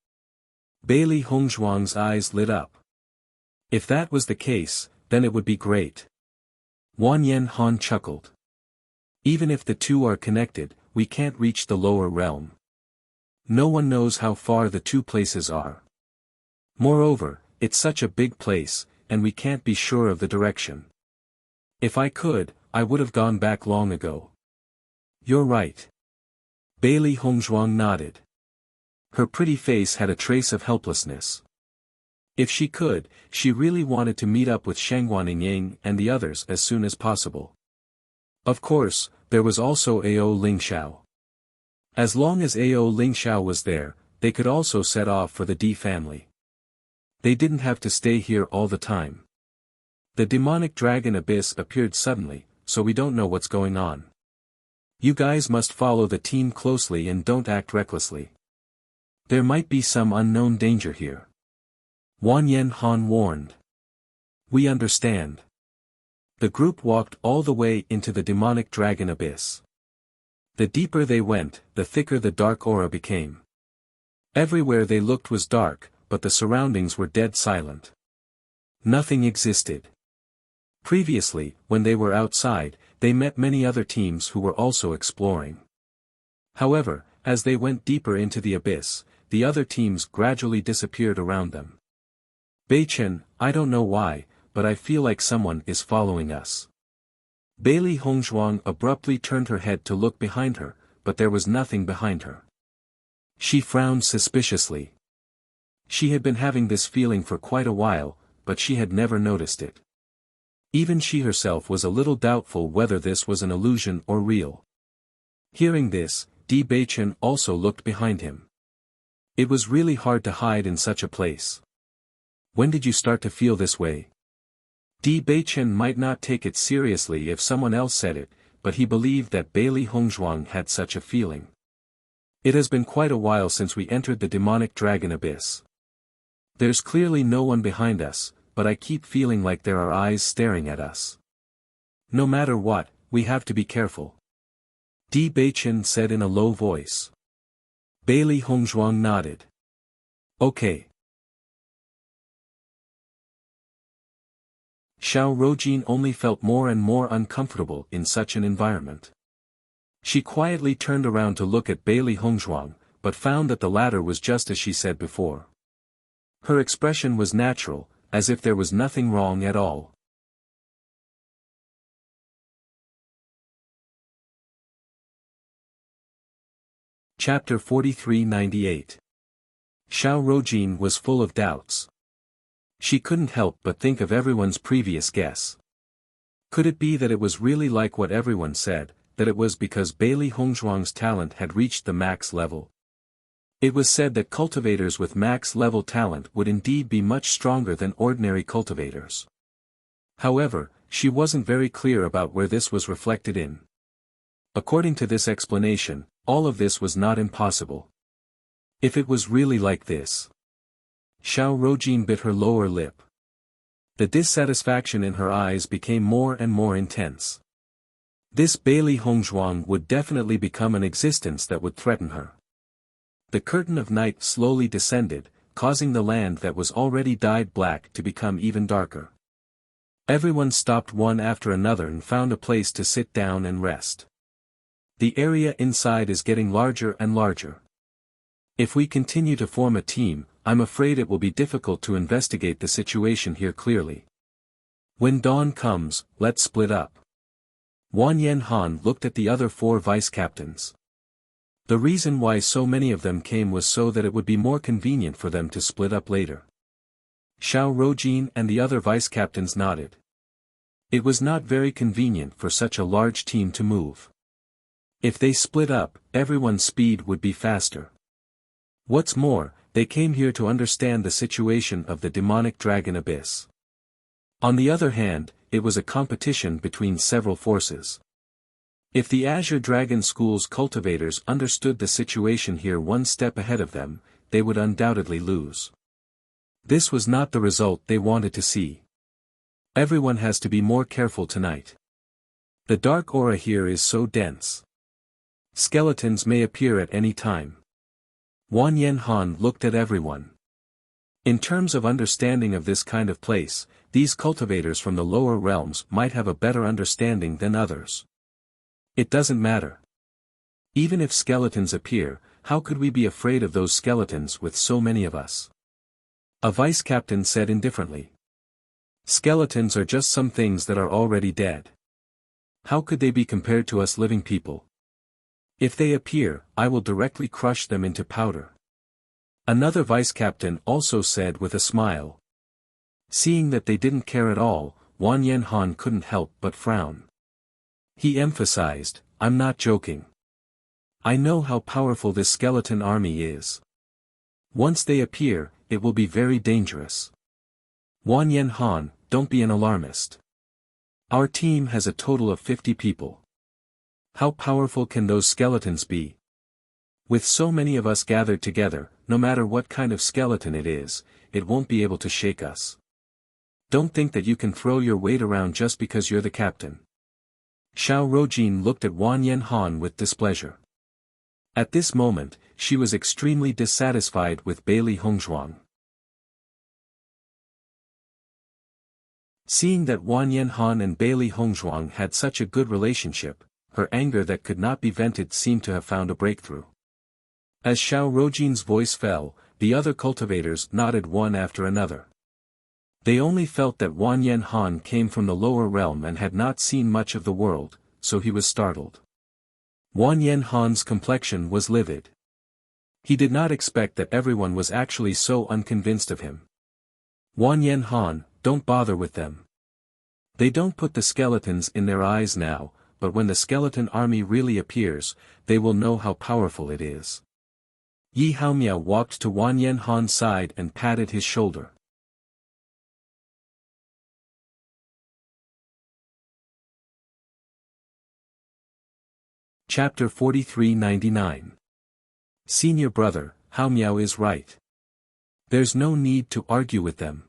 Bailey Hongzhuang's eyes lit up. If that was the case, then it would be great. Wan Yen Han chuckled. Even if the two are connected, we can't reach the lower realm. No one knows how far the two places are. Moreover, it's such a big place, and we can't be sure of the direction. If I could, I would have gone back long ago. You're right. Bailey Hongzhuang nodded. Her pretty face had a trace of helplessness. If she could, she really wanted to meet up with Shangguan Ying and the others as soon as possible. Of course, there was also Ao Lingxiao. As long as Ao Lingxiao was there, they could also set off for the Di family. They didn't have to stay here all the time. The demonic dragon abyss appeared suddenly, so we don't know what's going on. You guys must follow the team closely and don't act recklessly. There might be some unknown danger here. Wan Yen Han warned. We understand. The group walked all the way into the demonic dragon abyss. The deeper they went, the thicker the dark aura became. Everywhere they looked was dark, but the surroundings were dead silent. Nothing existed. Previously, when they were outside, they met many other teams who were also exploring. However, as they went deeper into the abyss, the other teams gradually disappeared around them. Beichen, I don't know why, but I feel like someone is following us. Bailey Hongzhuang abruptly turned her head to look behind her, but there was nothing behind her. She frowned suspiciously. She had been having this feeling for quite a while, but she had never noticed it. Even she herself was a little doubtful whether this was an illusion or real. Hearing this, Di Beichen also looked behind him. It was really hard to hide in such a place. When did you start to feel this way? Di Beichen might not take it seriously if someone else said it, but he believed that Bailey Hongzhuang had such a feeling. It has been quite a while since we entered the demonic dragon abyss. There's clearly no one behind us, but I keep feeling like there are eyes staring at us. No matter what, we have to be careful. Di Beichen said in a low voice. Bailey Hongzhuang nodded. Okay. Xiao Rojin only felt more and more uncomfortable in such an environment. She quietly turned around to look at Bailey Hongzhuang, but found that the latter was just as she said before. Her expression was natural, as if there was nothing wrong at all. Chapter 4398. Xiao Rojin was full of doubts. She couldn't help but think of everyone's previous guess. Could it be that it was really like what everyone said, that it was because Bailey Hongzhuang's talent had reached the max level? It was said that cultivators with max level talent would indeed be much stronger than ordinary cultivators. However, she wasn't very clear about where this was reflected in. According to this explanation, all of this was not impossible. If it was really like this. Xiao Rojin bit her lower lip. The dissatisfaction in her eyes became more and more intense. This Bailey Hongzhuang would definitely become an existence that would threaten her. The curtain of night slowly descended, causing the land that was already dyed black to become even darker. Everyone stopped one after another and found a place to sit down and rest. The area inside is getting larger and larger. If we continue to form a team, I'm afraid it will be difficult to investigate the situation here clearly. When dawn comes, let's split up. Wang Yanhan looked at the other 4 vice-captains. The reason why so many of them came was so that it would be more convenient for them to split up later. Xiao Rojin and the other vice-captains nodded. It was not very convenient for such a large team to move. If they split up, everyone's speed would be faster. What's more, they came here to understand the situation of the demonic dragon abyss. On the other hand, it was a competition between several forces. If the Azure Dragon School's cultivators understood the situation here one step ahead of them, they would undoubtedly lose. This was not the result they wanted to see. Everyone has to be more careful tonight. The dark aura here is so dense. Skeletons may appear at any time. Wang Yanhan looked at everyone. In terms of understanding of this kind of place, these cultivators from the lower realms might have a better understanding than others. It doesn't matter. Even if skeletons appear, how could we be afraid of those skeletons with so many of us? A vice-captain said indifferently. Skeletons are just some things that are already dead. How could they be compared to us living people? If they appear, I will directly crush them into powder. Another vice-captain also said with a smile. Seeing that they didn't care at all, Wang Yanhan couldn't help but frown. He emphasized, I'm not joking. I know how powerful this skeleton army is. Once they appear, it will be very dangerous. Wang Yanhan, don't be an alarmist. Our team has a total of 50 people. How powerful can those skeletons be? With so many of us gathered together, no matter what kind of skeleton it is, it won't be able to shake us. Don't think that you can throw your weight around just because you're the captain. Xiao Rojin looked at Wang Yanhan with displeasure. At this moment, she was extremely dissatisfied with Bailey Hongzhuang. Seeing that Wang Yanhan and Bailey Hongzhuang had such a good relationship, her anger that could not be vented seemed to have found a breakthrough. As Xiao Rojin's voice fell, the other cultivators nodded one after another. They only felt that Wang Yanhan came from the lower realm and had not seen much of the world, so he was startled. Wang Yanhan's complexion was livid. He did not expect that everyone was actually so unconvinced of him. Wang Yanhan, don't bother with them. They don't put the skeletons in their eyes now, but when the skeleton army really appears, they will know how powerful it is. Yi Haomiao walked to Wang Yanhan's side and patted his shoulder. Chapter 4399. Senior brother, Haomiao is right. There's no need to argue with them.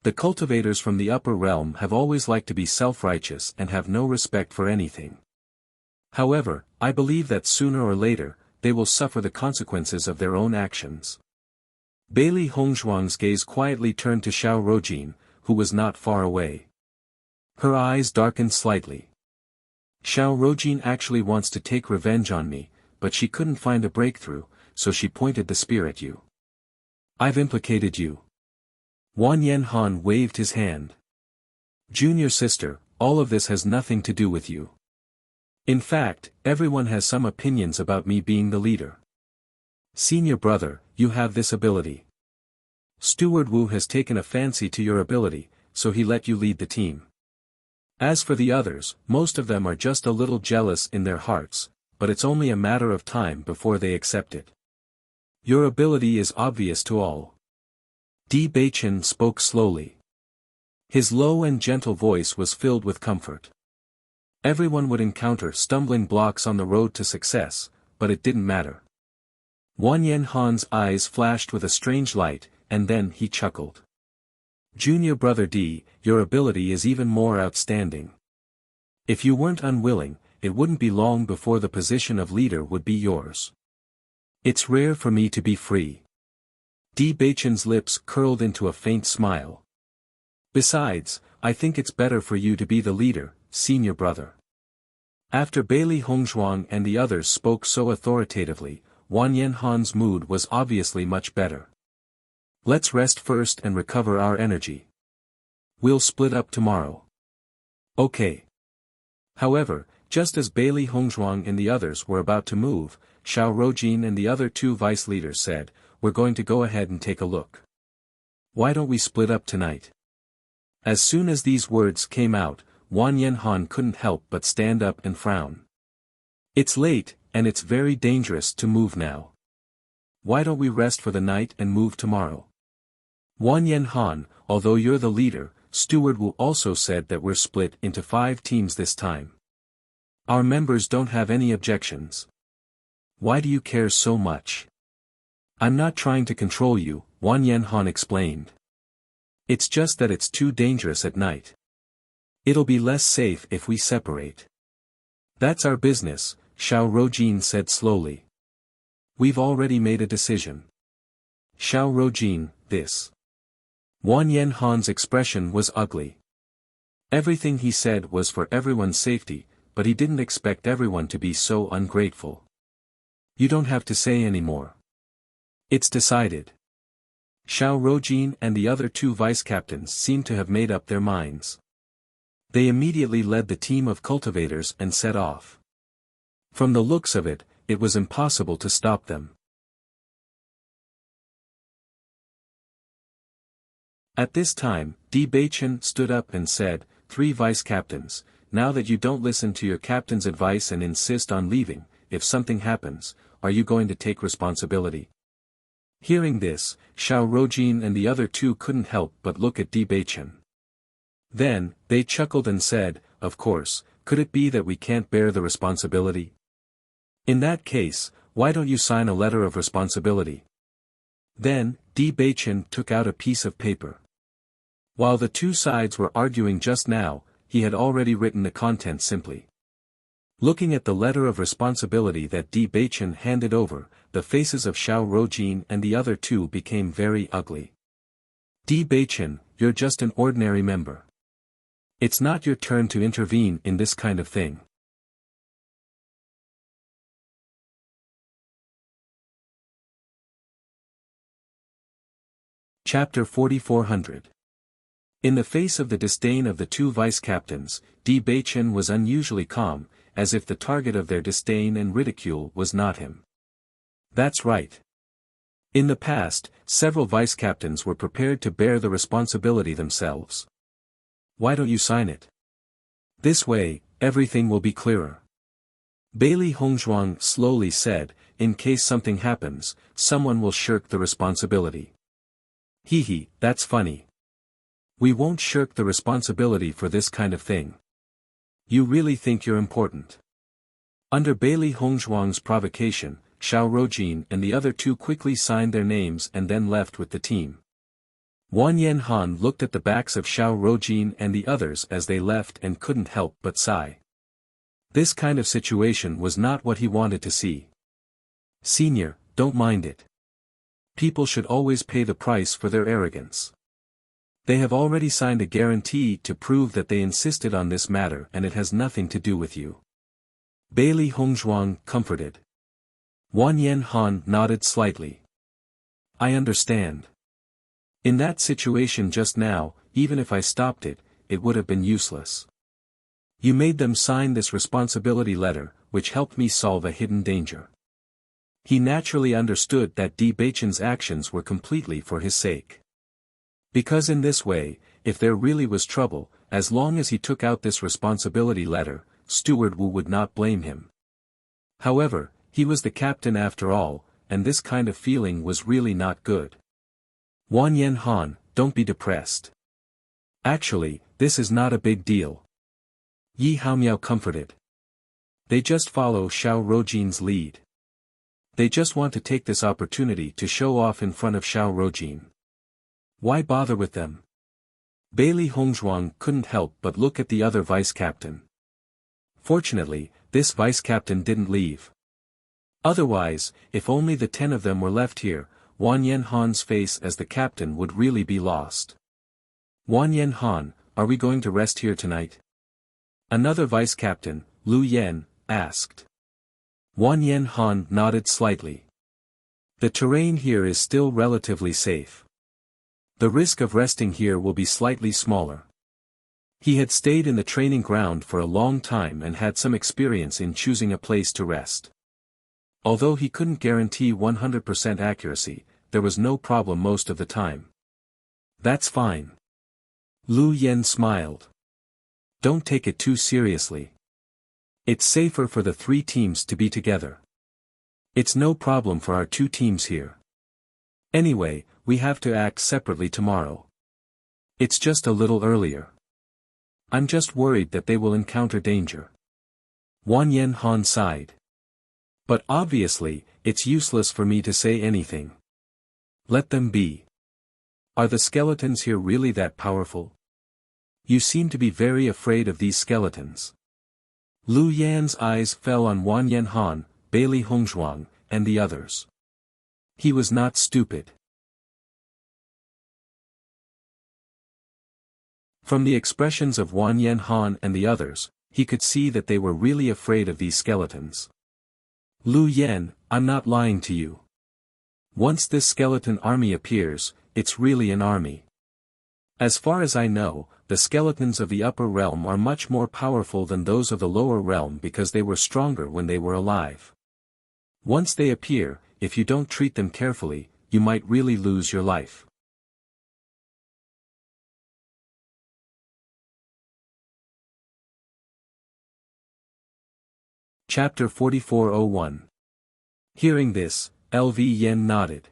The cultivators from the upper realm have always liked to be self-righteous and have no respect for anything. However, I believe that sooner or later, they will suffer the consequences of their own actions. Bailey Hongzhuang's gaze quietly turned to Xiao Rojin, who was not far away. Her eyes darkened slightly. Xiao Rojin actually wants to take revenge on me, but she couldn't find a breakthrough, so she pointed the spear at you. I've implicated you. Wang Yanhan waved his hand. Junior sister, all of this has nothing to do with you. In fact, everyone has some opinions about me being the leader. Senior brother, you have this ability. Steward Wu has taken a fancy to your ability, so he let you lead the team. As for the others, most of them are just a little jealous in their hearts, but it's only a matter of time before they accept it. Your ability is obvious to all. Di Beichen spoke slowly. His low and gentle voice was filled with comfort. Everyone would encounter stumbling blocks on the road to success, but it didn't matter. Wang Yanhan's eyes flashed with a strange light, and then he chuckled. Junior brother Di, your ability is even more outstanding. If you weren't unwilling, it wouldn't be long before the position of leader would be yours. It's rare for me to be free. Di Beichen's lips curled into a faint smile. Besides, I think it's better for you to be the leader, senior brother. After Bailey Hongzhuang and the others spoke so authoritatively, Wang Yanhan's mood was obviously much better. Let's rest first and recover our energy. We'll split up tomorrow. Okay. However, just as Bailey Hongzhuang and the others were about to move, Xiao Rojin and the other two vice leaders said, "We're going to go ahead and take a look. Why don't we split up tonight?" As soon as these words came out, Wang Yanhan couldn't help but stand up and frown. "It's late, and it's very dangerous to move now. Why don't we rest for the night and move tomorrow?" Wang Yanhan, although you're the leader, Steward Wu also said that we're split into 5 teams this time. Our members don't have any objections. Why do you care so much? I'm not trying to control you, Wang Yanhan explained. It's just that it's too dangerous at night. It'll be less safe if we separate. That's our business, Xiao Rojin said slowly. We've already made a decision. Xiao Rojin, this. Wang Yanhan's expression was ugly. Everything he said was for everyone's safety, but he didn't expect everyone to be so ungrateful. You don't have to say any more. It's decided. Xiao Rojin and the other 2 vice-captains seemed to have made up their minds. They immediately led the team of cultivators and set off. From the looks of it, it was impossible to stop them. At this time, Di Beichen stood up and said, 3 vice-captains, now that you don't listen to your captain's advice and insist on leaving, if something happens, are you going to take responsibility? Hearing this, Xiao Rojin and the other 2 couldn't help but look at Di Beichen. Then, they chuckled and said, of course, could it be that we can't bear the responsibility? In that case, why don't you sign a letter of responsibility? Then, Di Beichen took out a piece of paper. While the 2 sides were arguing just now, he had already written the content simply. Looking at the letter of responsibility that Di Beichen handed over, the faces of Xiao Rojin and the other 2 became very ugly. Di Beichen, you're just an ordinary member. It's not your turn to intervene in this kind of thing. Chapter 4400. In the face of the disdain of the 2 vice-captains, Di Beichen was unusually calm, as if the target of their disdain and ridicule was not him. That's right. In the past, several vice-captains were prepared to bear the responsibility themselves. Why don't you sign it? This way, everything will be clearer. Bailey Hongzhuang slowly said, in case something happens, someone will shirk the responsibility. Hee, that's funny. We won't shirk the responsibility for this kind of thing. You really think you're important? Under Bailey Hongzhuang's provocation, Xiao Rojin and the other 2 quickly signed their names and then left with the team. Wang Yanhan looked at the backs of Xiao Rojin and the others as they left and couldn't help but sigh. This kind of situation was not what he wanted to see. Senior, don't mind it. People should always pay the price for their arrogance. They have already signed a guarantee to prove that they insisted on this matter and it has nothing to do with you. Bailey Hongzhuang comforted. Wang Yanhan nodded slightly. I understand. In that situation just now, even if I stopped it, it would have been useless. You made them sign this responsibility letter, which helped me solve a hidden danger. He naturally understood that Di Beichen's actions were completely for his sake. Because in this way, if there really was trouble, as long as he took out this responsibility letter, Steward Wu would not blame him. However, he was the captain after all, and this kind of feeling was really not good. Wang Yanhan, don't be depressed. Actually, this is not a big deal. Yi Haomiao comforted. They just follow Xiao Rojin's lead. They just want to take this opportunity to show off in front of Xiao Rojin. Why bother with them? Bailey Hongzhuang couldn't help but look at the other vice-captain. Fortunately, this vice-captain didn't leave. Otherwise, if only the 10 of them were left here, Wang Yanhan's face as the captain would really be lost. Wang Yanhan, are we going to rest here tonight? Another vice-captain, Lu Yan, asked. Wang Yanhan nodded slightly. The terrain here is still relatively safe. The risk of resting here will be slightly smaller. He had stayed in the training ground for a long time and had some experience in choosing a place to rest. Although he couldn't guarantee 100% accuracy, there was no problem most of the time. That's fine. Lu Yen smiled. Don't take it too seriously. It's safer for the 3 teams to be together. It's no problem for our 2 teams here. Anyway, we have to act separately tomorrow. It's just a little earlier. I'm just worried that they will encounter danger. Wang Yanhan sighed. But obviously, it's useless for me to say anything. Let them be. Are the skeletons here really that powerful? You seem to be very afraid of these skeletons. Lu Yan's eyes fell on Wang Yanhan, Bailey Hongzhuang, and the others. He was not stupid. From the expressions of Wang Yanhan and the others, he could see that they were really afraid of these skeletons. Lu Yan, I'm not lying to you. Once this skeleton army appears, it's really an army. As far as I know, the skeletons of the upper realm are much more powerful than those of the lower realm because they were stronger when they were alive. Once they appear, if you don't treat them carefully, you might really lose your life. Chapter 4401. Hearing this, LV Yen nodded.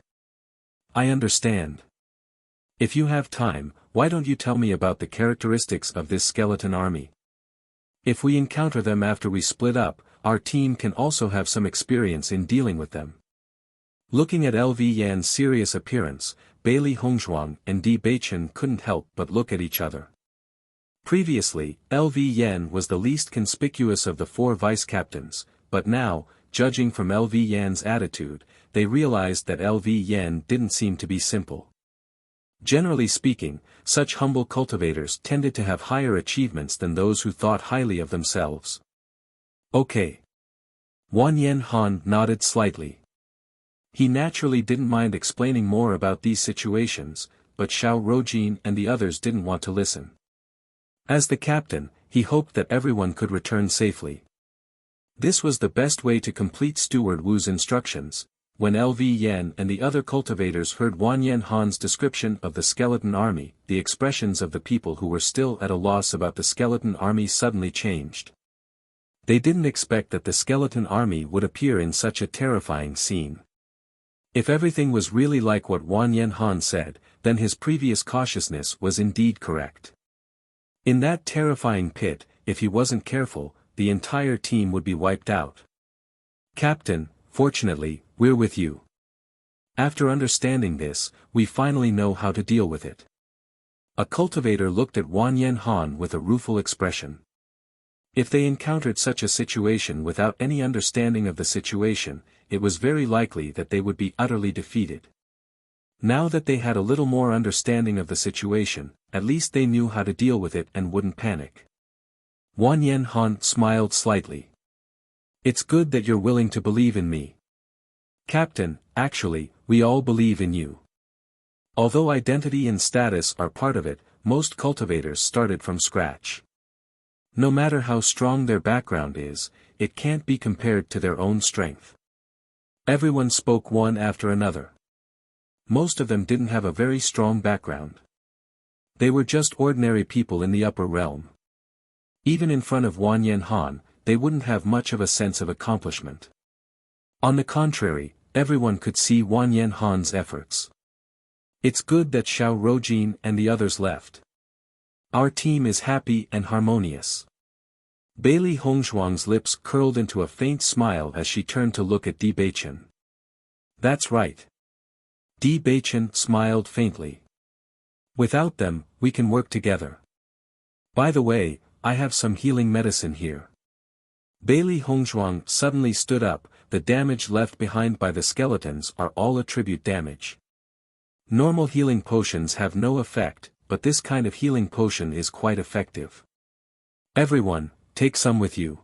I understand. If you have time, why don't you tell me about the characteristics of this skeleton army? If we encounter them after we split up, our team can also have some experience in dealing with them. Looking at LV Yan's serious appearance, Bailey Hongzhuang and Di Beichen couldn't help but look at each other. Previously, LV Yan was the least conspicuous of the 4 vice-captains, but now, judging from LV Yan's attitude, they realized that LV Yan didn't seem to be simple. Generally speaking, such humble cultivators tended to have higher achievements than those who thought highly of themselves. Okay. Wang Yanhan nodded slightly. He naturally didn't mind explaining more about these situations, but Xiao Rojin and the others didn't want to listen. As the captain, he hoped that everyone could return safely. This was the best way to complete Steward Wu's instructions. When LV Yan and the other cultivators heard Wang Yanhan's description of the skeleton army, the expressions of the people who were still at a loss about the skeleton army suddenly changed. They didn't expect that the skeleton army would appear in such a terrifying scene. If everything was really like what Wang Yanhan said, then his previous cautiousness was indeed correct. In that terrifying pit, if he wasn't careful, the entire team would be wiped out. Captain, fortunately, we're with you. After understanding this, we finally know how to deal with it. A cultivator looked at Wang Yanhan with a rueful expression. If they encountered such a situation without any understanding of the situation, it was very likely that they would be utterly defeated. Now that they had a little more understanding of the situation, at least they knew how to deal with it and wouldn't panic. Wang Yanhan smiled slightly. It's good that you're willing to believe in me. Captain, actually, we all believe in you. Although identity and status are part of it, most cultivators started from scratch. No matter how strong their background is, it can't be compared to their own strength. Everyone spoke one after another. Most of them didn't have a very strong background. They were just ordinary people in the upper realm. Even in front of Wang Yanhan, they wouldn't have much of a sense of accomplishment. On the contrary, everyone could see Wang Yanhan's efforts. It's good that Xiao Rojin and the others left. Our team is happy and harmonious. Bailey Hongzhuang's lips curled into a faint smile as she turned to look at Di Beichen. That's right. Di Beichen smiled faintly. Without them, we can work together. By the way, I have some healing medicine here. Bailey Hongzhuang suddenly stood up. The damage left behind by the skeletons are all attribute damage. Normal healing potions have no effect, but this kind of healing potion is quite effective. Everyone, take some with you.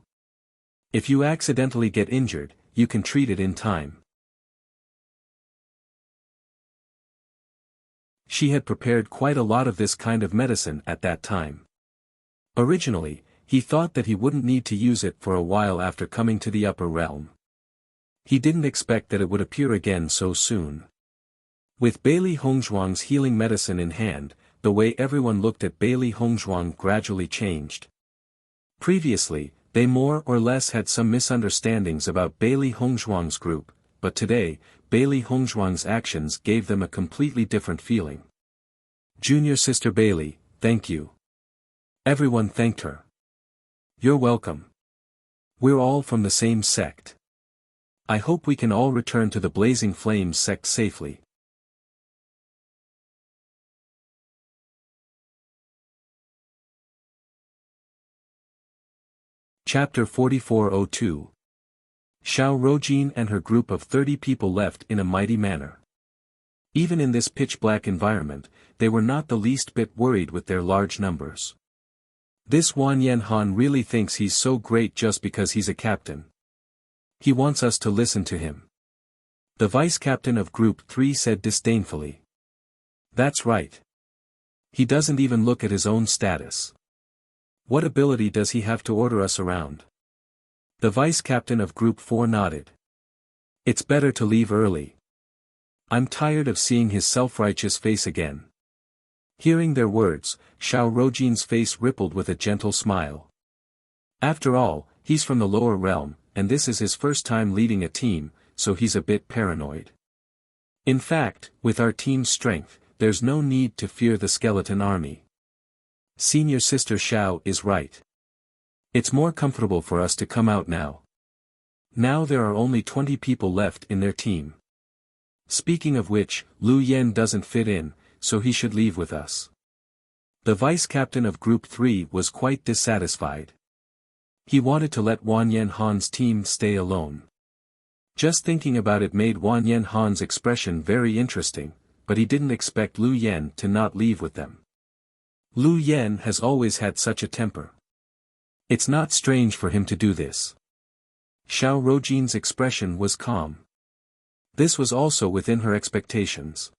If you accidentally get injured, you can treat it in time. She had prepared quite a lot of this kind of medicine at that time. Originally, he thought that he wouldn't need to use it for a while after coming to the upper realm. He didn't expect that it would appear again so soon. With Bailey Hongzhuang's healing medicine in hand, the way everyone looked at Bailey Hongzhuang gradually changed. Previously, they more or less had some misunderstandings about Bailey Hongzhuang's group, but today, Bailey Hongzhuang's actions gave them a completely different feeling. Junior Sister Bailey, thank you. Everyone thanked her. You're welcome. We're all from the same sect. I hope we can all return to the Blazing Flames sect safely. Chapter 4402. Xiao Rojin and her group of 30 people left in a mighty manner. Even in this pitch-black environment, they were not the least bit worried with their large numbers. This Wan Yanhan really thinks he's so great just because he's a captain. He wants us to listen to him. The vice-captain of Group 3 said disdainfully. That's right. He doesn't even look at his own status. What ability does he have to order us around? The vice-captain of Group 4 nodded. It's better to leave early. I'm tired of seeing his self-righteous face again. Hearing their words, Xiao Rojin's face rippled with a gentle smile. After all, he's from the lower realm, and this is his first time leading a team, so he's a bit paranoid. In fact, with our team's strength, there's no need to fear the skeleton army. Senior Sister Xiao is right. It's more comfortable for us to come out now. Now there are only 20 people left in their team. Speaking of which, Lu Yen doesn't fit in, so he should leave with us. The vice-captain of Group 3 was quite dissatisfied. He wanted to let Wan Yanhan's team stay alone. Just thinking about it made Wan Yanhan's expression very interesting, but he didn't expect Lu Yen to not leave with them. Lu Yen has always had such a temper. It's not strange for him to do this. Xiao Rojin's expression was calm. This was also within her expectations.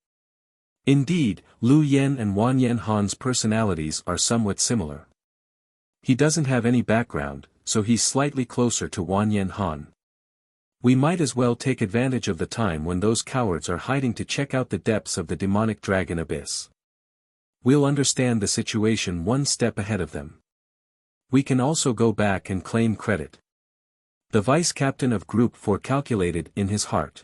Indeed, Lu Yen and Wan Yanhan's personalities are somewhat similar. He doesn't have any background, so he's slightly closer to Wan Yanhan. We might as well take advantage of the time when those cowards are hiding to check out the depths of the demonic dragon abyss. We'll understand the situation one step ahead of them. We can also go back and claim credit. The vice-captain of Group 4 calculated in his heart.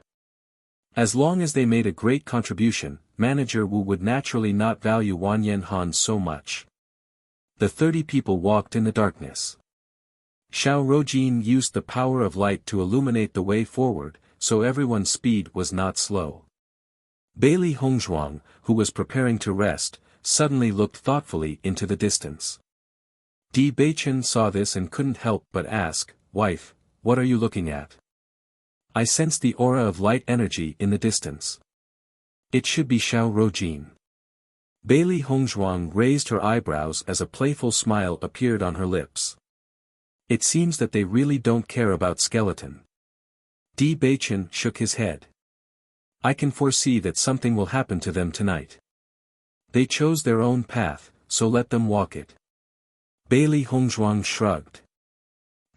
As long as they made a great contribution, Manager Wu would naturally not value Wan Yanhan so much. The 30 people walked in the darkness. Xiao Rojin used the power of light to illuminate the way forward, so everyone's speed was not slow. Bailey Hongzhuang, who was preparing to rest, suddenly looked thoughtfully into the distance. Di Beichen saw this and couldn't help but ask, "Wife, what are you looking at?" I sense the aura of light energy in the distance. It should be Xiao Rojin. Bailey Hongzhuang raised her eyebrows as a playful smile appeared on her lips. It seems that they really don't care about skeleton. Di Beichen shook his head. I can foresee that something will happen to them tonight. They chose their own path, so let them walk it. Bailey Hongzhuang shrugged.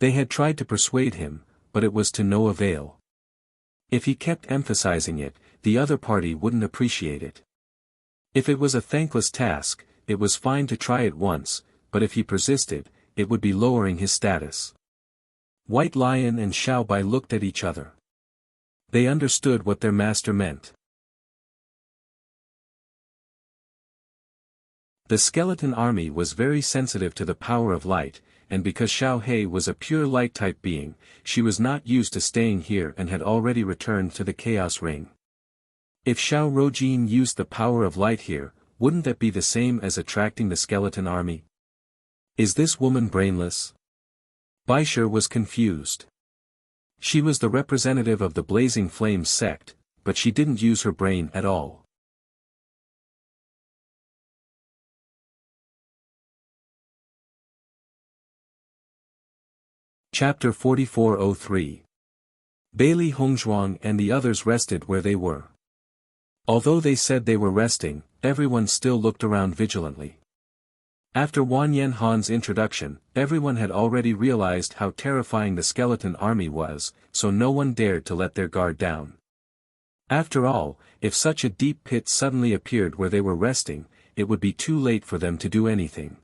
They had tried to persuade him, but it was to no avail. If he kept emphasizing it, the other party wouldn't appreciate it. If it was a thankless task, it was fine to try it once, but if he persisted, it would be lowering his status. White Lion and Xiao Bai looked at each other. They understood what their master meant. The skeleton army was very sensitive to the power of light, and because Xiao He was a pure light-type being, she was not used to staying here and had already returned to the Chaos Ring. If Xiao Rojin used the power of light here, wouldn't that be the same as attracting the skeleton army? Is this woman brainless? Baisher was confused. She was the representative of the Blazing Flames sect, but she didn't use her brain at all. Chapter 4403. Bailey Hongzhuang and the others rested where they were. Although they said they were resting, everyone still looked around vigilantly. After Wan Yanhan's introduction, everyone had already realized how terrifying the skeleton army was, so no one dared to let their guard down. After all, if such a deep pit suddenly appeared where they were resting, it would be too late for them to do anything.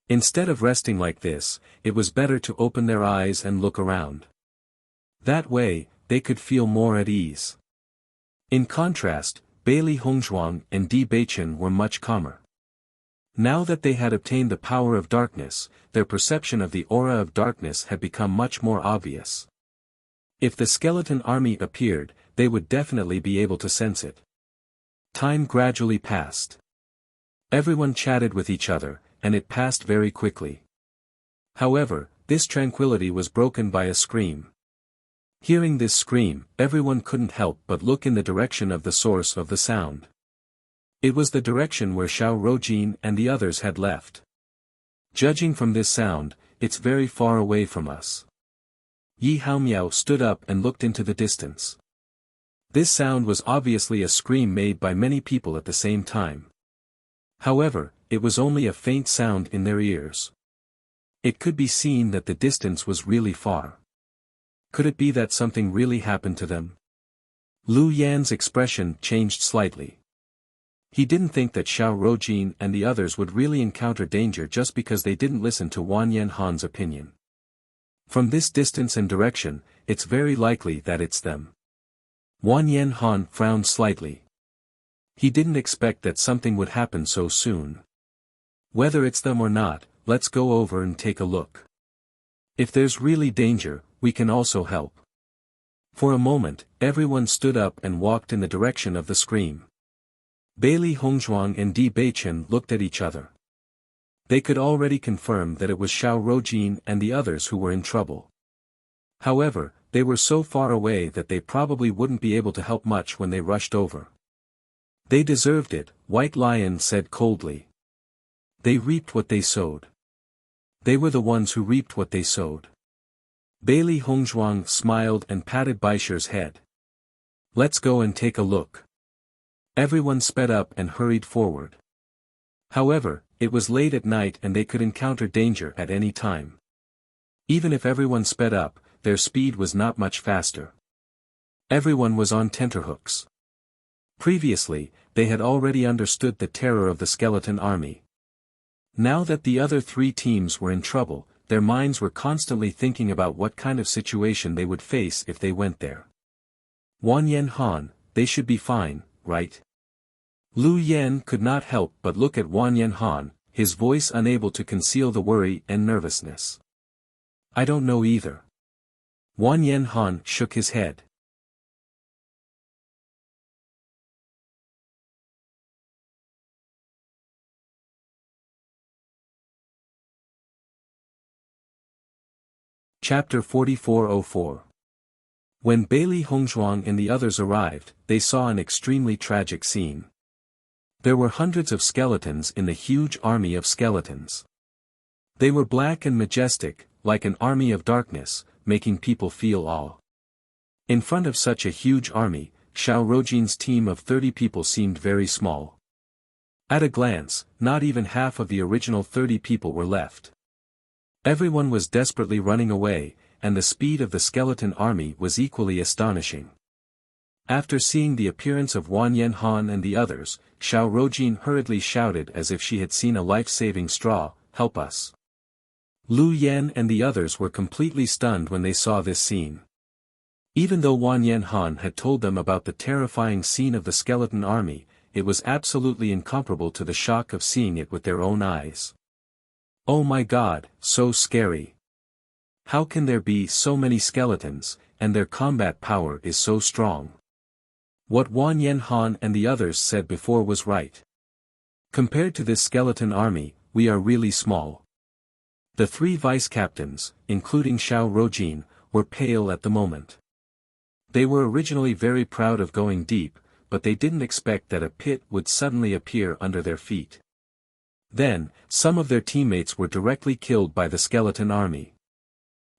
Instead of resting like this, it was better to open their eyes and look around. That way, they could feel more at ease. In contrast, Bailey Hongzhuang and Di Beichen were much calmer. Now that they had obtained the power of darkness, their perception of the aura of darkness had become much more obvious. If the skeleton army appeared, they would definitely be able to sense it. Time gradually passed. Everyone chatted with each other, and it passed very quickly. However, this tranquility was broken by a scream. Hearing this scream, everyone couldn't help but look in the direction of the source of the sound. It was the direction where Xiao Rojin and the others had left. Judging from this sound, it's very far away from us. Yi Haomiao stood up and looked into the distance. This sound was obviously a scream made by many people at the same time. However, it was only a faint sound in their ears. It could be seen that the distance was really far. Could it be that something really happened to them? Lu Yan's expression changed slightly. He didn't think that Xiao Rojin and the others would really encounter danger just because they didn't listen to Wan Yanhan's opinion. From this distance and direction, it's very likely that it's them. Wan Yanhan frowned slightly. He didn't expect that something would happen so soon. Whether it's them or not, let's go over and take a look. If there's really danger, we can also help. For a moment, everyone stood up and walked in the direction of the scream. Bailey Hongzhuang and Di Beichen looked at each other. They could already confirm that it was Xiao Rojin and the others who were in trouble. However, they were so far away that they probably wouldn't be able to help much when they rushed over. They deserved it, White Lion said coldly. They reaped what they sowed. They were the ones who reaped what they sowed. Bailey Hongzhuang smiled and patted Baisher's head. Let's go and take a look. Everyone sped up and hurried forward. However, it was late at night and they could encounter danger at any time. Even if everyone sped up, their speed was not much faster. Everyone was on tenterhooks. Previously, they had already understood the terror of the skeleton army. Now that the other three teams were in trouble, their minds were constantly thinking about what kind of situation they would face if they went there. Wan Yanhan, they should be fine, right? Lu Yan could not help but look at Wan Yanhan, his voice unable to conceal the worry and nervousness. I don't know either. Wan Yanhan shook his head. Chapter 4404. When Bailey Hongzhuang and the others arrived, they saw an extremely tragic scene. There were hundreds of skeletons in the huge army of skeletons. They were black and majestic, like an army of darkness, making people feel awe. In front of such a huge army, Xiao Rojin's team of 30 people seemed very small. At a glance, not even half of the original 30 people were left. Everyone was desperately running away, and the speed of the skeleton army was equally astonishing. After seeing the appearance of Wan Yanhan and the others, Xiao Rojin hurriedly shouted as if she had seen a life-saving straw, "Help us!" Lu Yan and the others were completely stunned when they saw this scene. Even though Wan Yanhan had told them about the terrifying scene of the skeleton army, it was absolutely incomparable to the shock of seeing it with their own eyes. Oh my God, so scary. How can there be so many skeletons, and their combat power is so strong? What Wan Yanhan and the others said before was right. Compared to this skeleton army, we are really small. The three vice-captains, including Xiao Rojin, were pale at the moment. They were originally very proud of going deep, but they didn't expect that a pit would suddenly appear under their feet. Then, some of their teammates were directly killed by the skeleton army.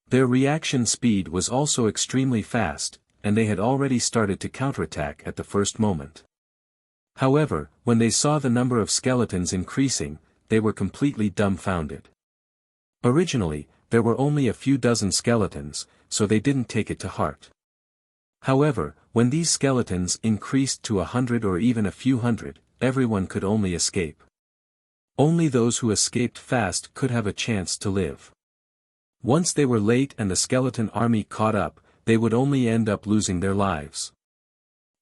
Their reaction speed was also extremely fast, and they had already started to counterattack at the first moment. However, when they saw the number of skeletons increasing, they were completely dumbfounded. Originally, there were only a few dozen skeletons, so they didn't take it to heart. However, when these skeletons increased to 100 or even a few hundred, everyone could only escape. Only those who escaped fast could have a chance to live. Once they were late and the skeleton army caught up, they would only end up losing their lives.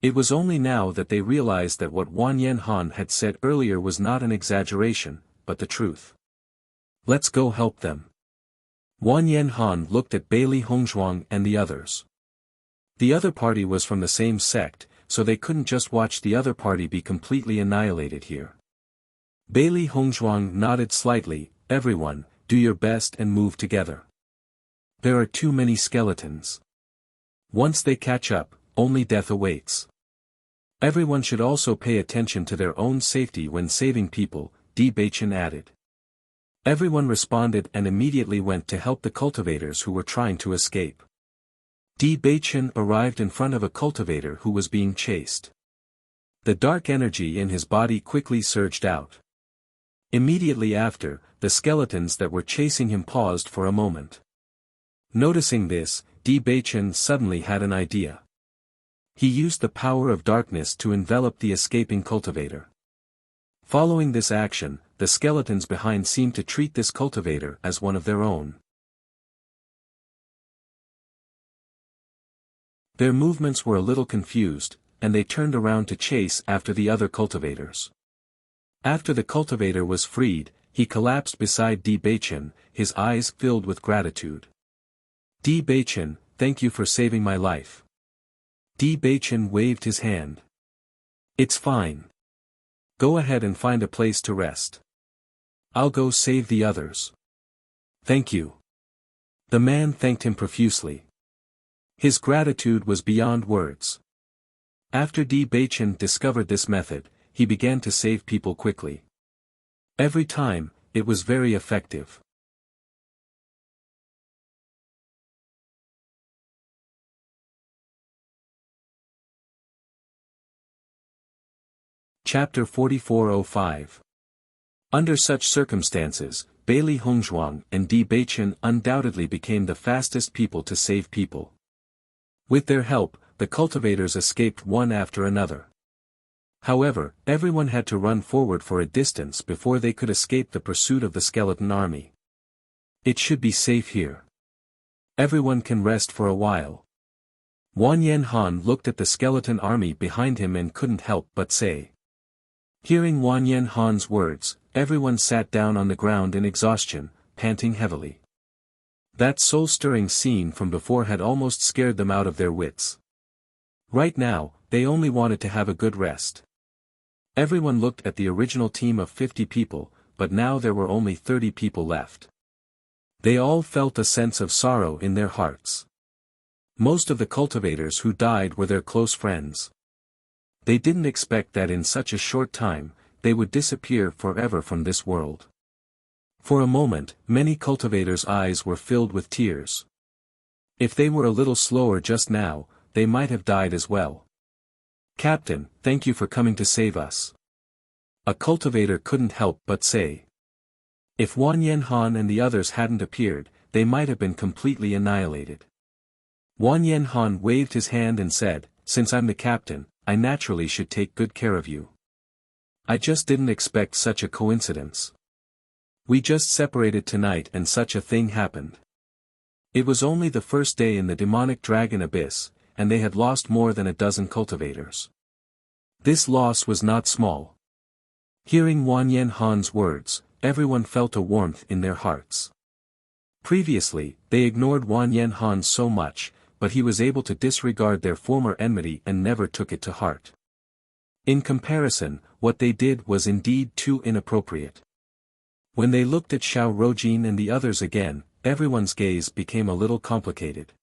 It was only now that they realized that what Wang Yanhan had said earlier was not an exaggeration, but the truth. Let's go help them. Wang Yanhan looked at Bailey Hongzhuang and the others. The other party was from the same sect, so they couldn't just watch the other party be completely annihilated here. Bailey Hongzhuang nodded slightly. Everyone, do your best and move together. There are too many skeletons. Once they catch up, only death awaits. Everyone should also pay attention to their own safety when saving people, Di Baichen added. Everyone responded and immediately went to help the cultivators who were trying to escape. Di Baichen arrived in front of a cultivator who was being chased. The dark energy in his body quickly surged out. Immediately after, the skeletons that were chasing him paused for a moment. Noticing this, Di Baichen suddenly had an idea. He used the power of darkness to envelop the escaping cultivator. Following this action, the skeletons behind seemed to treat this cultivator as one of their own. Their movements were a little confused, and they turned around to chase after the other cultivators. After the cultivator was freed, he collapsed beside Di Baichen, his eyes filled with gratitude. Di Baichen, thank you for saving my life. Di Baichen waved his hand. It's fine. Go ahead and find a place to rest. I'll go save the others. Thank you. The man thanked him profusely. His gratitude was beyond words. After Di Baichen discovered this method, he began to save people quickly. Every time, it was very effective. Chapter 4405. Under such circumstances, Bailey Hongzhuang and Di Baichen undoubtedly became the fastest people to save people. With their help, the cultivators escaped one after another. However, everyone had to run forward for a distance before they could escape the pursuit of the skeleton army. It should be safe here. Everyone can rest for a while. Wang Yanhan looked at the skeleton army behind him and couldn't help but say. Hearing Wang Yanhan's words, everyone sat down on the ground in exhaustion, panting heavily. That soul-stirring scene from before had almost scared them out of their wits. Right now, they only wanted to have a good rest. Everyone looked at the original team of 50 people, but now there were only 30 people left. They all felt a sense of sorrow in their hearts. Most of the cultivators who died were their close friends. They didn't expect that in such a short time, they would disappear forever from this world. For a moment, many cultivators' eyes were filled with tears. If they were a little slower just now, they might have died as well. Captain, thank you for coming to save us. A cultivator couldn't help but say. If Wang Yanhan and the others hadn't appeared, they might have been completely annihilated. Wang Yanhan waved his hand and said, since I'm the captain, I naturally should take good care of you. I just didn't expect such a coincidence. We just separated tonight and such a thing happened. It was only the first day in the demonic dragon abyss, and they had lost more than a dozen cultivators. This loss was not small. Hearing Wang Yanhan's words, everyone felt a warmth in their hearts. Previously, they ignored Wang Yanhan so much, but he was able to disregard their former enmity and never took it to heart. In comparison, what they did was indeed too inappropriate. When they looked at Xiao Rojin and the others again, everyone's gaze became a little complicated.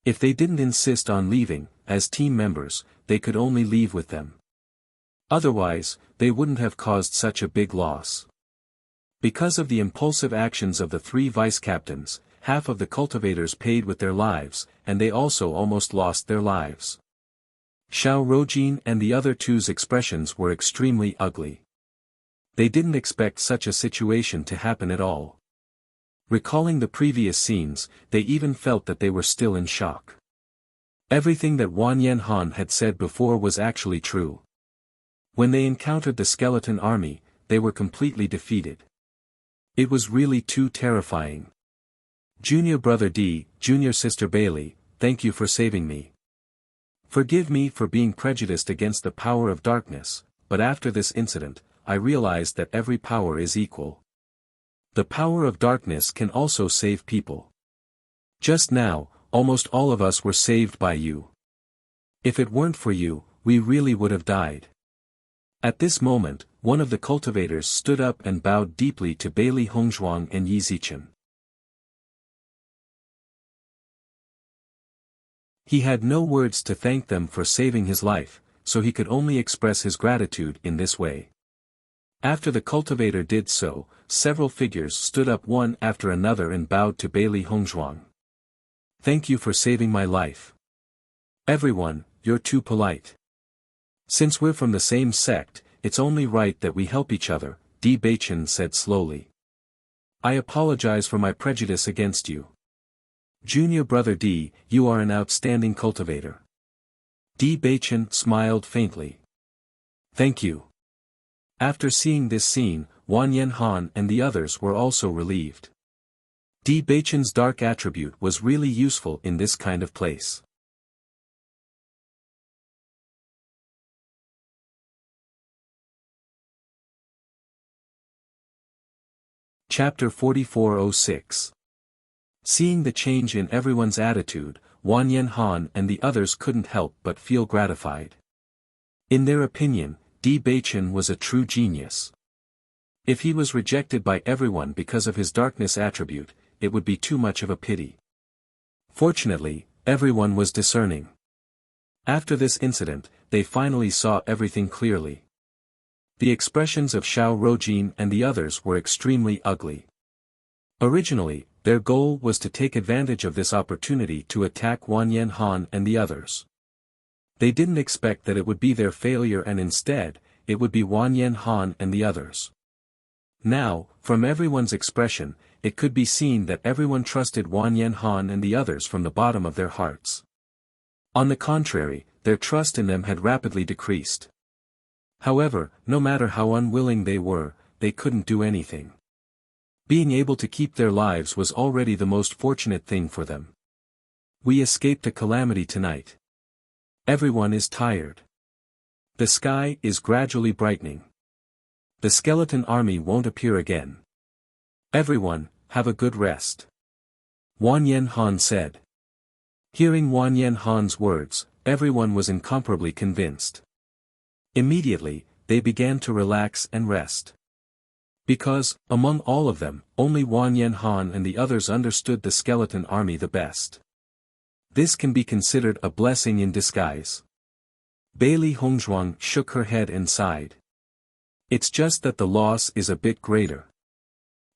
If they didn't insist on leaving, as team members, they could only leave with them. Otherwise, they wouldn't have caused such a big loss. Because of the impulsive actions of the three vice-captains, half of the cultivators paid with their lives, and they also almost lost their lives. Xiao Rojin and the other two's expressions were extremely ugly. They didn't expect such a situation to happen at all. Recalling the previous scenes, they even felt that they were still in shock. Everything that Wang Yanhan had said before was actually true. When they encountered the skeleton army, they were completely defeated. It was really too terrifying. Junior brother D, junior sister Bailey, thank you for saving me. Forgive me for being prejudiced against the power of darkness, but after this incident, I realized that every power is equal. The power of darkness can also save people. Just now, almost all of us were saved by you. If it weren't for you, we really would have died. At this moment, one of the cultivators stood up and bowed deeply to Bailey Hongzhuang and Yi Zichen. He had no words to thank them for saving his life, so he could only express his gratitude in this way. After the cultivator did so, several figures stood up one after another and bowed to Bailey Hongzhuang. Thank you for saving my life. Everyone, you're too polite. Since we're from the same sect, it's only right that we help each other, Di Beichen said slowly. I apologize for my prejudice against you. Junior brother D, you are an outstanding cultivator. Di Beichen smiled faintly. Thank you. After seeing this scene, Wang Yanhan and the others were also relieved. Di Beichen's dark attribute was really useful in this kind of place. Chapter 4406. Seeing the change in everyone's attitude, Wang Yanhan and the others couldn't help but feel gratified. In their opinion, Di Beichen was a true genius. If he was rejected by everyone because of his darkness attribute, it would be too much of a pity. Fortunately, everyone was discerning. After this incident, they finally saw everything clearly. The expressions of Xiao Rojin and the others were extremely ugly. Originally, their goal was to take advantage of this opportunity to attack Wang Yanhan and the others. They didn't expect that it would be their failure and instead, it would be Wang Yanhan and the others. Now, from everyone's expression, it could be seen that everyone trusted Wang Yanhan and the others from the bottom of their hearts. On the contrary, their trust in them had rapidly decreased. However, no matter how unwilling they were, they couldn't do anything. Being able to keep their lives was already the most fortunate thing for them. We escaped a calamity tonight. Everyone is tired. The sky is gradually brightening. The skeleton army won't appear again. Everyone, have a good rest. Wang Yanhan said. Hearing Wang Yanhan's words, everyone was incomparably convinced. Immediately, they began to relax and rest. Because, among all of them, only Wang Yanhan and the others understood the skeleton army the best. This can be considered a blessing in disguise. Bailey Hongzhuang shook her head and sighed. It's just that the loss is a bit greater.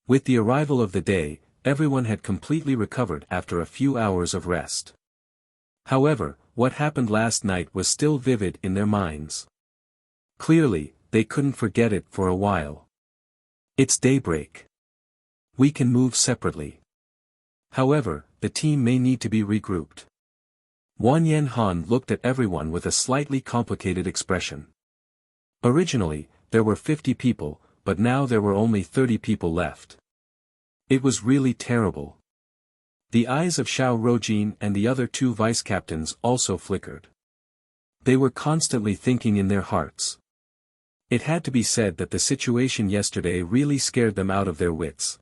With the arrival of the day, everyone had completely recovered after a few hours of rest. However, what happened last night was still vivid in their minds. Clearly, they couldn't forget it for a while. It's daybreak. We can move separately. However, the team may need to be regrouped. Wang Yanhan looked at everyone with a slightly complicated expression. Originally, there were 50 people, but now there were only 30 people left. It was really terrible. The eyes of Xiao Rojin and the other two vice-captains also flickered. They were constantly thinking in their hearts. It had to be said that the situation yesterday really scared them out of their wits.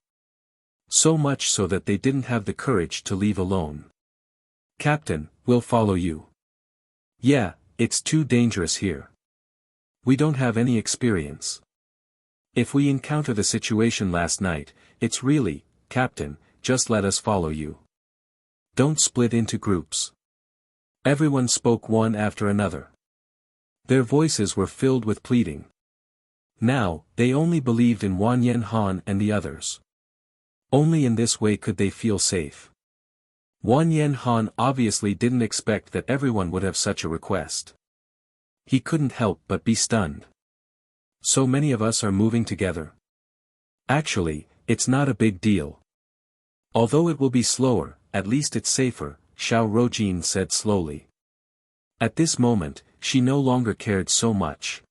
So much so that they didn't have the courage to leave alone. Captain, we'll follow you. Yeah, it's too dangerous here. We don't have any experience. If we encounter the situation last night, it's really, Captain, just let us follow you. Don't split into groups. Everyone spoke one after another. Their voices were filled with pleading. Now, they only believed in Wang Yanhan and the others. Only in this way could they feel safe. Wang Yanhan obviously didn't expect that everyone would have such a request. He couldn't help but be stunned. So many of us are moving together. Actually, it's not a big deal. Although it will be slower, at least it's safer, Xiao Rojin said slowly. At this moment, she no longer cared so much.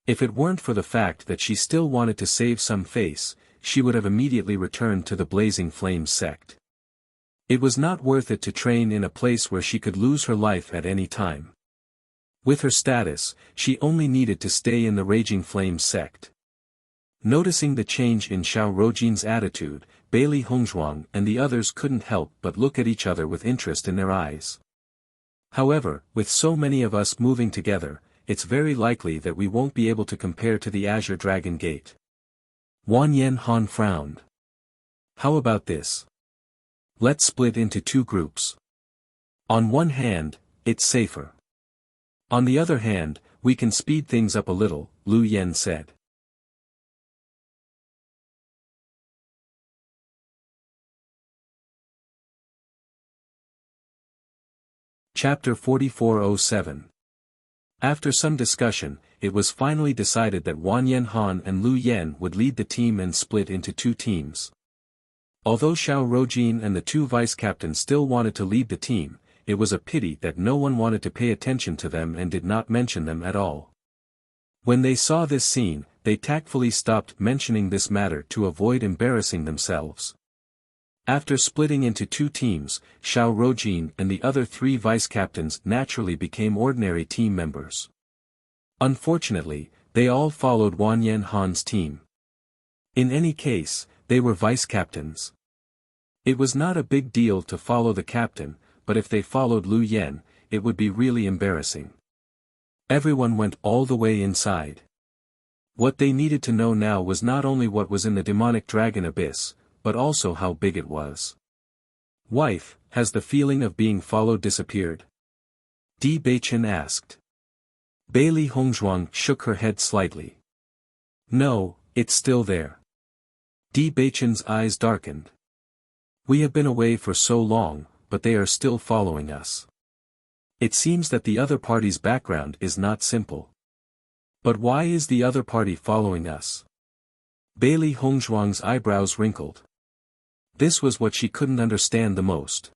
If it weren't for the fact that she still wanted to save some face, she would have immediately returned to the Blazing Flames sect. It was not worth it to train in a place where she could lose her life at any time. With her status, she only needed to stay in the Raging Flames sect. Noticing the change in Xiao Rojin's attitude, Bailey Hongzhuang and the others couldn't help but look at each other with interest in their eyes. However, with so many of us moving together, it's very likely that we won't be able to compare to the Azure Dragon Gate. Wan Yen Han frowned. How about this? Let's split into two groups. On one hand, it's safer. On the other hand, we can speed things up a little, Lu Yen said. Chapter 4407. After some discussion, it was finally decided that Wan Yen Han and Lu Yen would lead the team and split into two teams. Although Xiao Rojin and the two vice-captains still wanted to lead the team, it was a pity that no one wanted to pay attention to them and did not mention them at all. When they saw this scene, they tactfully stopped mentioning this matter to avoid embarrassing themselves. After splitting into two teams, Xiao Rojin and the other three vice-captains naturally became ordinary team members. Unfortunately, they all followed Wan Yen Han's team. In any case, they were vice-captains. It was not a big deal to follow the captain, but if they followed Lu Yen, it would be really embarrassing. Everyone went all the way inside. What they needed to know now was not only what was in the demonic dragon abyss, but also how big it was. Wife, has the feeling of being followed disappeared? Di Beichen asked. Bailey Hongzhuang shook her head slightly. No, it's still there. Di Beichen's eyes darkened. We have been away for so long, but they are still following us. It seems that the other party's background is not simple. But why is the other party following us? Bailey Hongzhuang's eyebrows wrinkled. This was what she couldn't understand the most.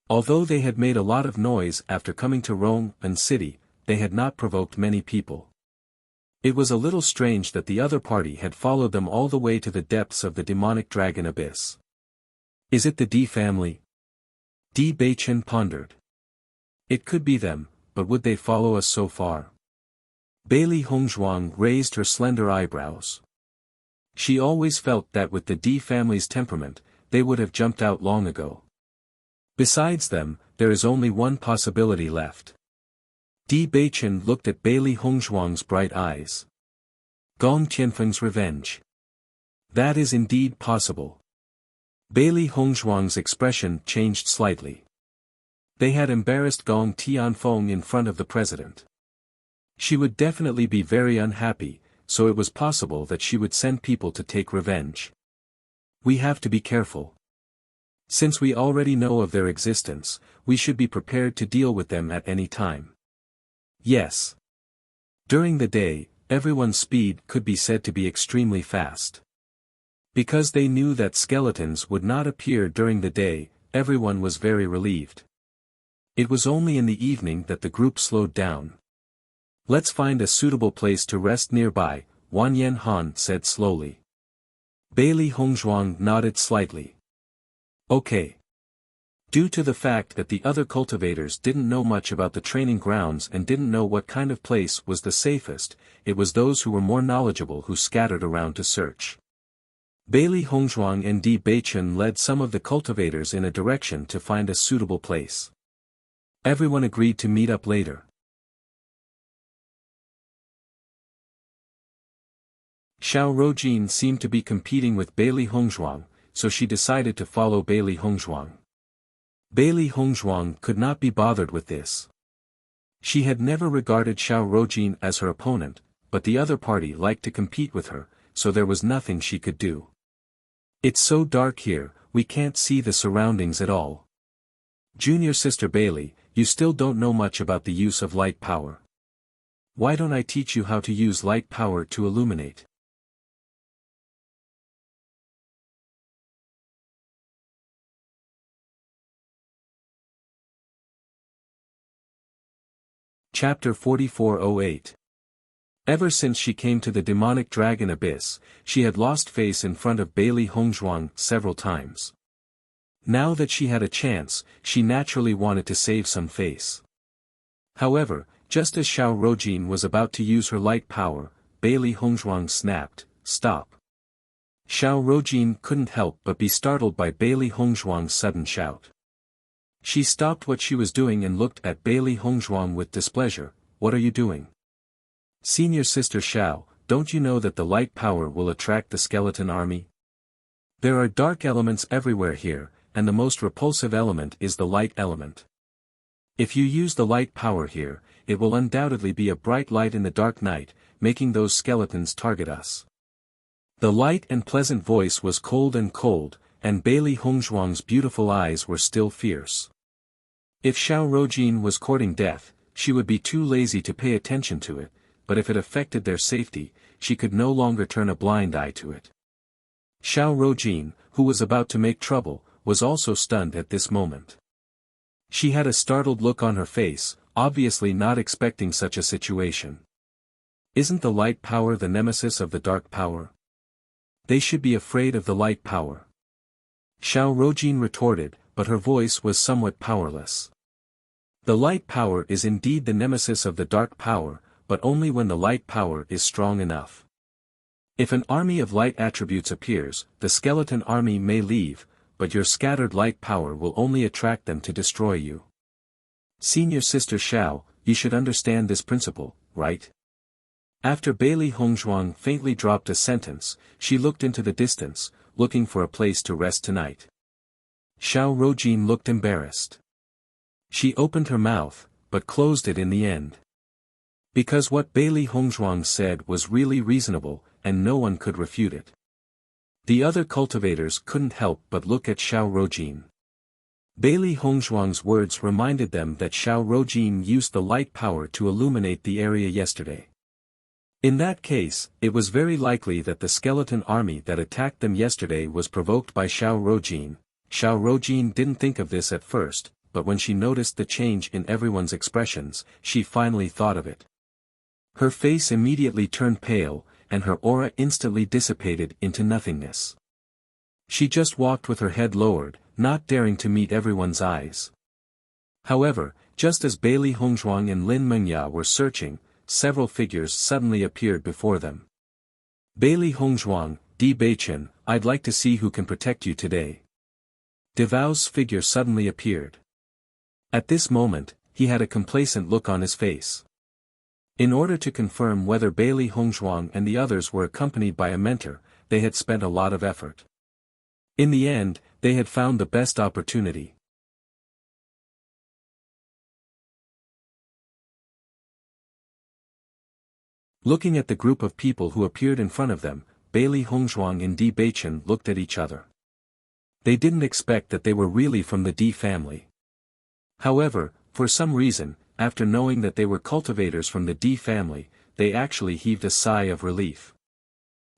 Although they had made a lot of noise after coming to Rome and city, they had not provoked many people. It was a little strange that the other party had followed them all the way to the depths of the demonic dragon abyss. Is it the Di family? Di Beichen pondered. It could be them, but would they follow us so far? Bailey Hongzhuang raised her slender eyebrows. She always felt that with the Di family's temperament, they would have jumped out long ago. Besides them, there is only one possibility left. Di Beichen looked at Bailey Hongzhuang's bright eyes. Gong Tianfeng's revenge. That is indeed possible. Bailey Hongzhuang's expression changed slightly. They had embarrassed Gong Tianfeng in front of the president. She would definitely be very unhappy, so it was possible that she would send people to take revenge. We have to be careful. Since we already know of their existence, we should be prepared to deal with them at any time. Yes. During the day, everyone's speed could be said to be extremely fast. Because they knew that skeletons would not appear during the day, everyone was very relieved. It was only in the evening that the group slowed down. Let's find a suitable place to rest nearby, Wan Yen Han said slowly. Bailey Hongzhuang nodded slightly. Okay. Due to the fact that the other cultivators didn't know much about the training grounds and didn't know what kind of place was the safest, it was those who were more knowledgeable who scattered around to search. Bailey Hongzhuang and Di Beichen led some of the cultivators in a direction to find a suitable place. Everyone agreed to meet up later. Xiao Rojin seemed to be competing with Bailey Hongzhuang, so she decided to follow Bailey Hongzhuang. Bailey Hongzhuang could not be bothered with this. She had never regarded Xiao Rojin as her opponent, but the other party liked to compete with her, so there was nothing she could do. It's so dark here, we can't see the surroundings at all. Junior sister Bailey, you still don't know much about the use of light power. Why don't I teach you how to use light power to illuminate? Chapter 4408. Ever since she came to the demonic dragon abyss, she had lost face in front of Bailey Hongzhuang several times. Now that she had a chance, she naturally wanted to save some face. However, just as Xiao Rojin was about to use her light power, Bailey Hongzhuang snapped, "Stop." Xiao Rojin couldn't help but be startled by Bailey Hongzhuang's sudden shout. She stopped what she was doing and looked at Bailey Hongzhuang with displeasure. "What are you doing?" "Senior Sister Xiao, don't you know that the light power will attract the skeleton army? There are dark elements everywhere here, and the most repulsive element is the light element. If you use the light power here, it will undoubtedly be a bright light in the dark night, making those skeletons target us." The light and pleasant voice was cold, and Bailey Hongzhuang's beautiful eyes were still fierce. If Xiao Rojin was courting death, she would be too lazy to pay attention to it, but if it affected their safety, she could no longer turn a blind eye to it. Xiao Rojin, who was about to make trouble, was also stunned at this moment. She had a startled look on her face, obviously not expecting such a situation. Isn't the light power the nemesis of the dark power? They should be afraid of the light power. Xiao Rojin retorted, but her voice was somewhat powerless. The light power is indeed the nemesis of the dark power, but only when the light power is strong enough. If an army of light attributes appears, the skeleton army may leave, but your scattered light power will only attract them to destroy you. Senior Sister Xiao, you should understand this principle, right? After Bailey Hongzhuang faintly dropped a sentence, she looked into the distance, looking for a place to rest tonight. Xiao Rojin looked embarrassed. She opened her mouth, but closed it in the end. Because what Bailey Hongzhuang said was really reasonable, and no one could refute it. The other cultivators couldn't help but look at Xiao Rojin. Bailey Hongzhuang's words reminded them that Xiao Rojin used the light power to illuminate the area yesterday. In that case, it was very likely that the skeleton army that attacked them yesterday was provoked by Xiao Rojin. Xiao Rojin didn't think of this at first, but when she noticed the change in everyone's expressions, she finally thought of it. Her face immediately turned pale, and her aura instantly dissipated into nothingness. She just walked with her head lowered, not daring to meet everyone's eyes. However, just as Bailey Hongzhuang and Lin Mengya were searching, several figures suddenly appeared before them. "Bailey Hongzhuang, Di Beichen, I'd like to see who can protect you today." Devao's figure suddenly appeared. At this moment, he had a complacent look on his face. In order to confirm whether Bailey Hongzhuang and the others were accompanied by a mentor, they had spent a lot of effort. In the end, they had found the best opportunity. Looking at the group of people who appeared in front of them, Bailey Hongzhuang and Di Beichen looked at each other. They didn't expect that they were really from the Di family. However, for some reason, after knowing that they were cultivators from the Di family, they actually heaved a sigh of relief.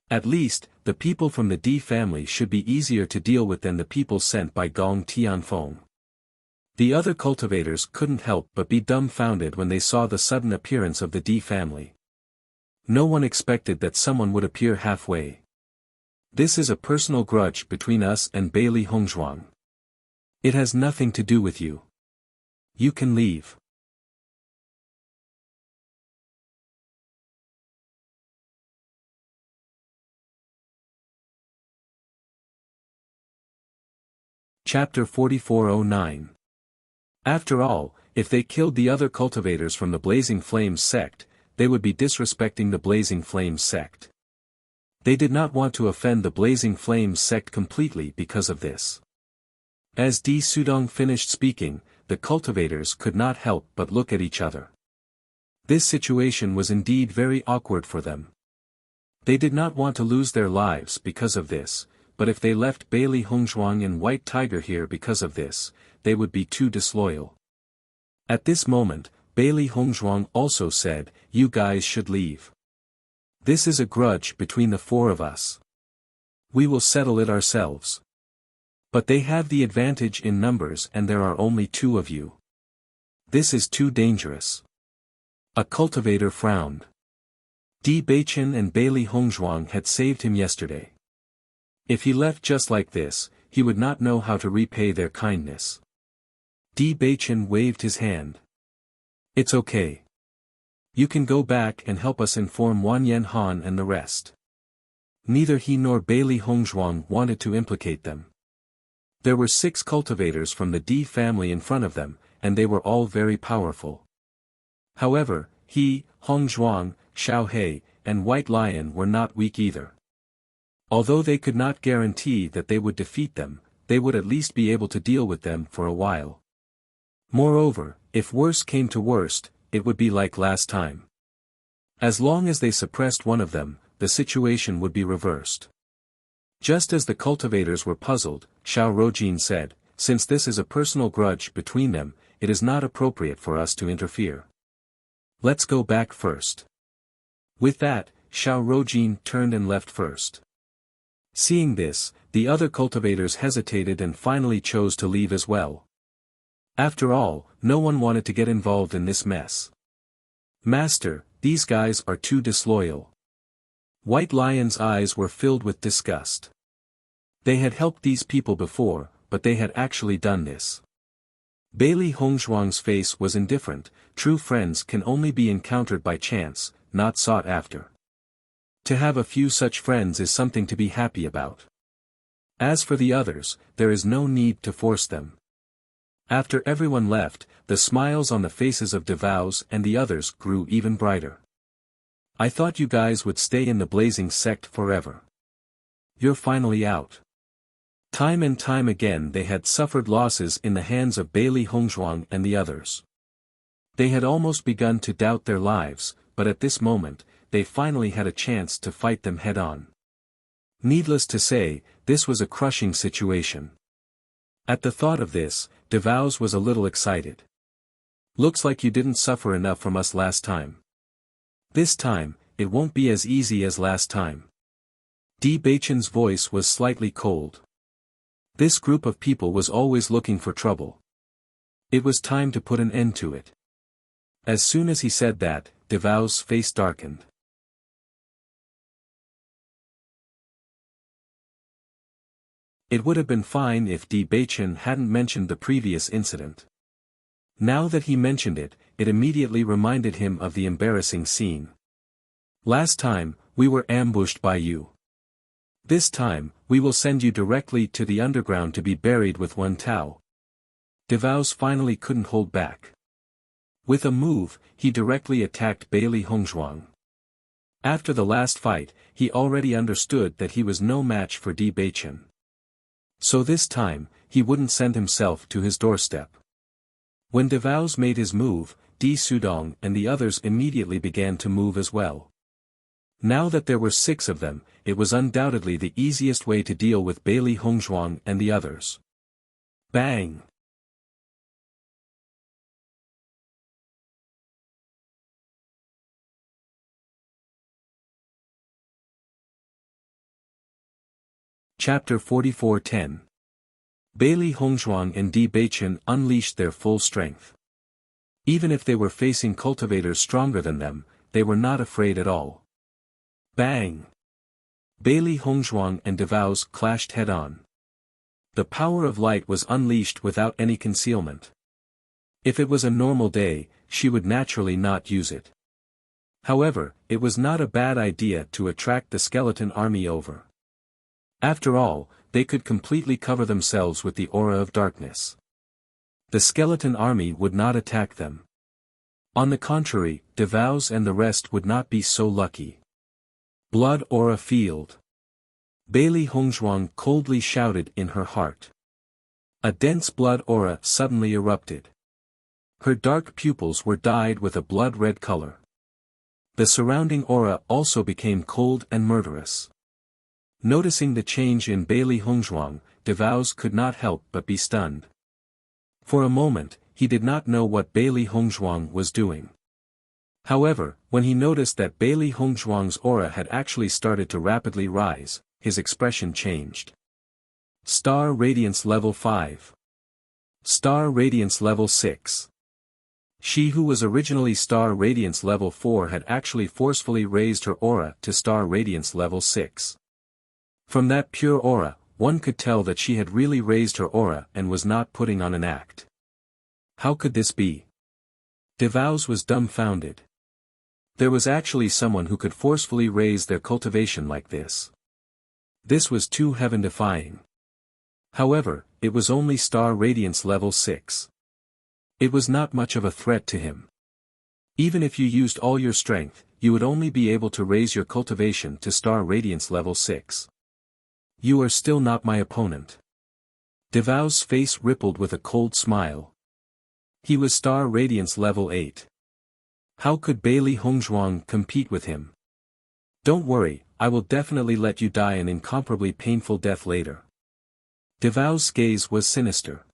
At least, the people from the Di family should be easier to deal with than the people sent by Gong Tianfeng. The other cultivators couldn't help but be dumbfounded when they saw the sudden appearance of the Di family. No one expected that someone would appear halfway. This is a personal grudge between us and Bailey Hongzhuang. It has nothing to do with you. You can leave. Chapter 4409. After all, if they killed the other cultivators from the Blazing Flames sect, they would be disrespecting the Blazing Flames sect. They did not want to offend the Blazing Flames sect completely because of this. As Di Sudong finished speaking, the cultivators could not help but look at each other. This situation was indeed very awkward for them. They did not want to lose their lives because of this, but if they left Bailey Hongzhuang and White Tiger here because of this, they would be too disloyal. At this moment, Bailey Hongzhuang also said, "You guys should leave. This is a grudge between the four of us. We will settle it ourselves. But they have the advantage in numbers and there are only two of you. This is too dangerous." A cultivator frowned. Di Beichen and Bailey Hongzhuang had saved him yesterday. If he left just like this, he would not know how to repay their kindness. Di Beichen waved his hand. "It's okay. You can go back and help us inform Wanyan Han and the rest." Neither he nor Bailey Hongzhuang wanted to implicate them. There were 6 cultivators from the Di family in front of them, and they were all very powerful. However, he, Hongzhuang, Xiaohei, and White Lion were not weak either. Although they could not guarantee that they would defeat them, they would at least be able to deal with them for a while. Moreover, if worse came to worst, it would be like last time. As long as they suppressed one of them, the situation would be reversed. Just as the cultivators were puzzled, Xiao Rojin said, "Since this is a personal grudge between them, it is not appropriate for us to interfere. Let's go back first." With that, Xiao Rojin turned and left first. Seeing this, the other cultivators hesitated and finally chose to leave as well. After all, no one wanted to get involved in this mess. "Master, these guys are too disloyal." White Lion's eyes were filled with disgust. They had helped these people before, but they had actually done this. Bailey Hongzhuang's face was indifferent. True friends can only be encountered by chance, not sought after. To have a few such friends is something to be happy about. As for the others, there is no need to force them. After everyone left, the smiles on the faces of Devouz and the others grew even brighter. "I thought you guys would stay in the blazing sect forever. You're finally out." Time and time again they had suffered losses in the hands of Bailey Hongzhuang and the others. They had almost begun to doubt their lives, but at this moment, they finally had a chance to fight them head-on. Needless to say, this was a crushing situation. At the thought of this, Devouz was a little excited. "Looks like you didn't suffer enough from us last time. This time, it won't be as easy as last time." Di Beichen's voice was slightly cold. This group of people was always looking for trouble. It was time to put an end to it. As soon as he said that, Devouz's face darkened. It would have been fine if Di Beichen hadn't mentioned the previous incident. Now that he mentioned it, it immediately reminded him of the embarrassing scene. "Last time, we were ambushed by you. This time, we will send you directly to the underground to be buried with Wen Tao." Devouz finally couldn't hold back. With a move, he directly attacked Bailey Hongzhuang. After the last fight, he already understood that he was no match for Di Beichen. So this time, he wouldn't send himself to his doorstep. When Devouz made his move, Di Sudong and the others immediately began to move as well. Now that there were 6 of them, it was undoubtedly the easiest way to deal with Bailey Hongzhuang and the others. Bang! Chapter 44:10. Bailey Hongzhuang and Di Beichen unleashed their full strength. Even if they were facing cultivators stronger than them, they were not afraid at all. Bang! Bailey Hongzhuang and Devouz clashed head-on. The power of light was unleashed without any concealment. If it was a normal day, she would naturally not use it. However, it was not a bad idea to attract the skeleton army over. After all, they could completely cover themselves with the aura of darkness. The skeleton army would not attack them. On the contrary, Devouz and the rest would not be so lucky. Blood aura field. Bailey Hongzhuang coldly shouted in her heart. A dense blood aura suddenly erupted. Her dark pupils were dyed with a blood-red color. The surrounding aura also became cold and murderous. Noticing the change in Bailey Hongzhuang, Devouz could not help but be stunned. For a moment, he did not know what Bailey Hongzhuang was doing. However, when he noticed that Bailey Hongzhuang's aura had actually started to rapidly rise, his expression changed. Star Radiance Level 5. Star Radiance Level 6. She who was originally Star Radiance Level 4 had actually forcefully raised her aura to Star Radiance Level 6. From that pure aura, one could tell that she had really raised her aura and was not putting on an act. How could this be? DeVos was dumbfounded. There was actually someone who could forcefully raise their cultivation like this. This was too heaven-defying. However, it was only Star Radiance Level 6. It was not much of a threat to him. Even if you used all your strength, you would only be able to raise your cultivation to Star Radiance Level 6. You are still not my opponent. DeVos' face rippled with a cold smile. He was Star Radiance Level 8. How could Bailey Hongzhuang compete with him? Don't worry, I will definitely let you die an incomparably painful death later. DeVos' gaze was sinister.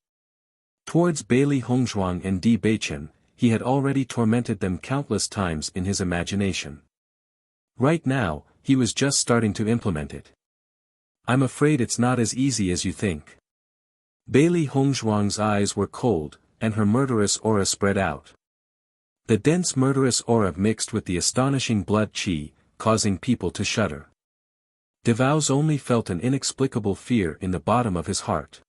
Towards Bailey Hongzhuang and Di Beichen, he had already tormented them countless times in his imagination. Right now, he was just starting to implement it. I'm afraid it's not as easy as you think. Bailey Hongzhuang's eyes were cold, and her murderous aura spread out. The dense murderous aura mixed with the astonishing blood qi, causing people to shudder. DeVos only felt an inexplicable fear in the bottom of his heart.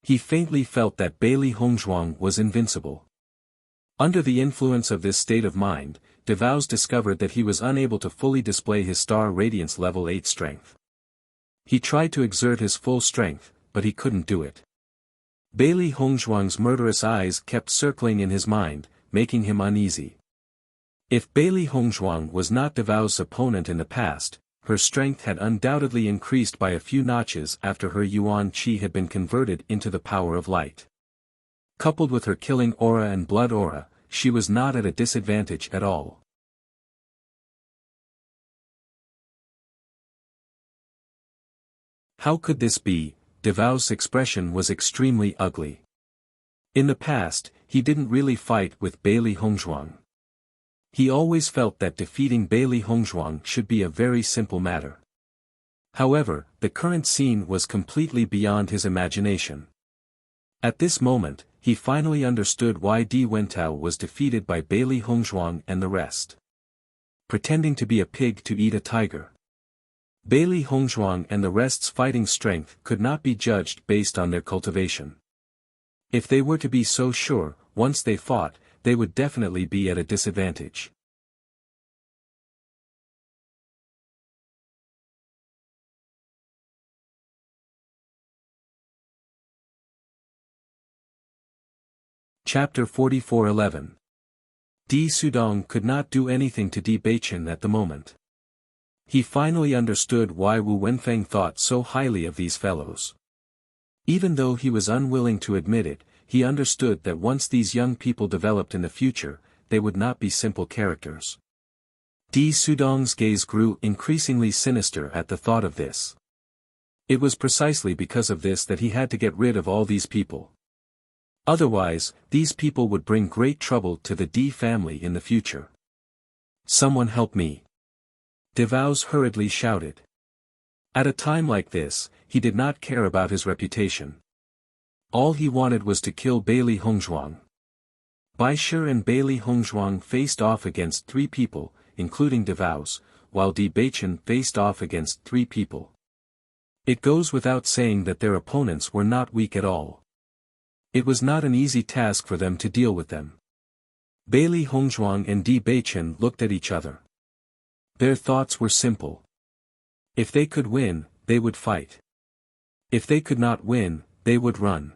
He faintly felt that Bailey Hongzhuang was invincible. Under the influence of this state of mind, DeVos discovered that he was unable to fully display his Star Radiance Level 8 strength. He tried to exert his full strength, but he couldn't do it. Bailey Hongzhuang's murderous eyes kept circling in his mind, making him uneasy. If Bailey Hongzhuang was not DeVos' opponent in the past, her strength had undoubtedly increased by a few notches after her Yuan Qi had been converted into the power of light. Coupled with her killing aura and blood aura, she was not at a disadvantage at all. How could this be? DeVos' expression was extremely ugly. In the past, he didn't really fight with Bailey Hongzhuang. He always felt that defeating Bailey Hongzhuang should be a very simple matter. However, the current scene was completely beyond his imagination. At this moment, he finally understood why Di Wentao was defeated by Bailey Hongzhuang and the rest. Pretending to be a pig to eat a tiger. Bailey Hongzhuang and the rest's fighting strength could not be judged based on their cultivation. If they were to be so sure, once they fought, they would definitely be at a disadvantage. Chapter 44:11. Di Sudong could not do anything to Di Beichen at the moment. He finally understood why Wu Wenfeng thought so highly of these fellows. Even though he was unwilling to admit it, he understood that once these young people developed in the future, they would not be simple characters. Di Sudong's gaze grew increasingly sinister at the thought of this. It was precisely because of this that he had to get rid of all these people. Otherwise, these people would bring great trouble to the Di family in the future. Someone help me! DeVos hurriedly shouted. At a time like this, he did not care about his reputation. All he wanted was to kill Bailey Hongzhuang. Bai Shi and Bailey Hongzhuang faced off against 3 people, including DeVos, while Di Beichen faced off against 3 people. It goes without saying that their opponents were not weak at all. It was not an easy task for them to deal with them. Bailey Hongzhuang and Di Beichen looked at each other. Their thoughts were simple. If they could win, they would fight. If they could not win, they would run.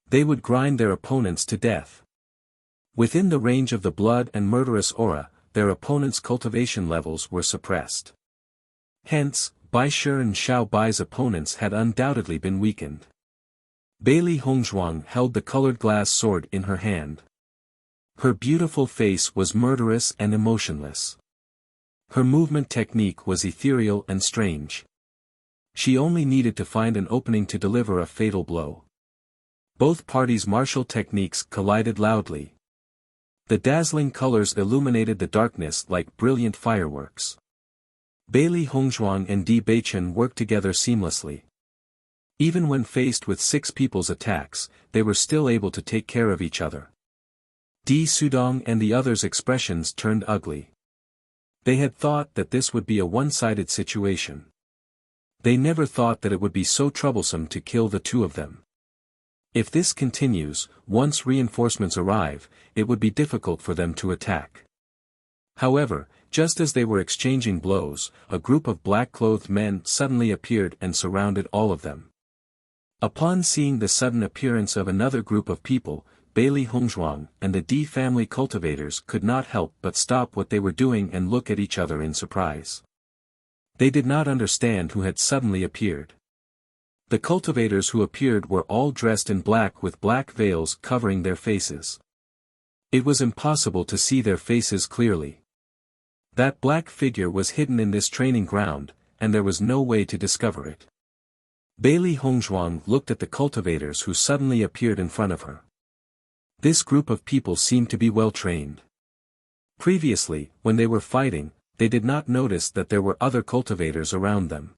They would grind their opponents to death. Within the range of the blood and murderous aura, their opponents' cultivation levels were suppressed. Hence, Bai Shi and Xiao Bai's opponents had undoubtedly been weakened. Bailey Hongzhuang held the colored glass sword in her hand. Her beautiful face was murderous and emotionless. Her movement technique was ethereal and strange. She only needed to find an opening to deliver a fatal blow. Both parties' martial techniques collided loudly. The dazzling colors illuminated the darkness like brilliant fireworks. Bailey Hongzhuang and Di Beichen worked together seamlessly. Even when faced with 6 people's attacks, they were still able to take care of each other. Di Sudong and the others' expressions turned ugly. They had thought that this would be a one-sided situation. They never thought that it would be so troublesome to kill the 2 of them. If this continues, once reinforcements arrive, it would be difficult for them to attack. However, just as they were exchanging blows, a group of black-clothed men suddenly appeared and surrounded all of them. Upon seeing the sudden appearance of another group of people, Bailey Hongzhuang and the Di family cultivators could not help but stop what they were doing and look at each other in surprise. They did not understand who had suddenly appeared. The cultivators who appeared were all dressed in black with black veils covering their faces. It was impossible to see their faces clearly. That black figure was hidden in this training ground, and there was no way to discover it. Bailey Hongzhuang looked at the cultivators who suddenly appeared in front of her. This group of people seemed to be well trained. Previously, when they were fighting, they did not notice that there were other cultivators around them.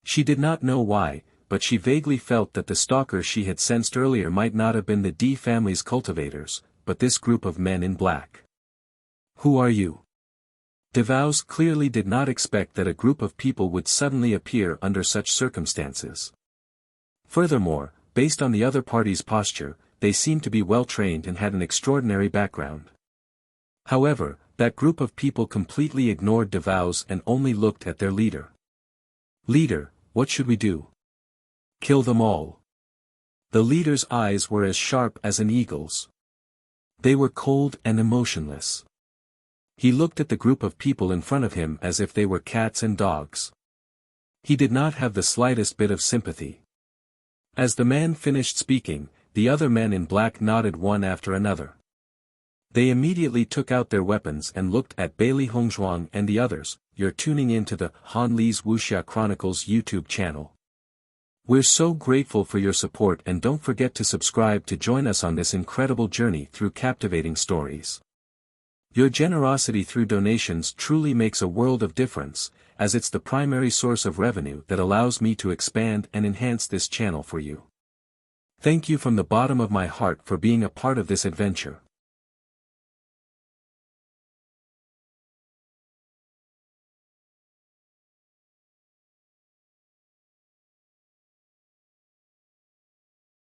She did not know why, but she vaguely felt that the stalker she had sensed earlier might not have been the Di family's cultivators, but this group of men in black. Who are you? DeVos clearly did not expect that a group of people would suddenly appear under such circumstances. Furthermore, based on the other party's posture, they seemed to be well trained and had an extraordinary background. However, that group of people completely ignored DeVos and only looked at their leader. Leader, what should we do? Kill them all. The leader's eyes were as sharp as an eagle's. They were cold and emotionless. He looked at the group of people in front of him as if they were cats and dogs. He did not have the slightest bit of sympathy. As the man finished speaking, the other men in black nodded one after another. They immediately took out their weapons and looked at Bailey Hongzhuang and the others. You're tuning in to the Han Li's Wuxia Chronicles YouTube channel. We're so grateful for your support, and don't forget to subscribe to join us on this incredible journey through captivating stories. Your generosity through donations truly makes a world of difference, as it's the primary source of revenue that allows me to expand and enhance this channel for you. Thank you from the bottom of my heart for being a part of this adventure.